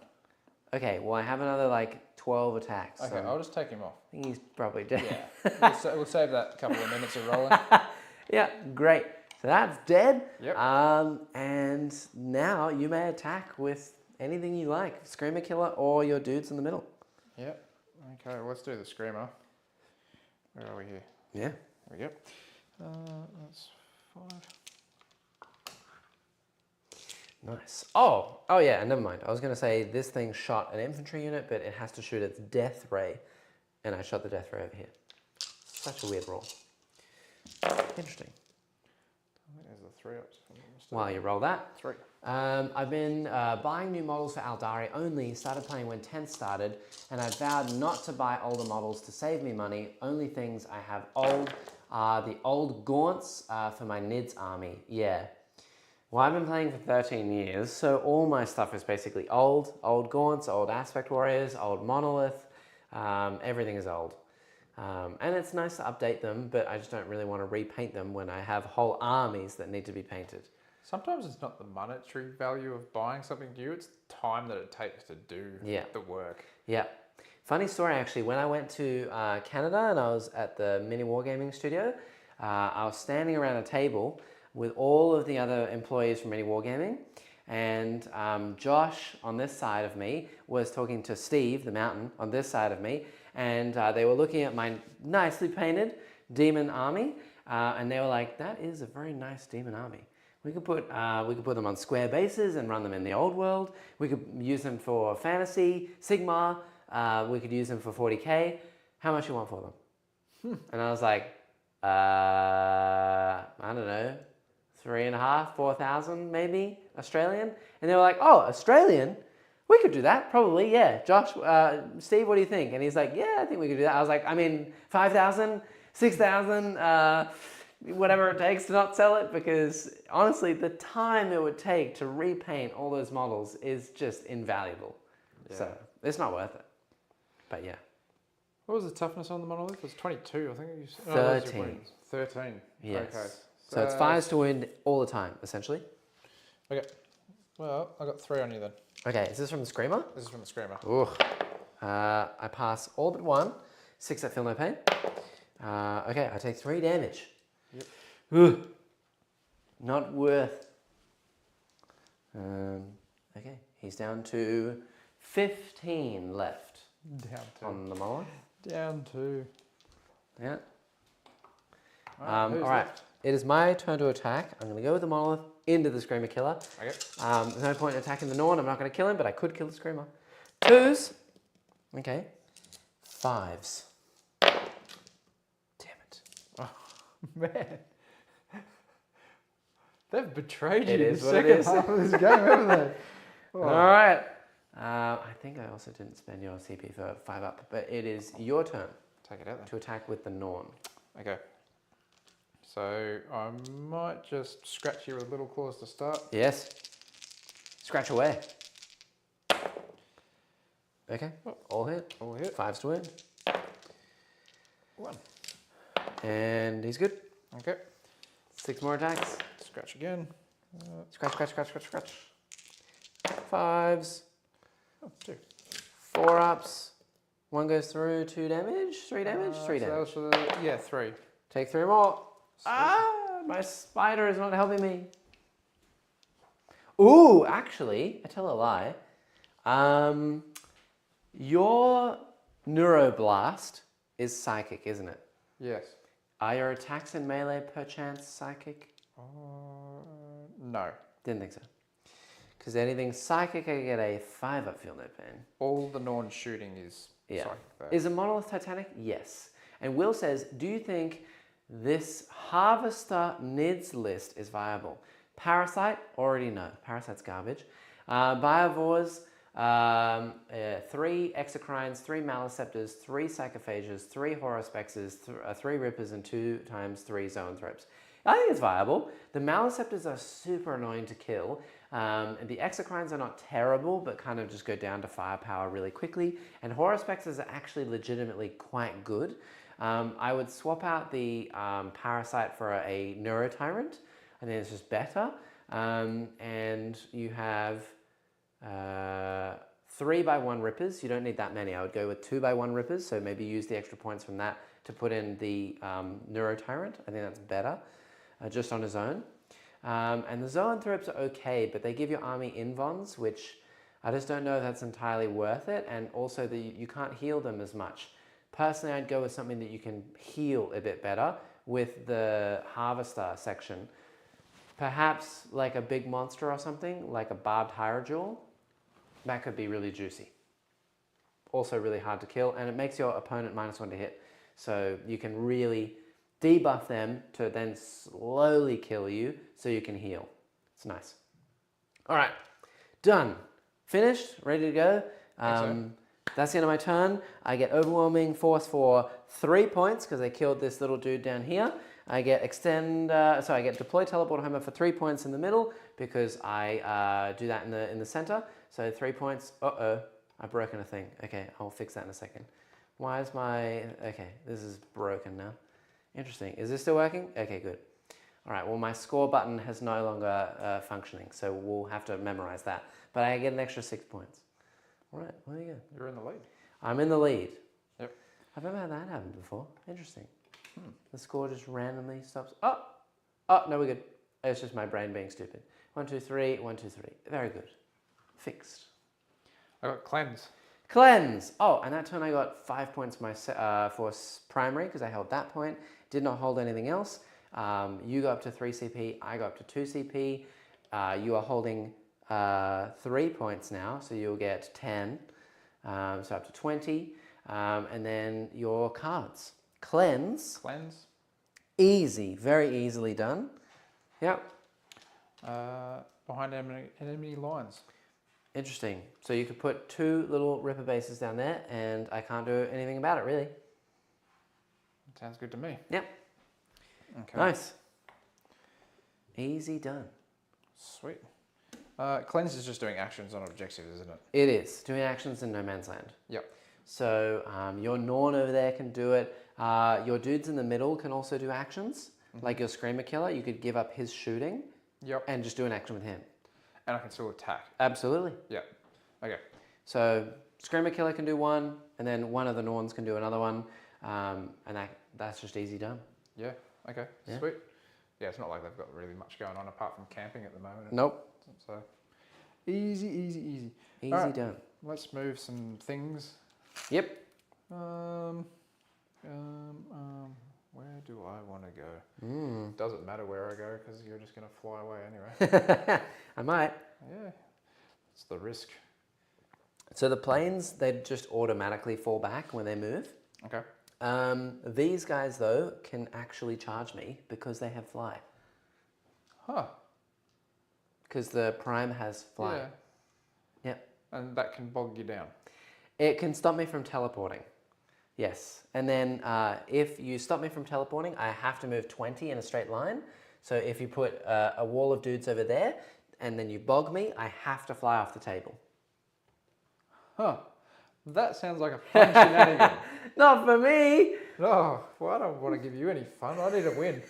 Okay, well I have another like 12 attacks. Okay, so I'll just take him off. I think he's probably dead. Yeah. We'll save that couple of minutes of rolling. Yeah, great. So that's dead. Yep. And now you may attack with anything you like. Screamer Killer or your dudes in the middle. Yep. Okay, let's do the Screamer. Where are we here? Yeah. There we go. That's 5. Nice. Oh yeah, never mind. I was going to say this thing shot an infantry unit, but it has to shoot its death ray. And I shot the death ray over here. Such a weird roll. Interesting. I think there's the 3 ups. While you roll that. 3. I've been buying new models for Aldari only, started playing when 10th started, and I vowed not to buy older models to save me money. Only things I have old are the old gaunts for my Nids army. Yeah. Well, I've been playing for 13 years, so all my stuff is basically old. Old gaunts, old aspect warriors, old monolith, everything is old. And it's nice to update them, but I just don't really want to repaint them when I have whole armies that need to be painted. Sometimes it's not the monetary value of buying something new, it's the time that it takes to do the work. Yeah. Funny story actually, when I went to Canada and I was at the mini wargaming studio, I was standing around a table with all of the other employees from mini wargaming, and Josh on this side of me was talking to Steve, the mountain, on this side of me, and they were looking at my nicely painted demon army, and they were like, that is a very nice demon army. We could put them on square bases and run them in the old world. We could use them for fantasy, Sigmar. We could use them for 40k. How much you want for them? And I was like, I don't know, 3,500, 4,000 maybe Australian. And they were like, oh, Australian? We could do that, probably, yeah. Josh, Steve, what do you think? And he's like, yeah, I think we could do that. I was like, I mean, 5,000, 6,000, whatever it takes to not sell it, because honestly, the time it would take to repaint all those models is just invaluable. Yeah. So it's not worth it. But yeah. What was the toughness on the monolith? It was 22, I think. 13. 13. Yes. Okay. So it's 5s to win all the time, essentially. Okay. Well, I got 3 on you then. Okay, is this from the Screamer? This is from the Screamer. Ooh. I pass all but 1. 6 at feel no pain. Okay, I take 3 damage. Yep. Ugh. Not worth. Okay, he's down to 15 left. Down 2. On the monolith. Down 2. Yeah. All right. Left? It is my turn to attack. I'm going to go with the monolith into the Screamer Killer. Okay. There's no point in attacking the Norn. I'm not going to kill him, but I could kill the Screamer. 2s. Okay. 5s. Damn it. Oh, man. They've betrayed you It in is the what it second is. half of this game, haven't they? Oh. All right. I think I also didn't spend your CP for 5 up, but it is your turn. Take it out then. To attack with the Norn. Okay. So I might just scratch you with little claws to start. Yes. Scratch away. Okay. All hit. All hit. 5s to win. 1. And he's good. Okay. 6 more attacks. Scratch again. Scratch, scratch, scratch, scratch, scratch. 5s. Oh, 2. 4 ups. One goes through, 2 damage, 3 damage, 3 so damage. that was for the, yeah, 3. Take 3 more. Sweet. Ah, my spider is not helping me. Ooh, actually, I tell a lie. Your Neuroblast is psychic, isn't it? Yes. Are your attacks in melee perchance psychic? No. Didn't think so. Because anything psychic, I get a 5 up Feel No Pain. All the non-shooting is psychic. Though. Is a monolith Titanic? Yes. And Will says, do you think this Harvester Nids list is viable? Parasite? Already no. Parasite's garbage. Biovores, 3 Exocrines, 3 Maliceptors, 3 Psychophages, 3 Horospexes, 3 Rippers, and 2 times 3 Zoanthropes. I think it's viable. The Maliceptors are super annoying to kill. The Exocrines are not terrible, but kind of just go down to firepower really quickly. And Horospexes are actually legitimately quite good. I would swap out the Parasite for a Neurotyrant. I think it's just better. And you have 3x1 Rippers. You don't need that many. I would go with 2x1 Rippers. So maybe use the extra points from that to put in the Neurotyrant. I think that's better, just on his own. And the Zoanthropes are okay, but they give your army invons, which I just don't know if that's entirely worth it. And also, you can't heal them as much. Personally, I'd go with something that you can heal a bit better with the Harvester section. Perhaps like a big monster or something, like a Barbed Hierodual. That could be really juicy. Also really hard to kill, and it makes your opponent -1 to hit. So you can really debuff them to then slowly kill you so you can heal. It's nice. All right, done. Finished, ready to go. That's the end of my turn. I get Overwhelming Force for 3 points because I killed this little dude down here. I get I get Deploy Teleport Homer for 3 points in the middle because I do that in the center. So 3 points. Uh-oh, I've broken a thing. Okay, I'll fix that in a second. Why is okay, this is broken now. Interesting. Is this still working? Okay, good. All right, well, my score button has no longer functioning, so we'll have to memorize that. But I get an extra 6 points. All right, well, there you go. You're in the lead. I'm in the lead. Yep. I've never had that happen before. Interesting. The score just randomly stops. Oh, no, we're good. It's just my brain being stupid. 1, 2, 3, 1, 2, 3. Very good. Fixed. I got Cleanse. Cleanse. Oh, and that turn I got 5 points for primary because I held that point. Did not hold anything else. You go up to 3 CP. I go up to 2 CP. You are holding 3 points now, so you'll get 10. So up to 20. And then your cards. Cleanse. Cleanse. Easy. Very easily done. Yep. Behind enemy lines. Interesting. So you could put 2 little Ripper bases down there, and I can't do anything about it, really. Sounds good to me. Yep. Okay. Nice. Easy done. Sweet. Cleanse is just doing actions on objectives, isn't it? It is. Doing actions in no man's land. Yep. So your Norn over there can do it. Your dudes in the middle can also do actions. Like your Screamer Killer, you could give up his shooting. Yep. And just do an action with him. And I can still attack. Absolutely. Yeah. Okay. So Screamer Killer can do one, and then one of the Norns can do another one. And that's just easy done. Yeah. Okay. Yeah. Sweet. Yeah, it's not like they've got really much going on apart from camping at the moment. Nope. So easy, easy, easy. Easy right, done. Let's move some things. Yep. Where do I want to go? Doesn't matter where I go because you're just going to fly away anyway. I might. Yeah. It's the risk. So the planes, they just automatically fall back when they move. Okay. These guys, though, can actually charge me because they have fly. Huh. Because the Prime has fly. Yeah. Yep. And that can bog you down. It can stop me from teleporting. Yes. And then if you stop me from teleporting, I have to move 20 in a straight line. So if you put a wall of dudes over there and then you bog me, I have to fly off the table. Huh. That sounds like a fun shenanigan. Not for me. Oh, well, I don't want to give you any fun. I need a win.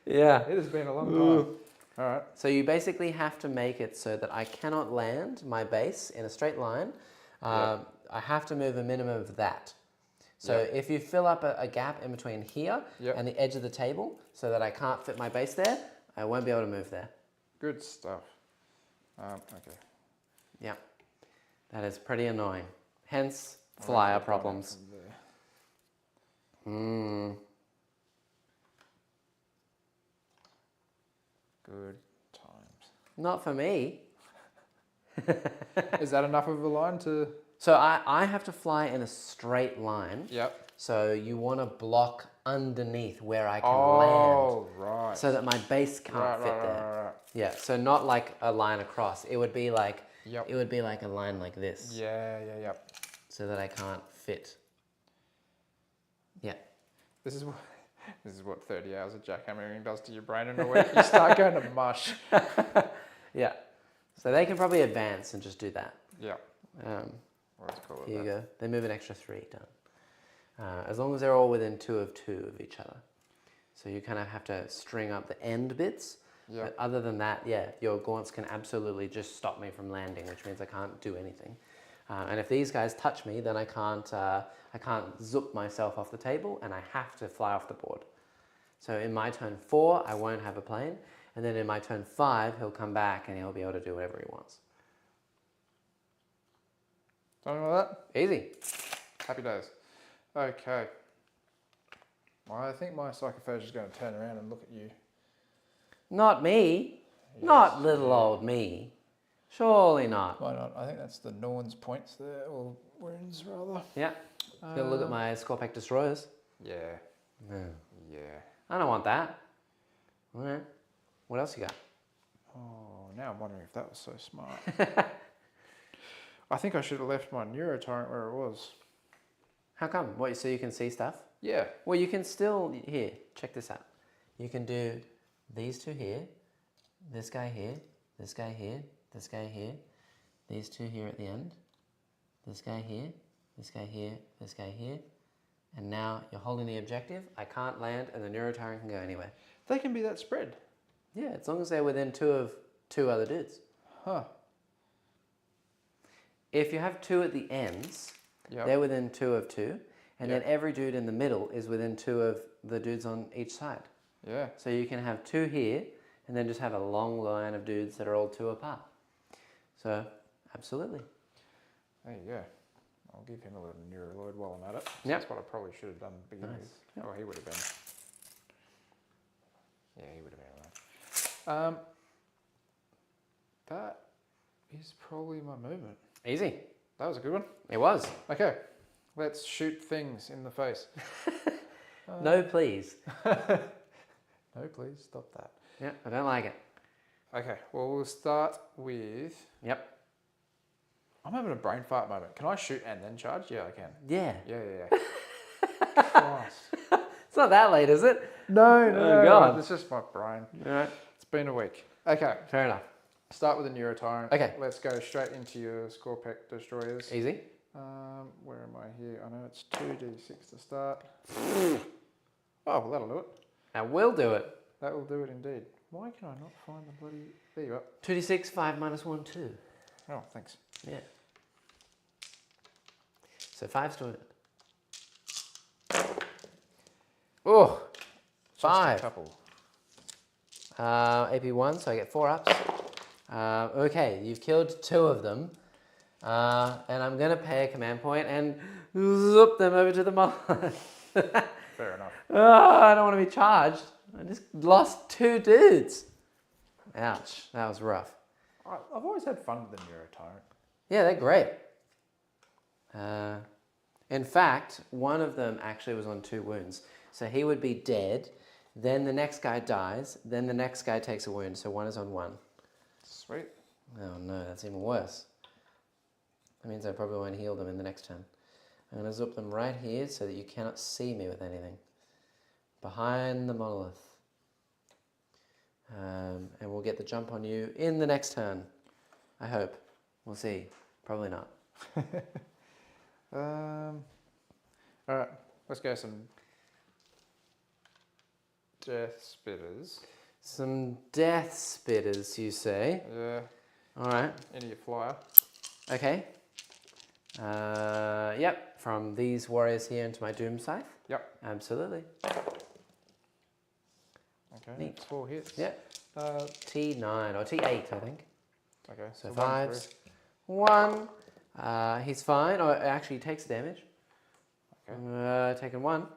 Yeah. It has been a long time. All right. So you basically have to make it so that I cannot land my base in a straight line. I have to move a minimum of that. So if you fill up a gap in between here and the edge of the table so that I can't fit my base there, I won't be able to move there. Good stuff. Okay. Yeah, that is pretty annoying. Hence, flyer problems. Good times. Not for me. Is that enough of a line to... So I have to fly in a straight line. Yep. So you want to block underneath where I can land. Oh, right. So that my base can't fit there. Right. Yeah, so not like a line across. It would be like it would be like a line like this. Yeah. So that I can't fit. Yeah. This is what 30 hours of jackhammering does to your brain in a week. You start going to mush. Yeah. So they can probably advance and just do that. Yeah. Let's call it Here you that. go. They move an extra 3, done. As long as they're all within 2 of 2 of each other. So you kind of have to string up the end bits. Yeah. But other than that, yeah, your gaunts can absolutely just stop me from landing, which means I can't do anything. And if these guys touch me, then I can't zoop myself off the table, and I have to fly off the board. So in my turn 4, I won't have a plane, and then in my turn 5, he'll come back and he'll be able to do whatever he wants. Something like that? Easy. Happy days. Okay. Well, I think my psychophage is going to turn around and look at you. Not me. Yes. Not little old me. Surely not. Why not? I think that's the Norns points there, or wounds rather. Yeah. Gonna look at my Scorpack destroyers. Yeah. Yeah. I don't want that. All right. What else you got? Oh, now I'm wondering if that was so smart. I think I should have left my Neurotyrant where it was. How come? What, so you can see stuff? Yeah. Well, you can still, here, check this out. You can do these 2 here, this guy here, this guy here, this guy here, these 2 here at the end, this guy here, this guy here, this guy here, and now you're holding the objective. I can't land, and the Neurotyrant can go anywhere. They can be that spread? Yeah, as long as they're within 2 of 2 other dudes. Huh. If you have 2 at the ends, they're within 2 of 2, and then every dude in the middle is within 2 of the dudes on each side. Yeah. So you can have 2 here, and then just have a long line of dudes that are all 2 apart. So, absolutely. There you go. I'll give him a little Neuroloid while I'm at it. Yep. That's what I probably should have done to begin with. Yep. Oh, he would have been. Yeah, he would have been alright. That is probably my movement. Easy. That was a good one. It was. Okay, let's shoot things in the face. No, please. No, please, stop that. Yeah, I don't like it. Okay, well, we'll start with... Yep. I'm having a brain fart moment. Can I shoot and then charge? Yeah, I can. Yeah. Yeah. Christ. It's not that late, is it? No, God. It's just my brain. All right. It's been a week. Okay. Fair enough. Start with a Neurotyrant. Okay. Let's go straight into your Scorpack destroyers. Easy. Where am I here? I know it's 2d6 to start. Oh, well, that'll do it. That will do it. That will do it indeed. Why can I not find the bloody... There you are. 2d6, 5 minus 1, 2. Oh, thanks. Yeah. So 5's doing it. Oh, 5. Just a couple. AP1, so I get 4 ups. Okay, you've killed 2 of them. And I'm going to pay a command point and zoop them over to the monolith. Fair enough. I don't want to be charged. I just lost 2 dudes. Ouch, that was rough. I've always had fun with the Neurotyrant. Yeah, they're great. In fact, one of them actually was on 2 wounds. So he would be dead, then the next guy dies, then the next guy takes a wound, so 1 is on 1. Sweet. Oh no, that's even worse. That means I probably won't heal them in the next turn. I'm going to zoop them right here so that you cannot see me with anything. Behind the monolith. And we'll get the jump on you in the next turn. I hope. We'll see. Probably not. Alright, let's go some Death Spitters. Some death spitters, you say? Yeah. Alright. Into your flyer. Okay. Yep, from these warriors here into my Doom Scythe. Yep. Absolutely. Okay. Neat. 4 hits. Yep. T9 or T8, I think. Okay. So 5s. 1. He's fine. Oh, actually, he takes damage. Okay. Taking 1.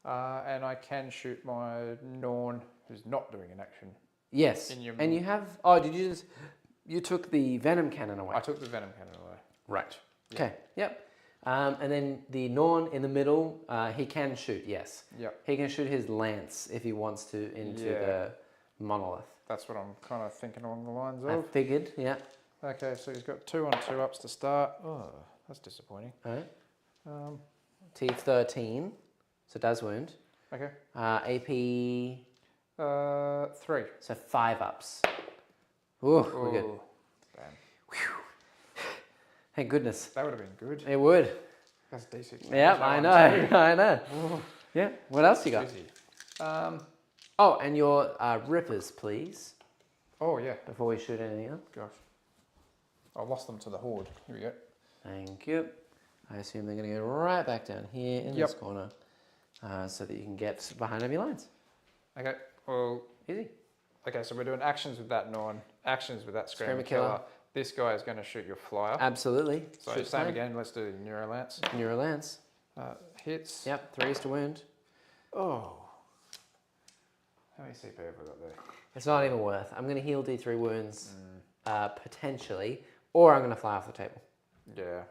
And I can shoot my Norn, who's not doing an action. Yes. And you have. Oh, did you just? You took the venom cannon away. I took the venom cannon away. Right. Okay. Yep. And then the Norn in the middle, he can shoot. Yes. Yep. He can shoot his lance if he wants to into the monolith. That's what I'm kind of thinking along the lines I of. figured. Yeah. Okay, so he's got 2 on 2 ups to start. Oh, that's disappointing. All right. T13, so it does wound. Okay. AP. 3. So 5 ups. Ooh, we're good. Damn. Whew. Thank goodness. That would have been good. It would. That's decent. Yeah, I know. I know. Yeah. What else you got? Busy. Oh, and your rippers, please. Oh, yeah. Before we shoot anything else. Gosh. I lost them to the horde. Here we go. Thank you. I assume they're going to go right back down here in this corner, so that you can get behind enemy lines. Okay. Well. Easy. Okay, so we're doing actions with that Norn, actions with that Screamer Killer. Killer. This guy is going to shoot your flyer. Absolutely. So same again. Let's do the Neurolance. Neurolance. Hits. Yep. 3s to wound. Oh. How many CP have I got there? It's not even worth. I'm going to heal D3 wounds potentially, or I'm going to fly off the table. Yeah.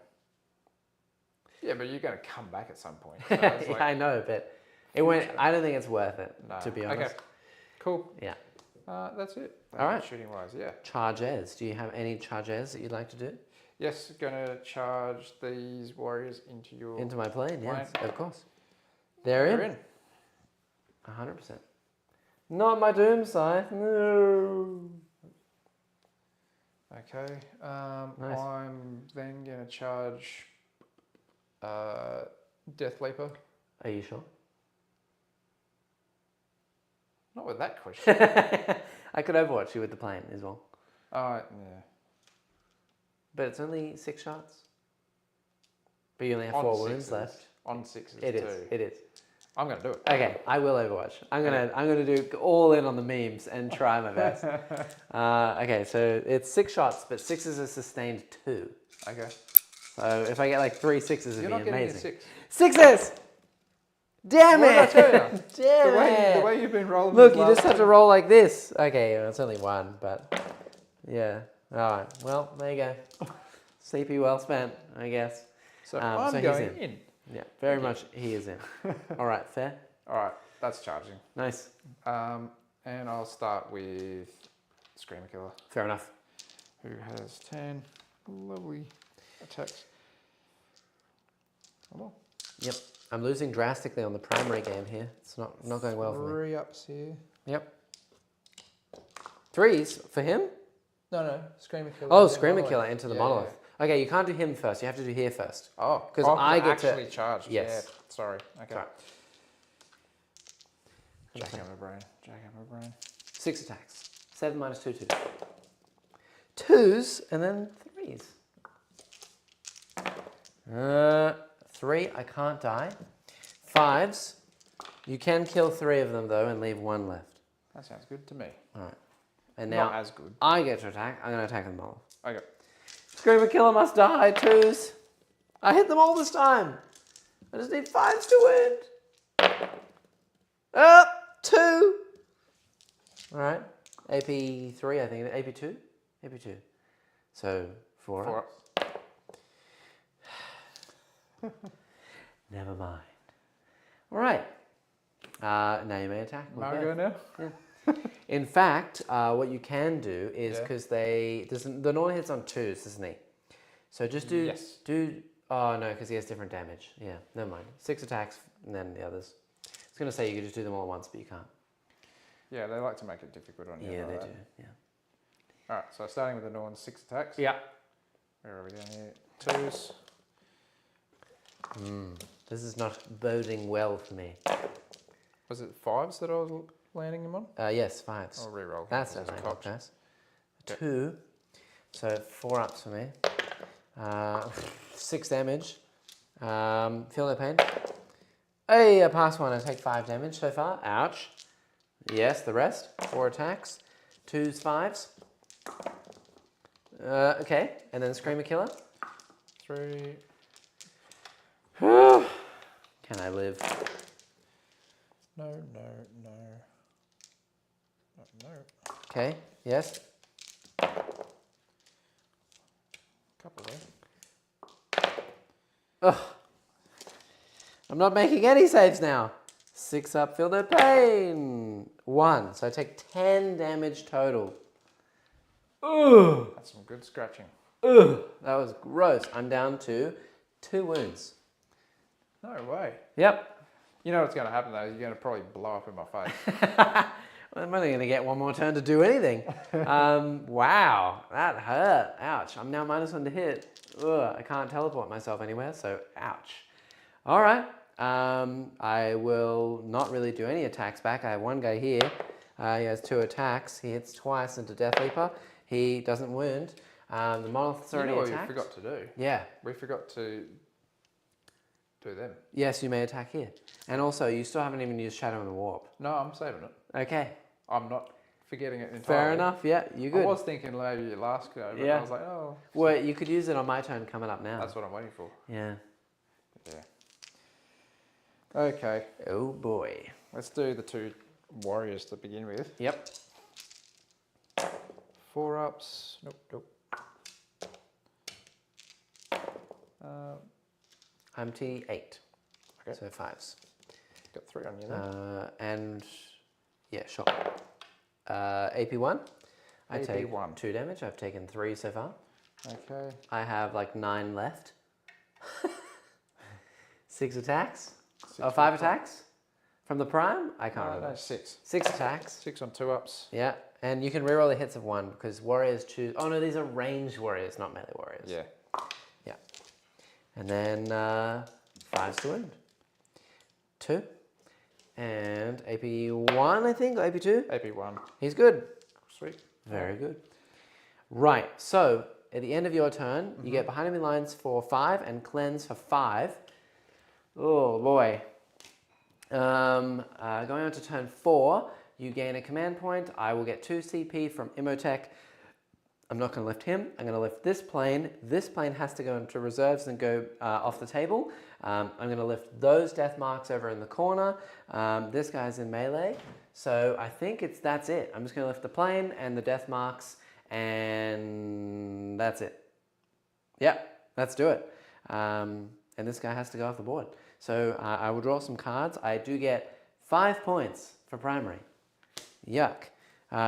Yeah, but you're going to come back at some point. So it's like, Yeah, I know, but it went. I don't think it's worth it, to be honest. Okay. Cool. Yeah. That's it. All right. Shooting wise, yeah. Charges. Do you have any charges that you'd like to do? Yes, going to charge these warriors into your... Into my plane, yes, plane. of course. They're in. 100%. Not my Doom Scythe, no. Okay. Nice. I'm then going to charge Death Leaper. Are you sure? Not with that question. I could Overwatch you with the plane as well. Yeah. But it's only 6 shots. But you only have On 4 wounds sixes. left. On 6s It too. is. It is. I'm going to do it. Okay, I will Overwatch. I'm gonna do all in on the memes and try my best. Okay, so it's 6 shots, but 6 is a sustained 2. Okay. So if I get like 3 6s, it'd You're be not getting a amazing. 6. 6s! Damn What it! did I tell you? Damn it! The way you've been rolling. Look, these you last just have to roll like this. Okay, well, it's only 1, but yeah. All right. Well, there you go. CP well spent, I guess. So so I'm he's going in. Yeah, very much he is in. All right, fair. All right, that's charging. Nice. And I'll start with Screamer Killer, Fair enough. who has 10 lovely attacks. Come on. Yep. I'm losing drastically on the primary game here. It's not going well for me. 3 ups here. Yep. 3s for him? No, Screamer Killer. Oh, Screamer Killer into the Yeah, monolith. Okay, you can't do him first. You have to do here first. Oh, 'Cause I get to- actually charged. Yes. Yeah, sorry. Okay. Sorry. Jackhammer brain. 6 attacks. 7 minus 2, 2. 2s and then 3s. 3, I can't die. 5s, you can kill 3 of them though and leave 1 left. That sounds good to me. All right. And now Not as good. I get to attack. I'm going to attack them all. Okay. Screamer Killer must die. 2s. I hit them all this time. I just need 5s to win. 2. All right. AP3, I think. AP2? AP2. So 4 4 ups. Never mind. All right. Now you may attack. Margo now? Yeah. In fact, what you can do is because the Norn hits on 2s, doesn't he? So just do oh no, because he has different damage. Yeah, never mind. 6 attacks and then the others. I was gonna say you could just do them all at once, but you can't. Yeah, they like to make it difficult on you. Yeah, they like do. that. Yeah. All right, so starting with the Norn, 6 attacks. Yeah. Where are we going here? 2s. This is not boding well for me. Was it 5s that I was landing them on? Yes, 5s. I'll reroll. That's a nice pass. 2. So 4 ups for me. 6 damage. Feel no pain. Hey, I passed one. I take 5 damage so far. Ouch. Yes, the rest. 4 attacks. 2s, 5s. Okay, and then Screamer Killer. 3. Can I live? No, no, no. No, no. Okay, yes. Couple there. Ugh. I'm not making any saves now. 6 up, feel no pain. 1, so I take 10 damage total. Ugh. That's some good scratching. Ugh. That was gross. I'm down to 2 wounds. No way. Yep. You know what's going to happen though? You're going to probably blow up in my face. Well, I'm only going to get 1 more turn to do anything. Wow, that hurt. Ouch. I'm now -1 to hit. Ugh, I can't teleport myself anywhere, so ouch. All right. I will not really do any attacks back. I have 1 guy here. He has 2 attacks. He hits twice into Death Leaper. He doesn't wound. The monolith's already attacked. You know what we forgot to do? Yeah. We forgot to do them. Yes, you may attack here. And also, you still haven't even used Shadow and the Warp. No, I'm saving it. Okay. I'm not forgetting it entirely. Fair enough. Yeah, you're good. I was thinking maybe last go, but Yeah. I was like, oh. Well, you could use it on my turn coming up now. That's what I'm waiting for. Yeah. Yeah. Okay. Oh boy. Let's do the 2 warriors to begin with. Yep. 4 ups. Nope, nope. I'm T8. Okay. So 5s. Got 3 on you then. And yeah, sure. AP1. I take AP1. 2 damage. I've taken 3 so far. Okay. I have like 9 left. 6 attacks. 5 attacks from the prime. I can't remember. No, 6. 6 attacks. 6 on 2 ups. Yeah, and you can reroll the hits of 1 because warriors choose. Oh no, these are ranged warriors, not melee warriors. Yeah. Yeah. And then 5s to wound. 2. And AP1, I think, or AP2? AP1. He's good. Sweet. Very good. Right, so at the end of your turn, you get behind enemy lines for 5 and cleanse for 5. Oh boy. Going on to turn 4, you gain a command point. I will get 2 CP from Imhotep. I'm not going to lift him. I'm going to lift this plane. This plane has to go into reserves and go off the table. I'm going to lift those death marks over in the corner. This guy's in melee. So I think that's it. I'm just going to lift the plane and the death marks, and that's it. Yep, let's do it. And this guy has to go off the board. So I will draw some cards. I do get 5 points for primary. Yuck.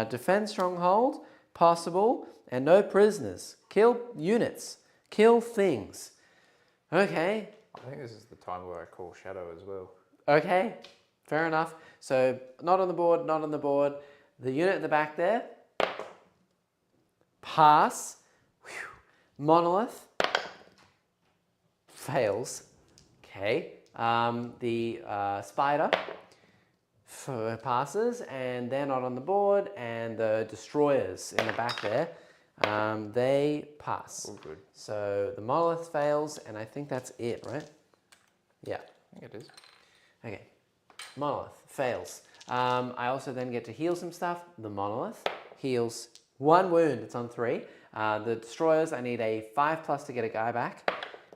Defend stronghold, possible, and no prisoners. Kill units. Kill things. Okay. I think this is the time where I call Shadow as well. Okay. Fair enough. So not on the board, not on the board. The unit at the back there. Pass. Whew. Monolith. Fails. Okay. The spider passes, and they're not on the board, and the destroyers in the back there, they pass. All good. So the monolith fails, and I think that's it, right? Yeah. I think it is. Okay. Monolith fails. I also then get to heal some stuff. The monolith heals 1 wound. It's on 3. The destroyers, I need a 5+ to get a guy back.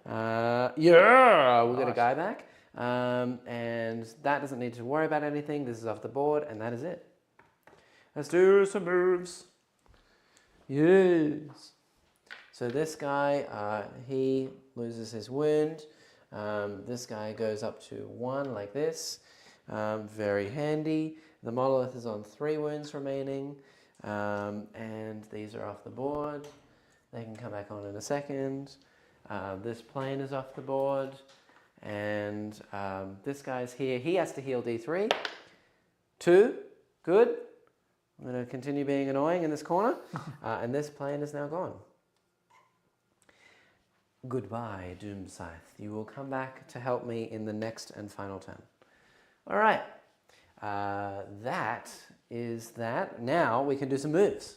Yeah, we'll get a guy back. And that doesn't need to worry about anything. This is off the board, and that is it. Let's do some moves. Yes. So this guy, he loses his wound. This guy goes up to 1 like this. Very handy. The monolith is on 3 wounds remaining. And these are off the board. They can come back on in a second. This plane is off the board. And this guy's here. He has to heal D3. 2. Good. I'm going to continue being annoying in this corner. And this plane is now gone. Goodbye, Doom Scythe. You will come back to help me in the next and final turn. All right. That is that. Now we can do some moves.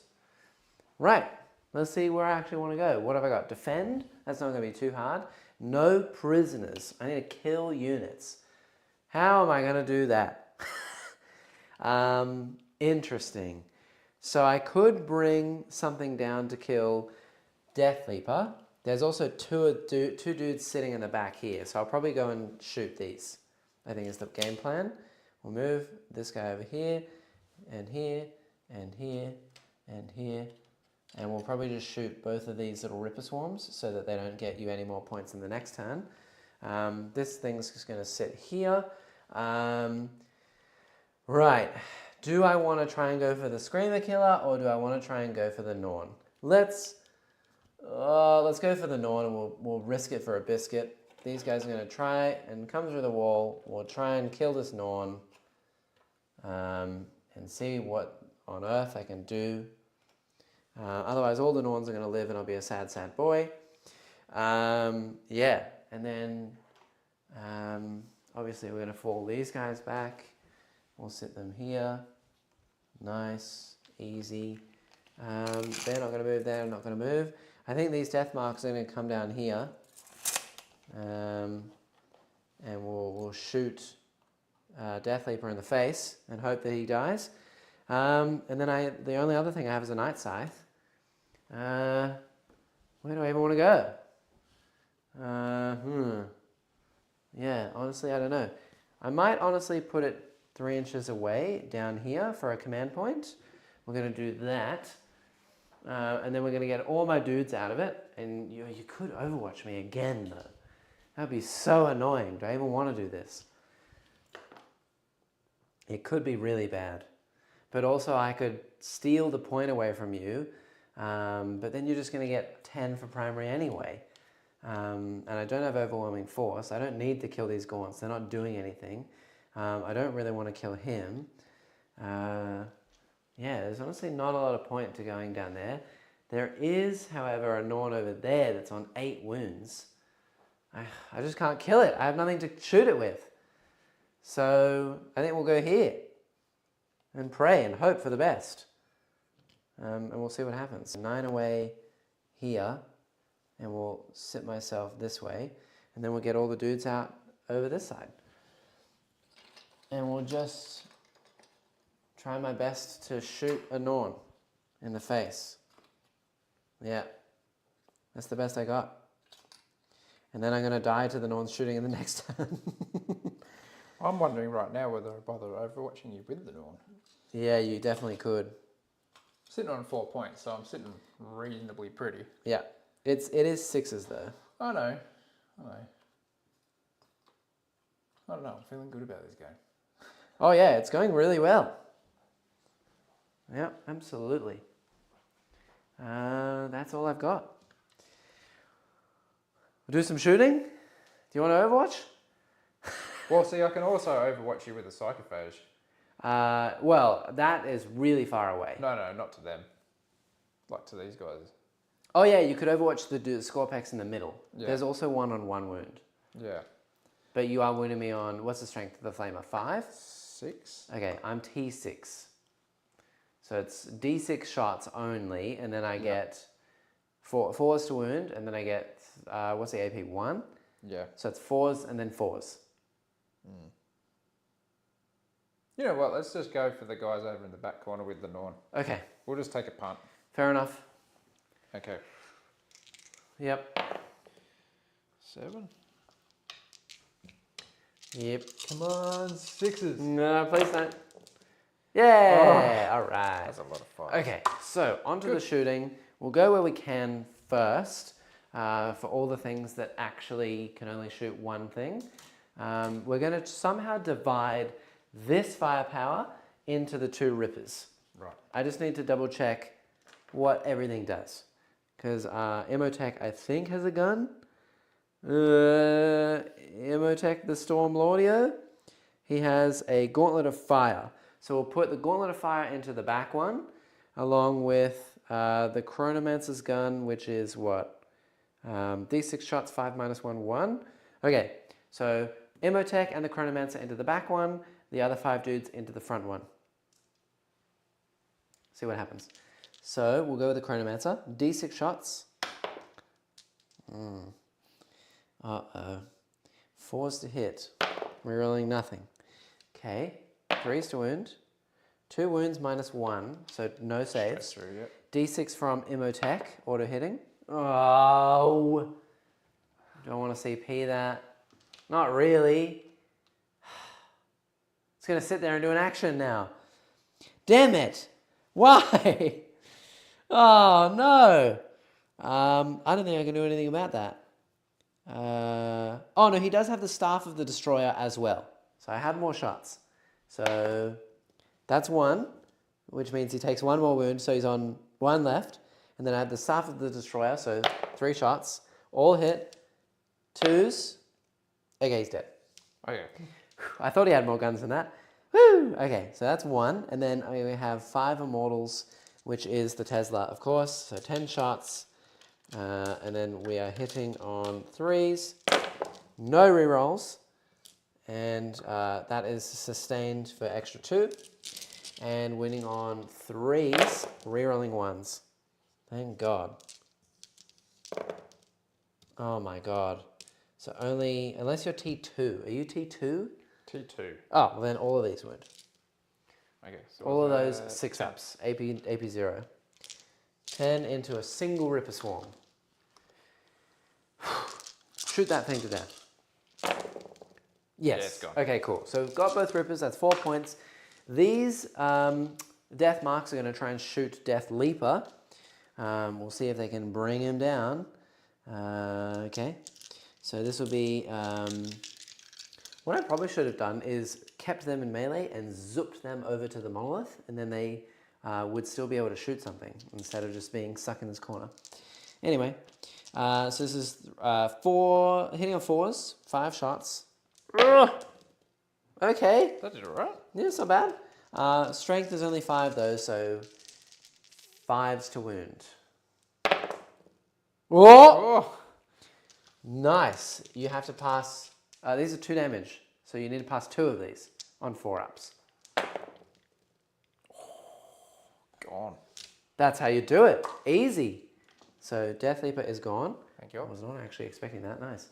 Right. Let's see where I actually want to go. What have I got? Defend. That's not going to be too hard. No prisoners. I need to kill units. How am I going to do that? Interesting. So I could bring something down to kill Death Leaper. There's also two dudes sitting in the back here. So I'll probably go and shoot these. I think is the game plan. We'll move this guy over here, and here, and here, and here. And we'll probably just shoot both of these little Ripper Swarms so that they don't get you any more points in the next turn. This thing's just going to sit here. Right. Do I want to try and go for the Screamer Killer, or do I want to try and go for the Norn? Let's go for the Norn, and we'll risk it for a biscuit. These guys are going to try and come through the wall. We'll try and kill this Norn and see what on earth I can do. Otherwise, all the Norns are going to live, and I'll be a sad, sad boy. Yeah, and then obviously we're going to fall these guys back. We'll sit them here. Nice, easy. They're not going to move, they're not going to move. I think these death marks are going to come down here. And we'll shoot Death Leaper in the face and hope that he dies. And then the only other thing I have is a Night Scythe. Where do I even want to go? Yeah, honestly, I don't know. I might honestly put it 3 inches away down here for a command point. We're going to do that. And then we're going to get all my dudes out of it. And you could Overwatch me again, though. That would be so annoying. Do I even want to do this? It could be really bad. But also I could steal the point away from you. But then you're just going to get 10 for primary anyway. And I don't have overwhelming force. I don't need to kill these Gaunts. They're not doing anything. I don't really want to kill him. Yeah, there's honestly not a lot of point to going down there. There is, however, a Norn over there that's on 8 wounds. I just can't kill it. I have nothing to shoot it with. So I think we'll go here and pray and hope for the best. And we'll see what happens. 9 away here, and we'll sit myself this way, and then we'll get all the dudes out over this side. And we'll just try my best to shoot a Norn in the face. Yeah, that's the best I got. And then I'm going to die to the Norns shooting in the next turn. I'm wondering right now whether I bother overwatching you with the Norn. Yeah, you definitely could. Sitting on 4 points, so I'm sitting reasonably pretty. Yeah, it is 6s though. I know. I don't know, I'm feeling good about this game. Oh yeah, it's going really well. Yeah, absolutely. That's all I've got. We'll do some shooting. Do you want to Overwatch? Well, see, I can also overwatch you with a Psychophage. Well, that is really far away. No, not to them. Like to these guys. Oh yeah, you could Overwatch the Scorpex in the middle. Yeah. There's also 1 on 1 wound. Yeah. But you are wounding me on, what's the strength of the Flamer? 5? 6. Okay, I'm T6. So it's D6 shots only, and then I get 4s to wound, and then I get, what's the AP? 1? Yeah. So it's 4s and then 4s. Mm. You know what, let's just go for the guys over in the back corner with the Norn. Okay. We'll just take a punt. Fair enough. Okay. Yep. 7. Yep. Come on, 6s. No, please don't. Yeah, all right. That's a lot of fun. Okay, so onto the shooting. We'll go where we can first for all the things that actually can only shoot one thing. We're going to somehow divide this firepower into the 2 Rippers. Right. I just need to double check what everything does. Because Emotech, I think, has a gun. Emotech, the Storm Lordio, he has a Gauntlet of Fire. So we'll put the Gauntlet of Fire into the back one, along with the Chronomancer's gun, which is what? D6 shots, 5 minus 1, 1. Okay, so Emotech and the Chronomancer into the back one, the other 5 dudes into the front one. See what happens. So we'll go with the Chronomancer. D6 shots. Uh-oh. 4s to hit. Rerolling nothing. Okay. 3s to wound. 2 wounds minus 1, so no saves. Through, yep. D6 from Imotech, auto hitting. Oh. Don't want to CP that. Not really. It's going to sit there and do an action now. Damn it. Why? Oh, no. I don't think I can do anything about that. Oh, no, he does have the Staff of the Destroyer as well. So I have more shots. So that's 1, which means he takes 1 more wound. So he's on 1 left. And then I have the Staff of the Destroyer, so 3 shots. All hit. 2s. Okay, he's dead. Okay. I thought he had more guns than that. Woo! Okay, so that's 1. And then we have 5 Immortals, which is the Tesla, of course. So 10 shots. And then we are hitting on 3s. No rerolls. And that is sustained for extra 2. And winning on 3s, rerolling 1s. Thank God. Oh my God. So only, unless you're T2. Are you T2? T2. Oh, well then all of these would. Okay. So All of those 6-ups. AP 0. 10 into a single Ripper Swarm. Shoot that thing to death. Yes. Yeah, it's gone. Okay, cool. So we've got both Rippers. That's 4 points. These Death Marks are going to try and shoot Death Leaper. We'll see if they can bring him down. Okay. So this will be... what I probably should have done is kept them in melee and zooped them over to the Monolith, and then they would still be able to shoot something instead of just being stuck in this corner. Anyway, so this is 4, hitting on 4s, 5 shots. Ugh. Okay. That did alright. Yeah, it's not bad. Strength is only 5 though, so 5s to wound. Whoa! Oh! Nice. You have to pass... these are 2 damage, so you need to pass 2 of these on 4-ups. Gone. That's how you do it. Easy. So Death Leaper is gone. Thank you. I was not actually expecting that. Nice.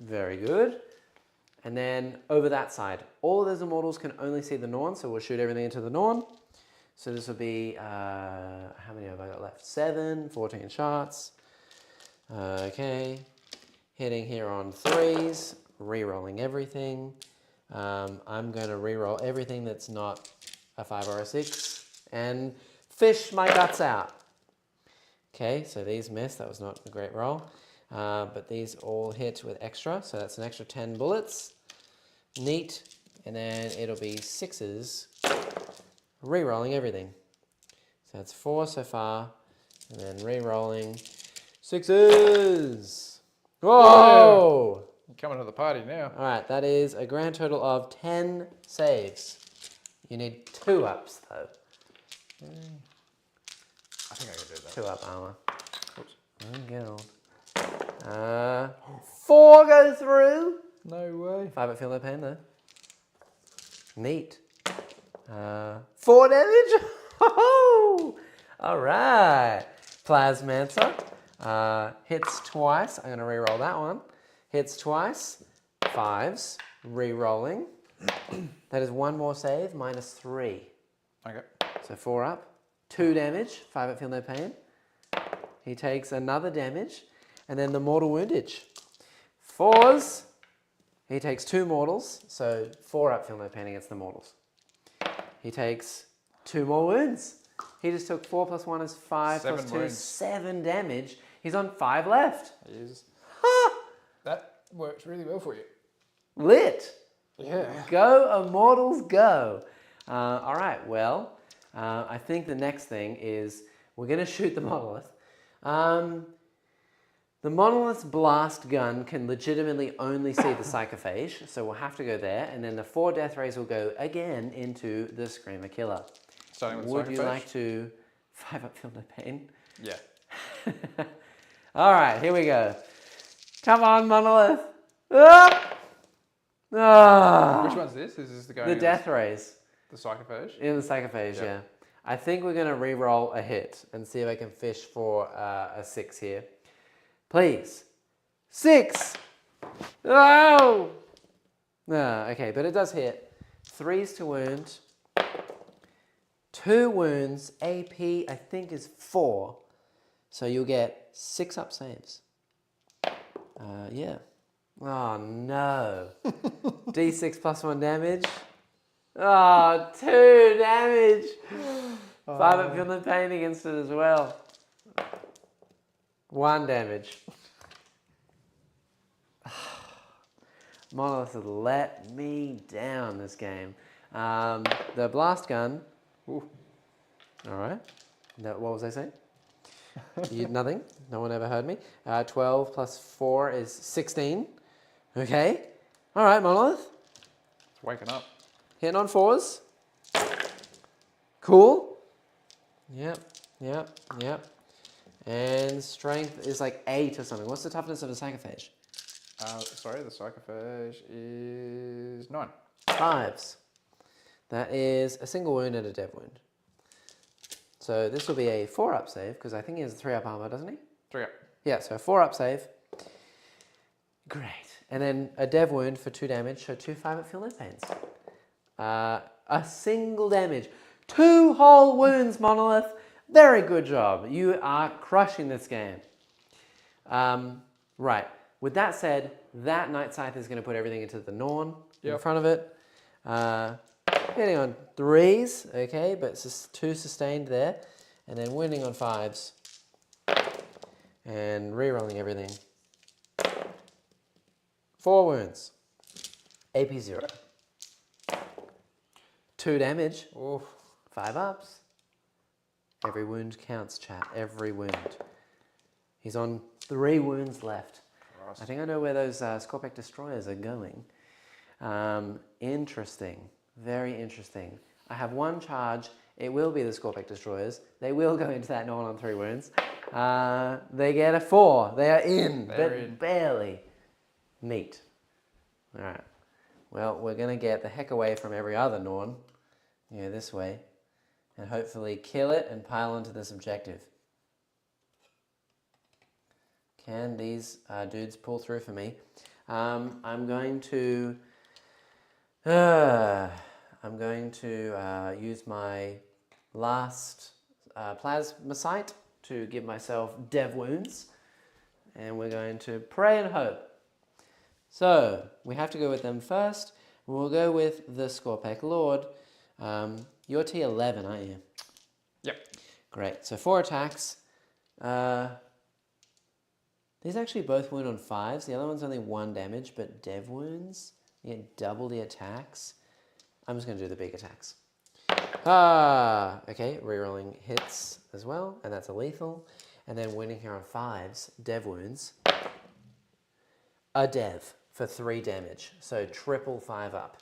Very good. And then over that side, all of those Immortals can only see the Norn, so we'll shoot everything into the Norn. So this will be, how many have I got left? 7, 14 shots. Okay. Hitting here on 3s, re-rolling everything. I'm going to re-roll everything that's not a 5 or a 6 and fish my guts out. Okay, so these miss. That was not a great roll. But these all hit with extra, so that's an extra 10 bullets. Neat. And then it'll be 6s, re-rolling everything. So that's 4 so far, and then re-rolling 6s. Whoa! You're coming to the party now. All right, that is a grand total of 10 saves. You need 2-ups though. I think I can do that. 2-up armor. Oops. Guild. 4 go through. No way. 5 at feel no pain though. Neat. 4 damage. All right. Plasmancer hits twice. I'm going to re-roll that one. Hits twice. 5s. Re-rolling. That is 1 more save, minus 3. Okay. So 4 up. 2 damage. 5 at feel no pain. He takes another damage. And then the mortal woundage. 4s. He takes 2 mortals. So 4 up, feel no pain against the mortals. He takes 2 more wounds. He just took 4 plus 1 is 5 plus 2 is 7 damage. He's on 5 left. He is. Ha! That works really well for you. Lit. Yeah. Go, Immortals, go. All right, well, I think the next thing is we're going to shoot the Monolith. The Monolith's blast gun can legitimately only see the Psychophage, so we'll have to go there, and then the 4 death rays will go again into the Screamer Killer. Starting with Would Psychophage? you like to 5 up feel no pain? Yeah. All right, here we go. Come on, Monolith. Ah! Ah! Which one's this? This is the going The against death rays the Psychophage? in the Psychophage, Yep. I think we're going to re-roll a hit and see if I can fish for a 6 here. Please. 6! Oh! Okay, but it does hit. 3s to wound. 2 wounds. AP, I think, is 4. So you'll get 6 up saves. Yeah. Oh, no. D6 plus 1 damage. Oh, 2 damage. 5 up feeling pain against it as well. 1 damage. Monolith has let me down this game. The blast gun. Ooh. All right. What was I saying? Nothing. No one ever heard me. 12 plus 4 is 16. Okay. All right, Monolith. It's waking up. Hitting on 4s. Cool. Yep. And strength is like 8 or something. What's the toughness of a psychophage? Sorry, the psychophage is 9. 5s. That is a single wound and a dev wound. So this will be a 4-up save, because I think he has a 3-up armor, doesn't he? 3-up. Yeah, so a 4-up save. Great. And then a dev wound for 2 damage, so 2 5-up feel no pains. A single damage. 2 whole wounds, Monolith. Very good job. You are crushing this game. Right. With that said, that Night Scythe is going to put everything into the Norn in front of it. Hitting on 3s, okay, but it's just 2 sustained there. And then wounding on 5s. And re-rolling everything. 4 wounds. AP 0. 2 damage. Oof. 5 ups. Every wound counts, chat. Every wound. He's on 3 wounds left. Christ. I think I know where those Scorpec Destroyers are going. Interesting. Very interesting. I have 1 charge. It will be the Scorpec Destroyers. They will go into that Norn on 3 wounds. They get a 4. They are in, but barely. Neat. All right. Well, we're going to get the heck away from every other Norn. Yeah, this way. And hopefully kill it and pile onto this objective. Can these dudes pull through for me? I'm going to use my last plasma sight to give myself dev wounds. And we're going to pray and hope. So, we have to go with them first. We'll go with the Scorpec Lord. You're T11, aren't you? Yep. Great. So 4 attacks. These actually both wound on 5s. The other one's only 1 damage, but dev wounds, you get double the attacks. I'm just going to do the big attacks. Okay, rerolling hits as well, and that's a lethal. And then wounding here on 5s, dev wounds. A dev for 3 damage, so triple 5 up.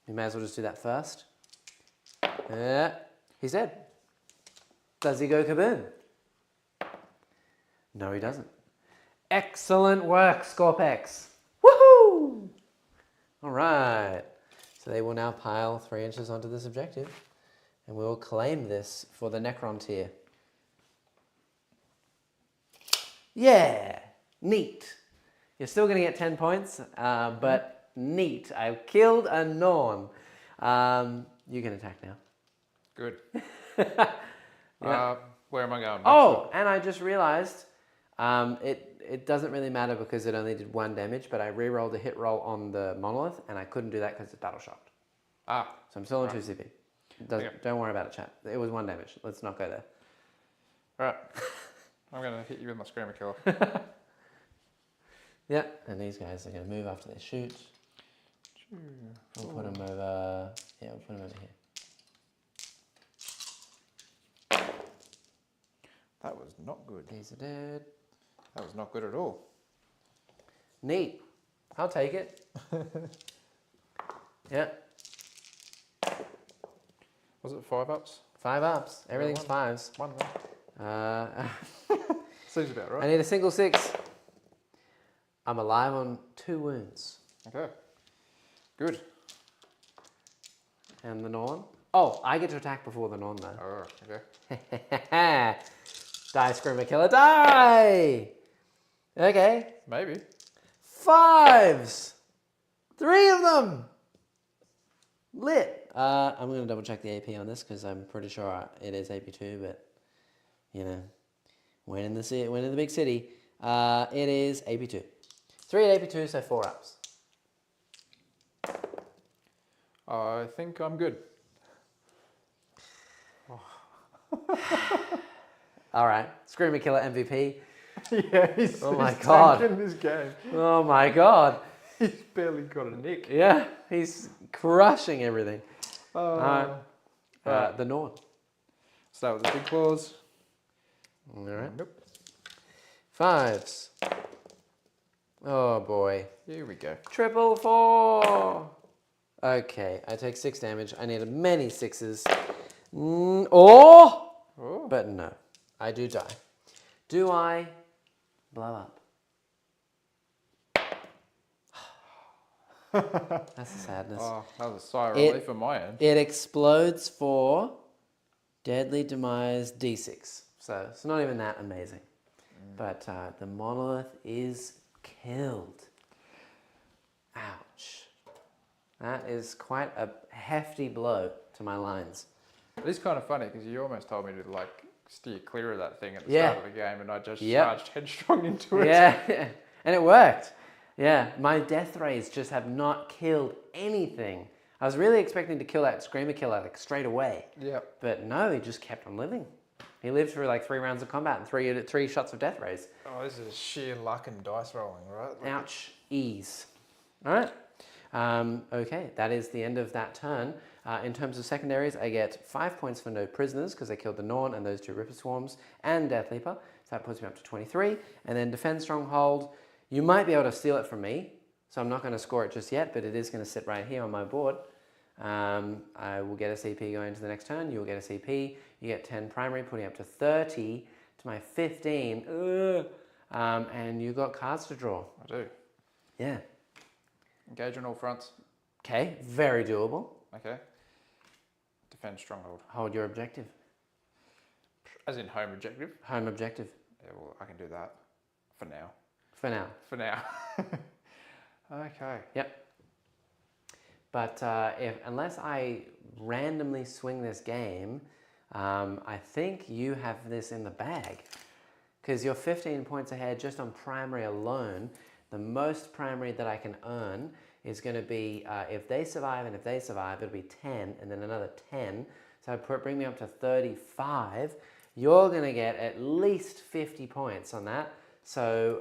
We may as well just do that first. He's dead. Does he go kaboom? No, he doesn't. Excellent work, Scorpex. Woohoo! All right. So they will now pile 3 inches onto this objective, and we will claim this for the Necron tier. Yeah, neat. You're still going to get 10 points, but neat. I killed a Norn. You can attack now. Good. Yeah. Where am I going? Oh, and I just realized it doesn't really matter because it only did 1 damage, but I re-rolled a hit roll on the Monolith, and I couldn't do that because it's battle shocked. So I'm still on 2 CP. Don't worry about it, chat. It was 1 damage. Let's not go there. Right. I'm going to hit you with my Screamer Killer. Yeah, and these guys are going to move after they shoot. We'll put them over... Yeah, we'll put them over here. That was not good. These are dead. That was not good at all. Neat. I'll take it. Yeah. Was it 5 ups? 5 ups. Everything's 5s. 1 then. Seems about right. I need a single 6. I'm alive on 2 wounds. Okay. Good. And the Norn. Oh, I get to attack before the Norn, though. Oh, okay. Die, Screamer Killer, die! Okay. Maybe. 5s! 3 of them! Lit. I'm going to double check the AP on this because I'm pretty sure it is AP2, but, you know, when in the big city, it is AP2. 3 at AP2, so 4 ups. I think I'm good. All right, Screamer Killer MVP. Yeah, he's tanking this game. Oh my god. He's barely got a nick. Yeah, he's crushing everything. Right. The Norn. Start with the big claws. All right. Nope. 5s. Oh boy. Here we go. Triple 4. Okay, I take 6 damage. I need many 6s. Oh! But no, I do die. Do I blow up? That's the sadness. Oh, that was a sigh of relief on my end. It explodes for deadly demise D6. So it's not even that amazing. But the monolith is killed. Ouch. That is quite a hefty blow to my lines. It is kind of funny because you almost told me to like steer clear of that thing at the start of the game, and I just charged headstrong into it. Yeah, and it worked. Yeah, my death rays just have not killed anything. I was really expecting to kill that Screamer Killer like straight away. Yeah. But no, he just kept on living. He lived through like 3 rounds of combat and three shots of death rays. Oh, this is sheer luck and dice rolling, right? Ouch. Ease. All right. Okay, that is the end of that turn. In terms of secondaries, I get 5 points for no prisoners because I killed the Norn and those 2 Ripper Swarms and Death Leaper. So that puts me up to 23. And then Defend Stronghold, you might be able to steal it from me. So I'm not going to score it just yet, but it is going to sit right here on my board. I will get a CP going into the next turn. You'll get a CP. You get 10 primary, putting up to 30 to my 15. And you got cards to draw. I do. Yeah. Engage on all fronts. Okay, very doable. Okay. Defend stronghold. Hold your objective. As in home objective? Home objective. Yeah, well, I can do that. For now. For now. For now. Okay. Yep. But unless I randomly swing this game, I think you have this in the bag. Because you're 15 points ahead just on primary alone. The most primary that I can earn is going to be, if they survive and if they survive, it'll be 10 and then another 10. So bring me up to 35. You're going to get at least 50 points on that. So,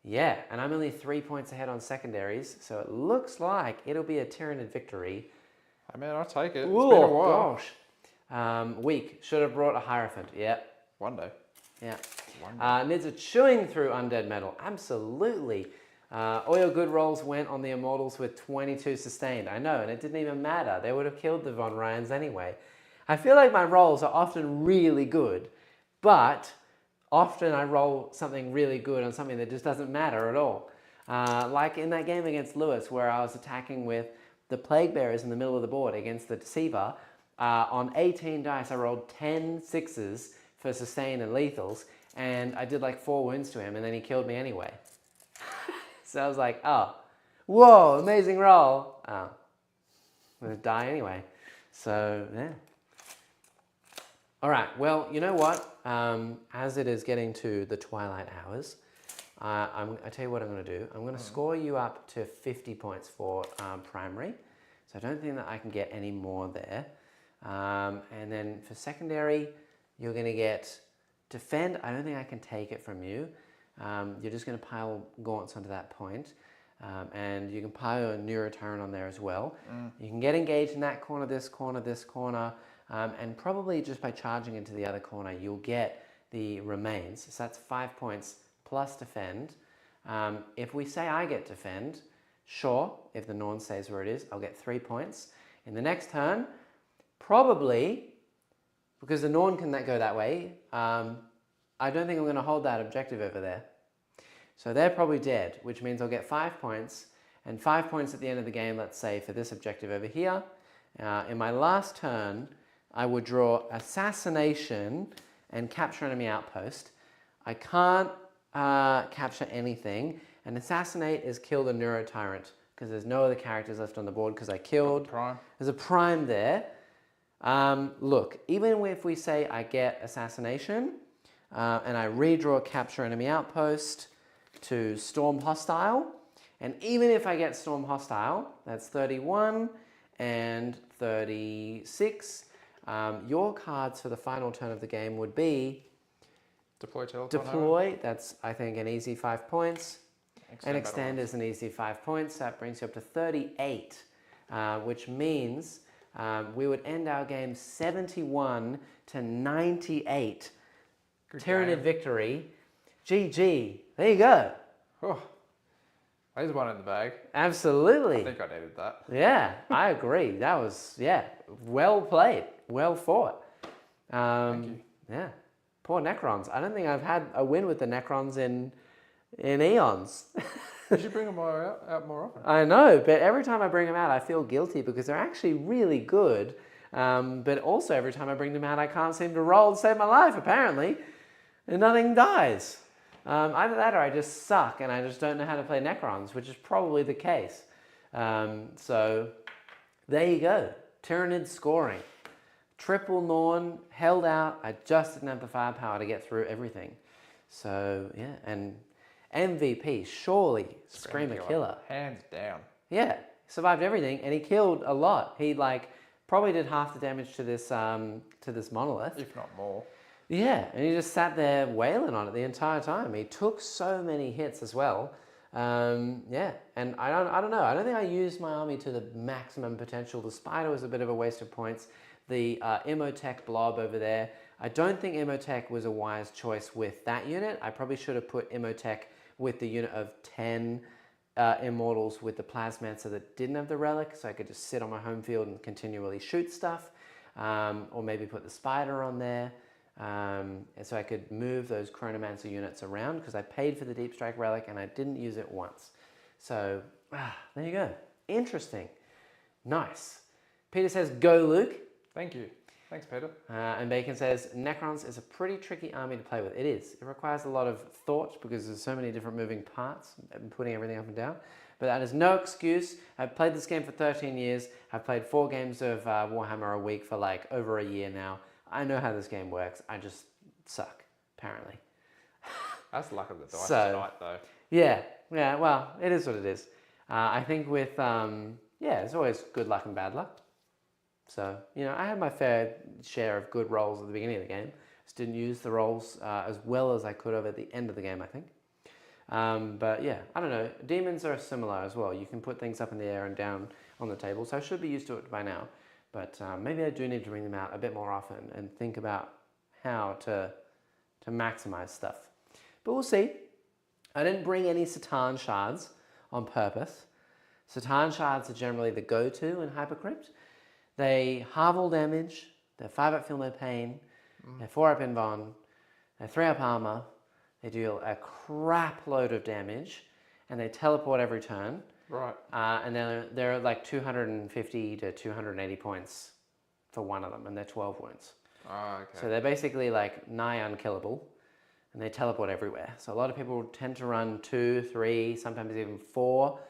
yeah, and I'm only 3 points ahead on secondaries. So it looks like it'll be a Tyranid victory. I mean, I'll take it. It's Ooh, been a while. Gosh. Weak. Should have brought a Hierophant. Yep. One day. Yeah. Nids are chewing through undead metal. Absolutely. All your good rolls went on the Immortals with 22 sustained. I know, and it didn't even matter. They would have killed the Von Ryans anyway. I feel like my rolls are often really good, but often I roll something really good on something that just doesn't matter at all. Like in that game against Lewis where I was attacking with the Plague Bearers in the middle of the board against the Deceiver. On 18 dice, I rolled 10 6s for sustain and lethals, and I did like 4 wounds to him, and then he killed me anyway. So I was like, oh, whoa, amazing roll. Oh, I'm gonna die anyway. So, yeah. All right, well, you know what? As it is getting to the twilight hours, I tell you what I'm gonna do. I'm gonna score you up to 50 points for primary. So I don't think that I can get any more there. And then for secondary, you're going to get defend. I don't think I can take it from you. You're just going to pile gaunts onto that point. And you can pile a Neurotyrant on there as well. You can get engaged in that corner, this corner, this corner. And probably just by charging into the other corner, you'll get the remains. So that's 5 points plus defend. If we say I get defend, sure, if the Norn stays where it is, I'll get 3 points. In the next turn, probably, because the Norn can go that way, I don't think I'm going to hold that objective over there. So they're probably dead, which means I'll get 5 points, and 5 points at the end of the game, let's say, for this objective over here, In my last turn, I would draw Assassination and capture enemy outpost. I can't capture anything, and Assassinate is kill the Neuro Tyrant because there's no other characters left on the board because I killed. Prime. There's a Prime there. Look, even if we say I get Assassination and I redraw capture enemy outpost to Storm Hostile, and even if I get Storm Hostile, that's 31 and 36. Your cards for the final turn of the game would be Deploy Teleton. Deploy, that's I think an easy 5 points. And Extend is an easy 5 points. That brings you up to 38, which means we would end our game 71 to 98. Tyranid victory. GG. There you go. Oh, there's one in the bag. Absolutely. I think I needed that. Yeah, I agree. That was, well played. Well fought. Thank you. Yeah. Poor Necrons. I don't think I've had a win with the Necrons in eons. You should bring them out more often. I know, but every time I bring them out, I feel guilty because they're actually really good. But also every time I bring them out, I can't seem to roll to save my life, apparently. And nothing dies. Either that or I just suck and I just don't know how to play Necrons, which is probably the case. So there you go. Tyranid scoring. Triple Norn, held out. I just didn't have the firepower to get through everything. So, yeah, and MVP, surely, Screamer Killer. Hands down. Yeah, survived everything, and he killed a lot. He, probably did half the damage to this monolith. If not more. Yeah, and he just sat there wailing on it the entire time. He took so many hits as well. Yeah, and I don't know. I don't think I used my army to the maximum potential. The Spider was a bit of a waste of points. The Immotech blob over there, I don't think Immotech was a wise choice with that unit. I probably should have put Immotech with the unit of 10 Immortals with the Plasmancer that didn't have the Relic, so I could just sit on my home field and continually shoot stuff. Or maybe put the Spider on there. And so I could move those Chronomancer units around because I paid for the Deep Strike Relic and I didn't use it once. So, there you go. Interesting. Nice. Peter says, go Luke. Thank you. Thanks, Peter. And Bacon says, Necrons is a pretty tricky army to play with. It is. It requires a lot of thought because there's so many different moving parts and putting everything up and down. But that is no excuse. I've played this game for 13 years. I've played 4 games of Warhammer a week for over a year now. I know how this game works. I just suck, apparently. That's luck of the dice tonight, though. Yeah, well, it is what it is. I think with, it's always good luck and bad luck. So, I had my fair share of good rolls at the beginning of the game. Just didn't use the rolls as well as I could have at the end of the game, I think. But yeah, I don't know. Demons are similar as well. You can put things up in the air and down on the table, so I should be used to it by now. But maybe I do need to bring them out a bit more often and think about how to maximize stuff. But we'll see. I didn't bring any Satan shards on purpose. Satan shards are generally the go-to in Hypercrypt. They halve all damage, they're 5-up Feel No Pain, they're 4-up Invuln, they're 3-up armor, they deal a crap load of damage, and they teleport every turn. Right. And they're like 250 to 280 points for one of them, and they're 12 wounds. Okay. So they're basically nigh unkillable, and they teleport everywhere. So a lot of people tend to run 2, 3, sometimes even 4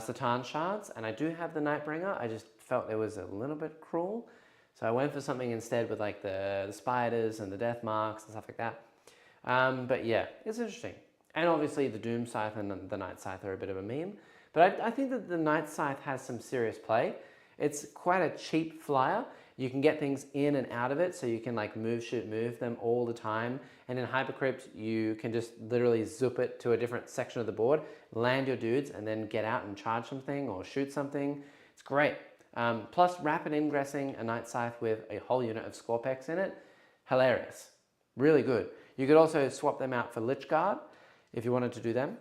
Satan shards, and I do have the Nightbringer. I just felt it was a little bit cruel, so I went for something instead with the spiders and the death marks and stuff like that. But yeah, it's interesting. And obviously the Doom Scythe and the Night Scythe are a bit of a meme. But I think that the Night Scythe has some serious play. It's quite a cheap flyer. You can get things in and out of it, so you can move, shoot, move them all the time. And in Hypercrypt, you can just literally zoop it to a different section of the board, land your dudes, and then get out and charge something or shoot something. It's great. Plus rapid ingressing a Night Scythe with a whole unit of Scorpex in it, hilarious. Really good. You could also swap them out for Lich Guard if you wanted to do them.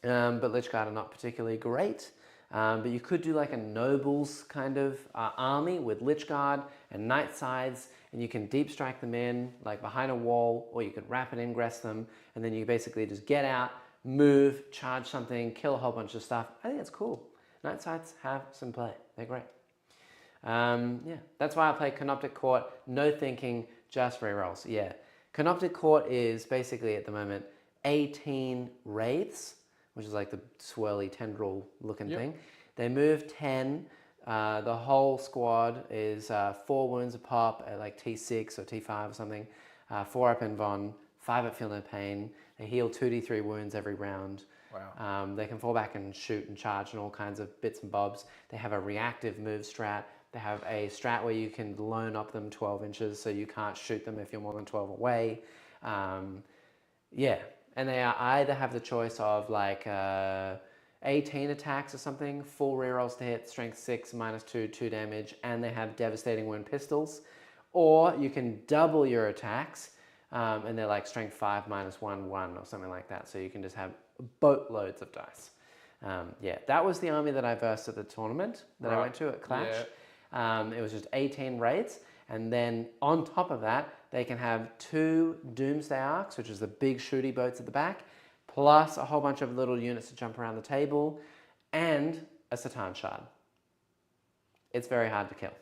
But Lich Guard are not particularly great. But you could do a Nobles kind of army with Lich Guard and Night Scythes, and you can deep strike them in behind a wall, or you could rapid ingress them, and then you basically just get out, move, charge something, kill a whole bunch of stuff. I think it's cool. Night Scythes have some play. They're great. Yeah, that's why I play Canoptic Court. No thinking, just rerolls. Yeah, Canoptic Court is basically at the moment 18 wraiths, which is like the swirly tendril looking thing. They move 10. The whole squad is 4 wounds a pop at like T6 or T5 or something. 4 up in Von, 5 at Feel No Pain. They heal 2d3 wounds every round. Wow. They can fall back and shoot and charge and all kinds of bits and bobs. They have a reactive move strat. They have a strat where you can loan up them 12 inches so you can't shoot them if you're more than 12 away. Yeah, and they either have the choice of like 18 attacks or something, full rerolls to hit, strength 6, -2, 2 damage, and they have devastating wound pistols. Or you can double your attacks, and they're like strength 5, -1, 1 or something like that. So you can just have boatloads of dice. Yeah, that was the army that I versed at the tournament that I went to at Clash. It was just 18 raids, and then on top of that, they can have 2 Doomsday Arcs, which is the big shooty boats at the back, plus a whole bunch of little units to jump around the table, and a Satan Shard. It's very hard to kill.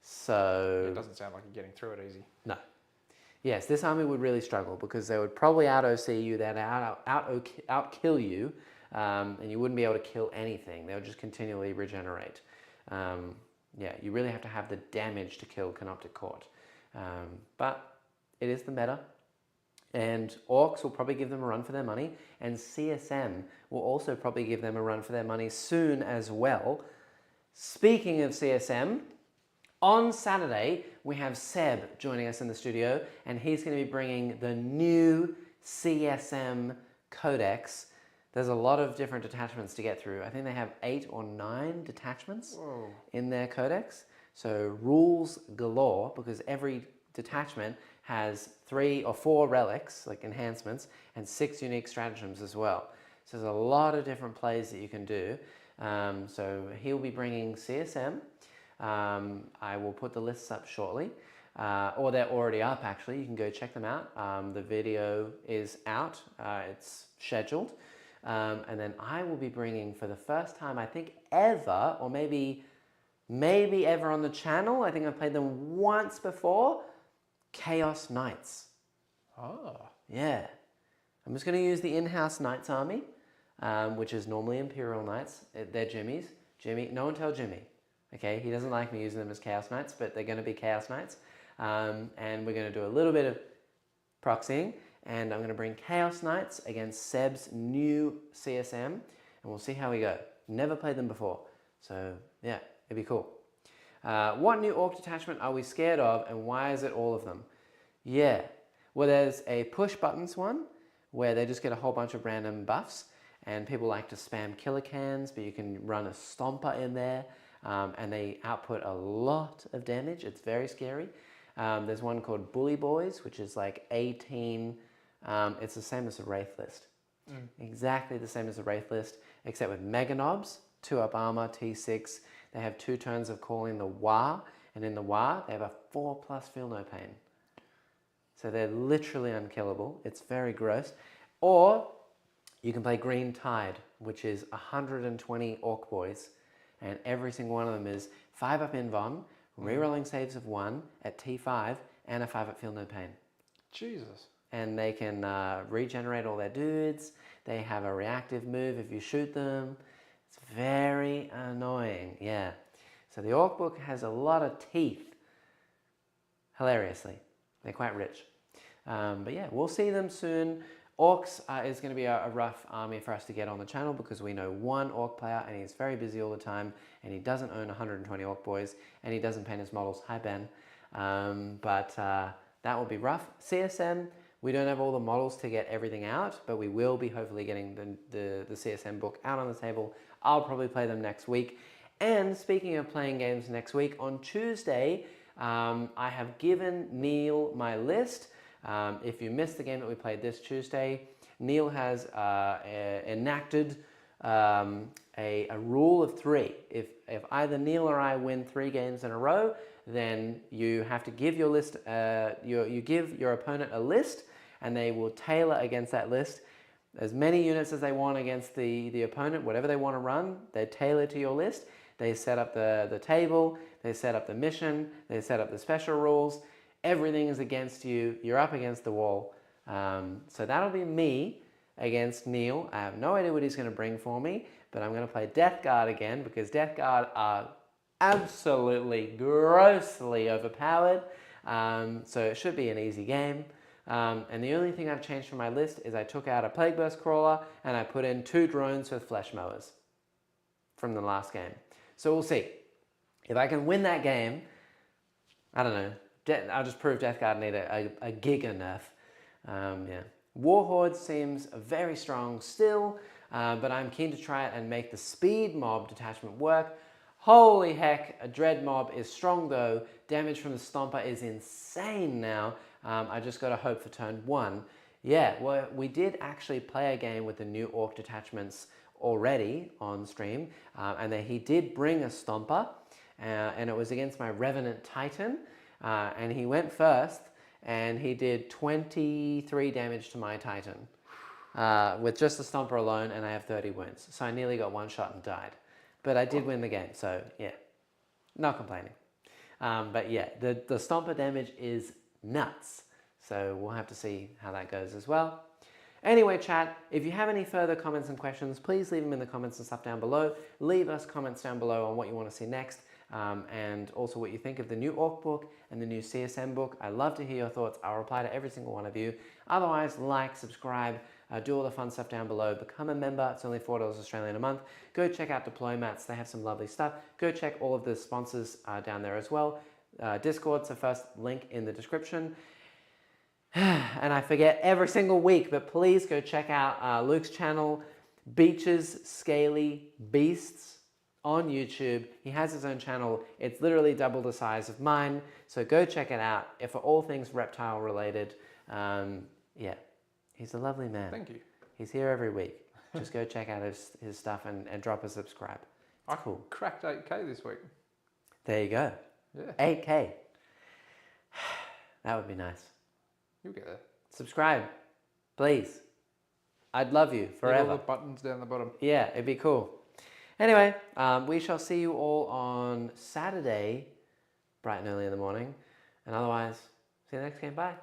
So It doesn't sound like you're getting through it easy. No. Yes, this army would really struggle because they would probably out-OC you, they'd out-kill you, and you wouldn't be able to kill anything. They would just continually regenerate. Yeah, you really have to have the damage to kill Canoptic Court. But it is the meta. And Orcs will probably give them a run for their money. And CSM will also probably give them a run for their money soon as well. Speaking of CSM, on Saturday, we have Seb joining us in the studio. And he's going to be bringing the new CSM Codex. There's a lot of different detachments to get through. I think they have 8 or 9 detachments in their codex. So rules galore, because every detachment has 3 or 4 relics, like enhancements, and 6 unique stratagems as well. So there's a lot of different plays that you can do. So he'll be bringing CSM. I will put the lists up shortly. Or they're already up, actually. You can go check them out. The video is out. It's scheduled. And then I will be bringing, for the first time, I think ever, or maybe ever on the channel, I think I've played them once before, Chaos Knights. Oh. Yeah. I'm just going to use the in-house Knights army, which is normally Imperial Knights. They're Jimmy's. Jimmy, no one tell Jimmy. Okay, he doesn't like me using them as Chaos Knights, but they're going to be Chaos Knights. And we're going to do a little bit of proxying. And I'm going to bring Chaos Knights against Seb's new CSM, and we'll see how we go. Never played them before, so yeah, it'd be cool. What new Orc detachment are we scared of, and why is it all of them? Yeah, well, there's a push buttons one, where they just get a whole bunch of random buffs, and people like to spam killer cans, but you can run a Stomper in there, and they output a lot of damage. It's very scary. There's one called Bully Boys, which is like 18... it's the same as the Wraith list. Exactly the same as the Wraith list, except with Mega Knobs, 2 up armor, T6. They have 2 turns of calling the Wa, and in the Wa, they have a 4+ Feel No Pain. So they're literally unkillable. It's very gross. Or you can play Green Tide, which is 120 Orc Boys, and every single one of them is 5 up Invon, rerolling saves of 1 at T5, and a 5 up Feel No Pain. Jesus. And they can regenerate all their dudes. They have a reactive move if you shoot them. It's very annoying, yeah. So the Orc book has a lot of teeth, hilariously. They're quite rich. But yeah, we'll see them soon. Orcs is going to be a rough army for us to get on the channel because we know one Orc player and he's very busy all the time and he doesn't own 120 Orc boys and he doesn't paint his models. Hi, Ben. But that will be rough. CSM, we don't have all the models to get everything out, but we will be hopefully getting the CSM book out on the table. I'll probably play them next week. And speaking of playing games next week, on Tuesday, I have given Neil my list. If you missed the game that we played this Tuesday, Neil has enacted a rule of 3. If either Neil or I win 3 games in a row, then you have to give your list, you give your opponent a list, and they will tailor against that list as many units as they want against the opponent, whatever they want to run, they tailor to your list. They set up the table, they set up the mission, they set up the special rules. Everything is against you. You're up against the wall. So that'll be me against Neil. I have no idea what he's going to bring for me, but I'm going to play Death Guard again because Death Guard are absolutely grossly overpowered. So it should be an easy game. And the only thing I've changed from my list is I took out a Plague Burst Crawler and I put in 2 drones with Flesh Mowers from the last game. So we'll see. If I can win that game, I don't know. I'll just prove Death Guard need a giga nerf. Yeah. Warhorde seems very strong still, but I'm keen to try it and make the speed mob detachment work. Holy heck, a dread mob is strong though. Damage from the Stomper is insane now. I just got to hope for turn 1. Yeah, well, we did actually play a game with the new Orc detachments already on stream, and he did bring a Stomper, and it was against my Revenant Titan, and he went first, and he did 23 damage to my Titan with just the Stomper alone, and I have 30 wounds. So I nearly got one shot and died. But I did win the game, so yeah, not complaining. But yeah, the Stomper damage is nuts. So we'll have to see how that goes as well. Anyway, chat, if you have any further comments and questions, please leave them in the comments and stuff down below. Leave us comments down below on what you want to see next, and also what you think of the new Orc book and the new CSM book. I love to hear your thoughts. I'll reply to every single one of you. Otherwise, like, subscribe, do all the fun stuff down below. Become a member. It's only $4 Australian a month. Go check out Deploy Mats. They have some lovely stuff. Go check all of the sponsors down there as well. Discord's the first link in the description. And I forget every single week, but please go check out Luke's channel, Beach's Scaly Beasts, on YouTube. He has his own channel. It's literally double the size of mine. So go check it out. If for all things reptile related, yeah, he's a lovely man. Thank you. He's here every week. Just go check out his stuff and drop a subscribe. It's cool. Cracked 8K this week. There you go. Yeah. 8K. That would be nice. You'll get there. Subscribe, please. I'd love you forever. All the buttons down the bottom. Yeah, it'd be cool. Anyway, we shall see you all on Saturday, bright and early in the morning. And otherwise, see you next game. Bye.